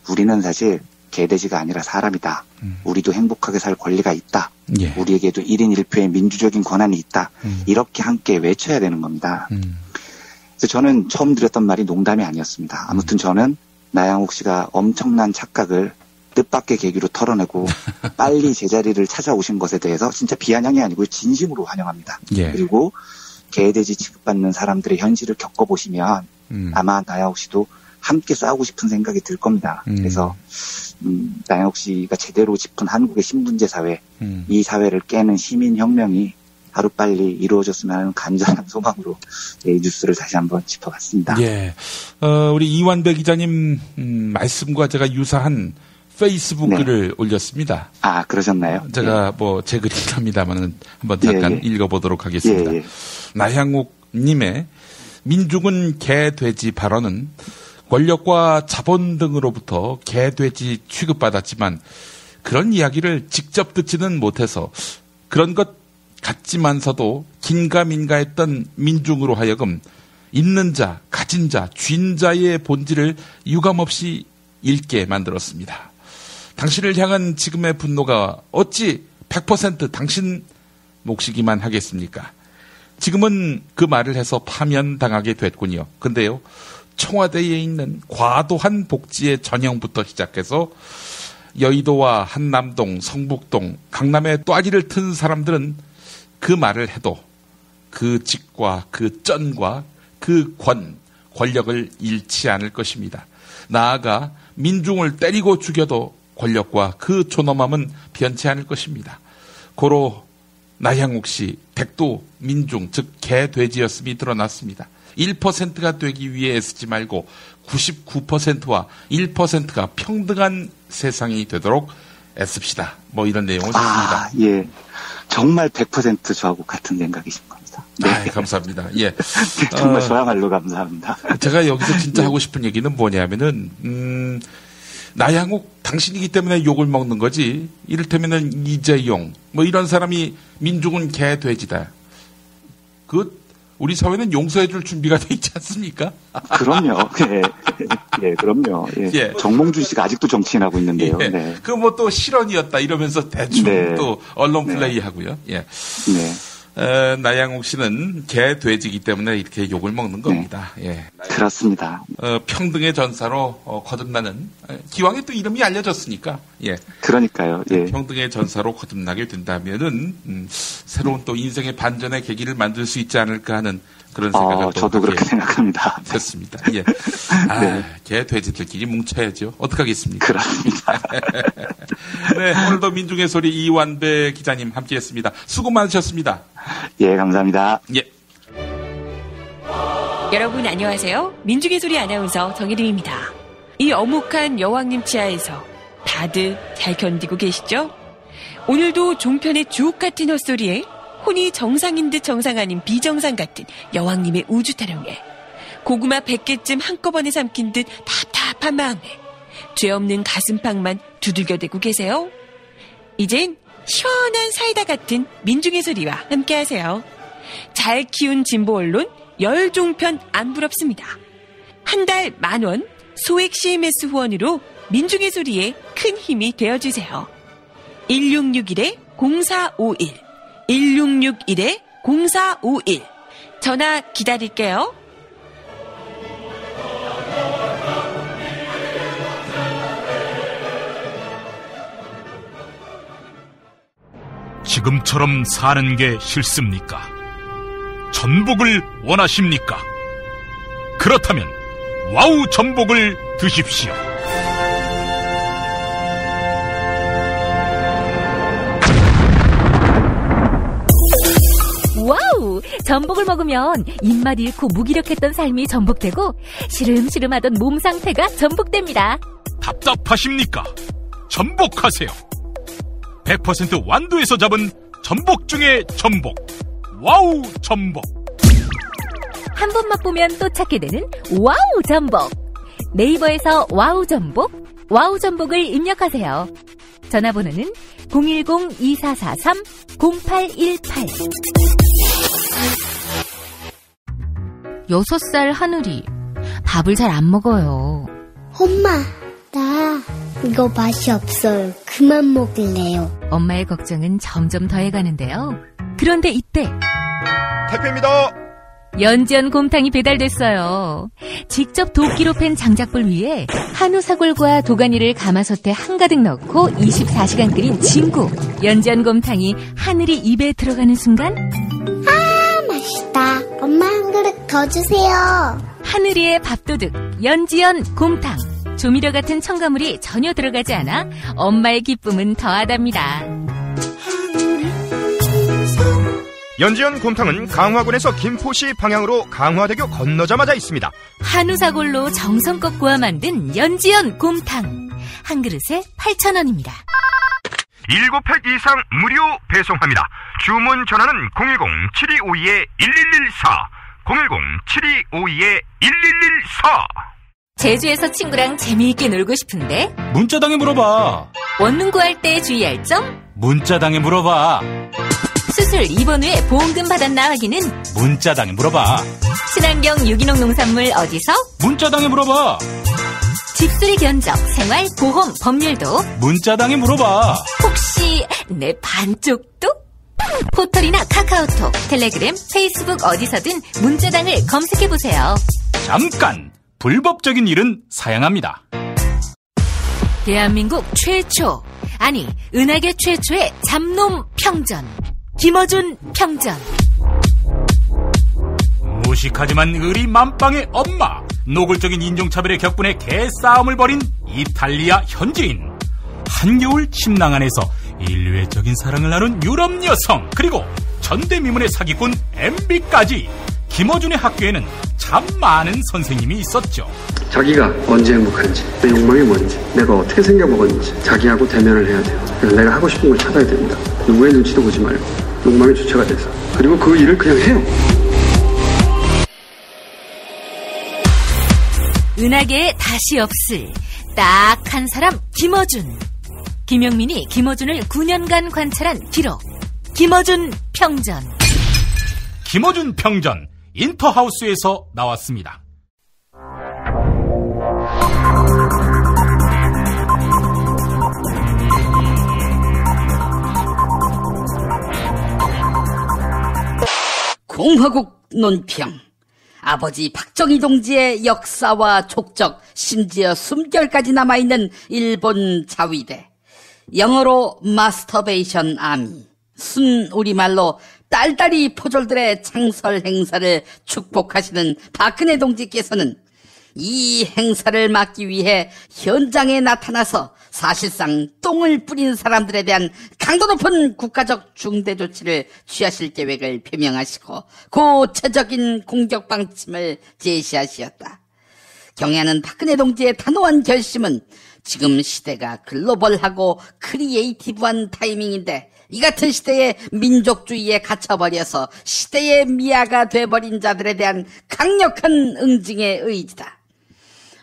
우리는 사실 개돼지가 아니라 사람이다. 우리도 행복하게 살 권리가 있다. 예. 우리에게도 1인 1표의 민주적인 권한이 있다. 이렇게 함께 외쳐야 되는 겁니다. 그래서 저는 처음 드렸던 말이 농담이 아니었습니다. 아무튼 저는 나양욱 씨가 엄청난 착각을 뜻밖의 계기로 털어내고 빨리 제자리를 찾아오신 것에 대해서 진짜 비아냥이 아니고 진심으로 환영합니다. 예. 그리고 개돼지 취급받는 사람들의 현실을 겪어보시면 아마 나양욱 씨도 함께 싸우고 싶은 생각이 들 겁니다. 그래서 나양욱 씨가 제대로 짚은 한국의 신분제 사회, 이 사회를 깨는 시민혁명이 하루빨리 이루어졌으면 하는 간절한 소망으로 이 뉴스를 다시 한번 짚어봤습니다. 예. 우리 이완배 기자님 말씀과 제가 유사한 페이스북 글을 올렸습니다. 아, 그러셨나요? 제가 제 글입니다만은 한번 잠깐 읽어보도록 하겠습니다. 나향욱 님의 민중은 개, 돼지 발언은 권력과 자본 등으로부터 개, 돼지 취급받았지만 그런 이야기를 직접 듣지는 못해서 그런 것 같지만서도 긴가민가했던 민중으로 하여금 있는 자, 가진 자, 쥔 자의 본질을 유감없이 잃게 만들었습니다. 당신을 향한 지금의 분노가 어찌 100% 당신 몫이기만 하겠습니까? 지금은 그 말을 해서 파면당하게 됐군요. 근데요, 청와대에 있는 과도한 복지의 전형부터 시작해서 여의도와 한남동, 성북동, 강남에 또아리를 튼 사람들은 그 말을 해도 그 직과 그 쩐과 그 권, 권력을 잃지 않을 것입니다. 나아가 민중을 때리고 죽여도 권력과 그 존엄함은 변치 않을 것입니다. 고로 나향욱 씨 백도 민중 즉 개돼지였음이 드러났습니다. 1%가 되기 위해 애쓰지 말고 99%와 1%가 평등한 세상이 되도록 애씁시다. 뭐 이런 내용을 썼습니다. 예. 정말 100% 저하고 같은 생각이신 겁니다. 네. 감사합니다. 예. 정말 저야말로 감사합니다. 제가 여기서 진짜 하고 싶은 얘기는 뭐냐면은, 나향욱 당신이기 때문에 욕을 먹는 거지. 이를테면은 이재용, 뭐 이런 사람이 민중은 개, 돼지다. 우리 사회는 용서해줄 준비가 돼 있지 않습니까? 그럼요. 예, 그럼요. 예. 예. 정몽준 씨가 아직도 정치인하고 있는데요. 예. 네. 그 뭐 또 실언이었다 이러면서 대충 네. 또 언론 플레이 하고요. 예. 네. 나향욱 씨는 개, 돼지이기 때문에 이렇게 욕을 먹는 겁니다. 예. 그렇습니다. 평등의 전사로 거듭나는, 기왕에 또 이름이 알려졌으니까, 예. 그러니까요, 예. 평등의 전사로 거듭나게 된다면은, 새로운 또 인생의 반전의 계기를 만들 수 있지 않을까 하는 그런 생각을 또 저도 그렇게 생각합니다. 됐습니다. 예. 네. 개, 돼지들끼리 뭉쳐야죠. 어떡하겠습니까? 그렇습니다. 네, 오늘도 민중의 소리 이완배 기자님 함께 했습니다. 수고 많으셨습니다. 예, 감사합니다. 예. 여러분 안녕하세요. 민중의 소리 아나운서 정혜림입니다. 이 어묵한 여왕님 치하에서 다들 잘 견디고 계시죠? 오늘도 종편의 주옥 같은 헛소리에 혼이 정상인 듯 정상 아닌 비정상 같은 여왕님의 우주 타령에 고구마 100개쯤 한꺼번에 삼킨 듯 답답한 마음에 죄 없는 가슴팍만 두들겨대고 계세요. 이젠 시원한 사이다 같은 민중의 소리와 함께하세요. 잘 키운 진보 언론 열종편 안 부럽습니다. 한 달 10,000원 소액 CMS 후원으로 민중의 소리에 큰 힘이 되어주세요. 1661-0451 1661-0451 전화 기다릴게요. 지금처럼 사는 게 싫습니까? 전복을 원하십니까? 그렇다면 와우 전복을 드십시오. 와우! 전복을 먹으면 입맛 잃고 무기력했던 삶이 전복되고 시름시름하던 몸 상태가 전복됩니다. 답답하십니까? 전복하세요. 100% 완도에서 잡은 전복 중에 전복. 와우 전복. 한 번 맛보면 또 찾게 되는 와우 전복. 네이버에서 와우 전복, 와우 전복을 입력하세요. 전화번호는 010-2443-0818. 6살 하늘이 밥을 잘 안 먹어요. 엄마, 나 이거 맛이 없어요. 그만 먹을래요. 엄마의 걱정은 점점 더해가는데요. 그런데 이때 택배입니다. 연지연 곰탕이 배달됐어요. 직접 도끼로 팬 장작불 위에 한우 사골과 도가니를 가마솥에 한가득 넣고 24시간 끓인 진구. 연지연 곰탕이 하늘이 입에 들어가는 순간 맛있다. 엄마 한 그릇 더 주세요. 하늘이의 밥도둑 연지연 곰탕. 조미료 같은 첨가물이 전혀 들어가지 않아 엄마의 기쁨은 더하답니다. 연지연 곰탕은 강화군에서 김포시 방향으로 강화대교 건너자마자 있습니다. 한우 사골로 정성껏 구워 만든 연지연 곰탕. 한 그릇에 8,000원입니다. 7팩 이상 무료 배송합니다. 주문 전화는 010-7252-1114 010-7252-1114. 제주에서 친구랑 재미있게 놀고 싶은데 문자당에 물어봐. 원룸 구할 때 주의할 점? 문자당에 물어봐. 수술 입원 후에 보험금 받았나 확인은? 문자당에 물어봐. 친환경 유기농 농산물 어디서? 문자당에 물어봐. 집수리 견적, 생활, 보험, 법률도 문자당에 물어봐. 혹시 내 반쪽도? 포털이나 카카오톡, 텔레그램, 페이스북 어디서든 문자당을 검색해보세요. 잠깐! 불법적인 일은 사양합니다. 대한민국 최초, 아니 은하계 최초의 잡놈 평전. 김어준 평전. 무식하지만 의리 만빵의 엄마 노골적인 인종차별의 격분에 개싸움을 벌인 이탈리아 현지인, 한겨울 침낭 안에서 일회적인 사랑을 나눈 유럽 여성, 그리고 전대미문의 사기꾼 MB까지 김어준의 학교에는 참 많은 선생님이 있었죠. 자기가 언제 행복한지, 내 욕망이 뭔지, 내가 어떻게 생겨먹었는지 자기하고 대면을 해야 돼요. 그래서 내가 하고 싶은 걸 찾아야 됩니다. 누구의 눈치도 보지 말고 욕망의 주체가 돼서. 그리고 그 일을 그냥 해요. 은하계에 다시 없을 딱 한 사람, 김어준. 김영민이 김어준을 9년간 관찰한 기록. 김어준 평전. 김어준 평전, 인터하우스에서 나왔습니다. 공화국 논평. 아버지 박정희 동지의 역사와 족적, 심지어 숨결까지 남아있는 일본 자위대. 영어로 마스터베이션 아미. 순 우리말로 딸딸이 포졸들의 창설 행사를 축복하시는 박근혜 동지께서는 이 행사를 막기 위해 현장에 나타나서 사실상 똥을 뿌린 사람들에 대한 강도 높은 국가적 중대 조치를 취하실 계획을 표명하시고 구체적인 공격 방침을 제시하시었다. 경애하는 박근혜 동지의 단호한 결심은 지금 시대가 글로벌하고 크리에이티브한 타이밍인데 이 같은 시대에 민족주의에 갇혀버려서 시대의 미아가 돼버린 자들에 대한 강력한 응징의 의지다.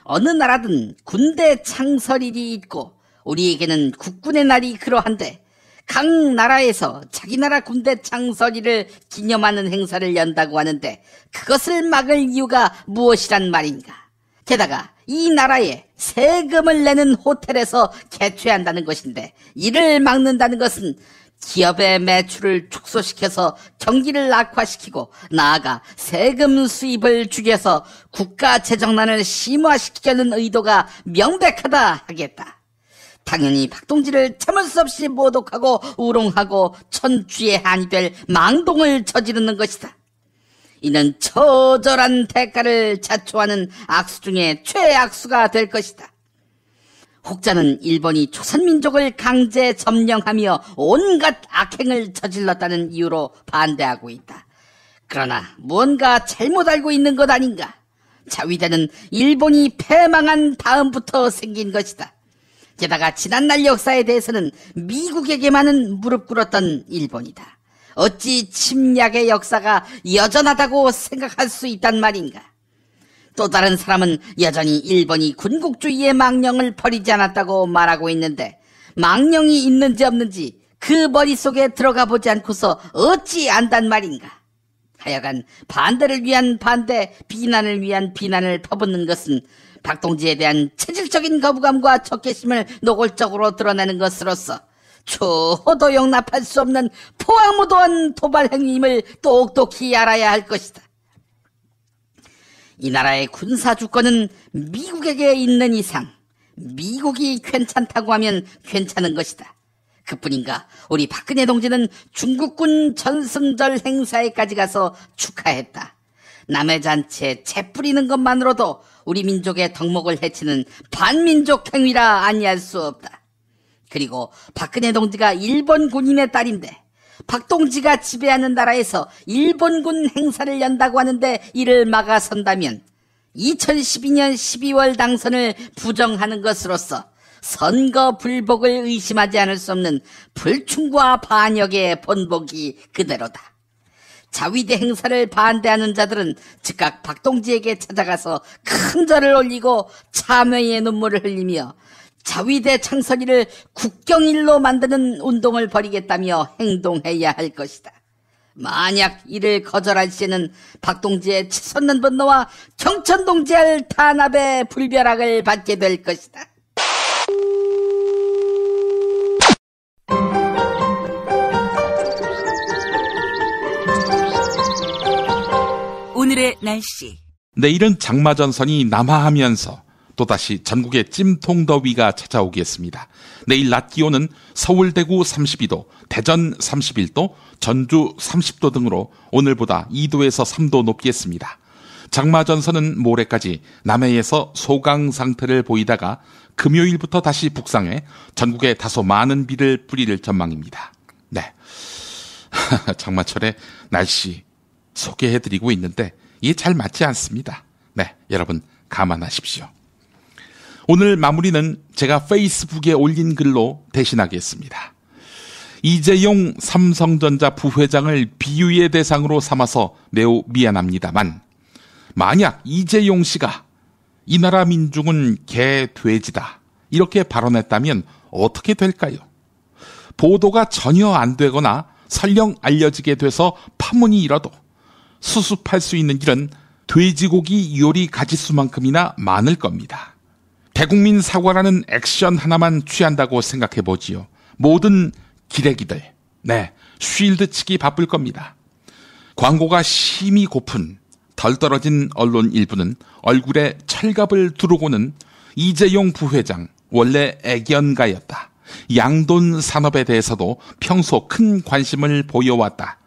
어느 나라든 군대 창설일이 있고 우리에게는 국군의 날이 그러한데 각 나라에서 자기 나라 군대 창설일을 기념하는 행사를 연다고 하는데 그것을 막을 이유가 무엇이란 말인가? 게다가 이 나라에 세금을 내는 호텔에서 개최한다는 것인데 이를 막는다는 것은 기업의 매출을 축소시켜서 경기를 악화시키고 나아가 세금 수입을 줄여서 국가 재정난을 심화시키려는 의도가 명백하다 하겠다. 당연히 박동지를 참을 수 없이 모독하고 우롱하고 천추의 한이 될 망동을 저지르는 것이다. 이는 처절한 대가를 자초하는 악수 중에 최악수가 될 것이다. 혹자는 일본이 조선민족을 강제 점령하며 온갖 악행을 저질렀다는 이유로 반대하고 있다. 그러나 무언가 잘못 알고 있는 것 아닌가? 자위대는 일본이 패망한 다음부터 생긴 것이다. 게다가 지난날 역사에 대해서는 미국에게만은 무릎 꿇었던 일본이다. 어찌 침략의 역사가 여전하다고 생각할 수 있단 말인가? 또 다른 사람은 여전히 일본이 군국주의의 망령을 버리지 않았다고 말하고 있는데 망령이 있는지 없는지 그 머릿속에 들어가 보지 않고서 어찌 안단 말인가? 하여간 반대를 위한 반대, 비난을 위한 비난을 퍼붓는 것은 박동지에 대한 체질적인 거부감과 적개심을 노골적으로 드러내는 것으로서 초도 용납할 수 없는 포악무도한 도발 행위임을 똑똑히 알아야 할 것이다. 이 나라의 군사 주권은 미국에게 있는 이상 미국이 괜찮다고 하면 괜찮은 것이다. 그뿐인가 우리 박근혜 동지는 중국군 전승절 행사에까지 가서 축하했다. 남의 잔치에 채 뿌리는 것만으로도 우리 민족의 덕목을 해치는 반민족 행위라 아니할 수 없다. 그리고 박근혜 동지가 일본 군인의 딸인데 박동지가 지배하는 나라에서 일본군 행사를 연다고 하는데 이를 막아선다면 2012년 12월 당선을 부정하는 것으로서 선거 불복을 의심하지 않을 수 없는 불충과 반역의 본보기 그대로다. 자위대 행사를 반대하는 자들은 즉각 박동지에게 찾아가서 큰 절을 올리고 참회의 눈물을 흘리며 자위대 창설일을 국경일로 만드는 운동을 벌이겠다며 행동해야 할 것이다. 만약 이를 거절할 시에는 박동지의 치솟는 분노와 경천동지할 탄압의 불벼락을 받게 될 것이다. 오늘의 날씨. 내일은 장마전선이 남하하면서 또다시 전국에 찜통더위가 찾아오겠습니다. 내일 낮 기온은 서울, 대구 32도, 대전 31도, 전주 30도 등으로 오늘보다 2도에서 3도 높겠습니다. 장마전선은 모레까지 남해에서 소강 상태를 보이다가 금요일부터 다시 북상해 전국에 다소 많은 비를 뿌릴 전망입니다. 네. 장마철에 날씨 소개해드리고 있는데 이게 잘 맞지 않습니다. 네, 여러분 감안하십시오. 오늘 마무리는 제가 페이스북에 올린 글로 대신하겠습니다. 이재용 삼성전자 부회장을 비유의 대상으로 삼아서 매우 미안합니다만, 만약 이재용 씨가 이 나라 민중은 개, 돼지다 이렇게 발언했다면 어떻게 될까요? 보도가 전혀 안 되거나 설령 알려지게 돼서 파문이 일어도 수습할 수 있는 일은 돼지고기 요리 가짓수만큼이나 많을 겁니다. 대국민 사과라는 액션 하나만 취한다고 생각해보지요. 모든 기레기들, 네, 쉴드 치기 바쁠 겁니다. 광고가 심히 고픈 덜 떨어진 언론 일부는 얼굴에 철갑을 두르고는 이재용 부회장 원래 애견가였다, 양돈 산업에 대해서도 평소 큰 관심을 보여왔다,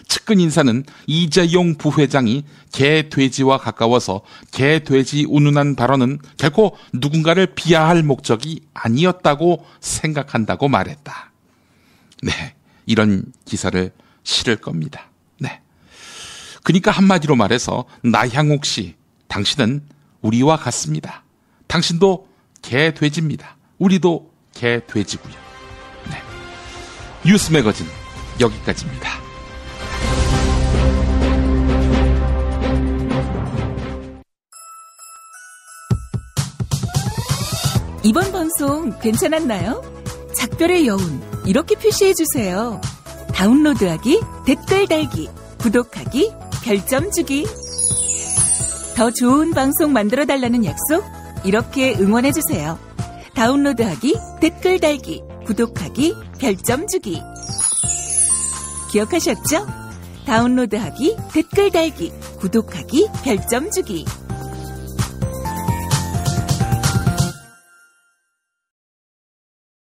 측근 인사는 이재용 부회장이 개, 돼지와 가까워서 개, 돼지 운운한 발언은 결코 누군가를 비하할 목적이 아니었다고 생각한다고 말했다. 네, 이런 기사를 실을 겁니다. 네. 그러니까 한마디로 말해서 나향욱 씨, 당신은 우리와 같습니다. 당신도 개, 돼지입니다. 우리도 개, 돼지고요. 네. 뉴스 매거진 여기까지입니다. 이번 방송 괜찮았나요? 작별의 여운 이렇게 표시해주세요. 다운로드하기, 댓글 달기, 구독하기, 별점 주기. 더 좋은 방송 만들어달라는 약속 이렇게 응원해주세요. 다운로드하기, 댓글 달기, 구독하기, 별점 주기. 기억하셨죠? 다운로드하기, 댓글 달기, 구독하기, 별점 주기.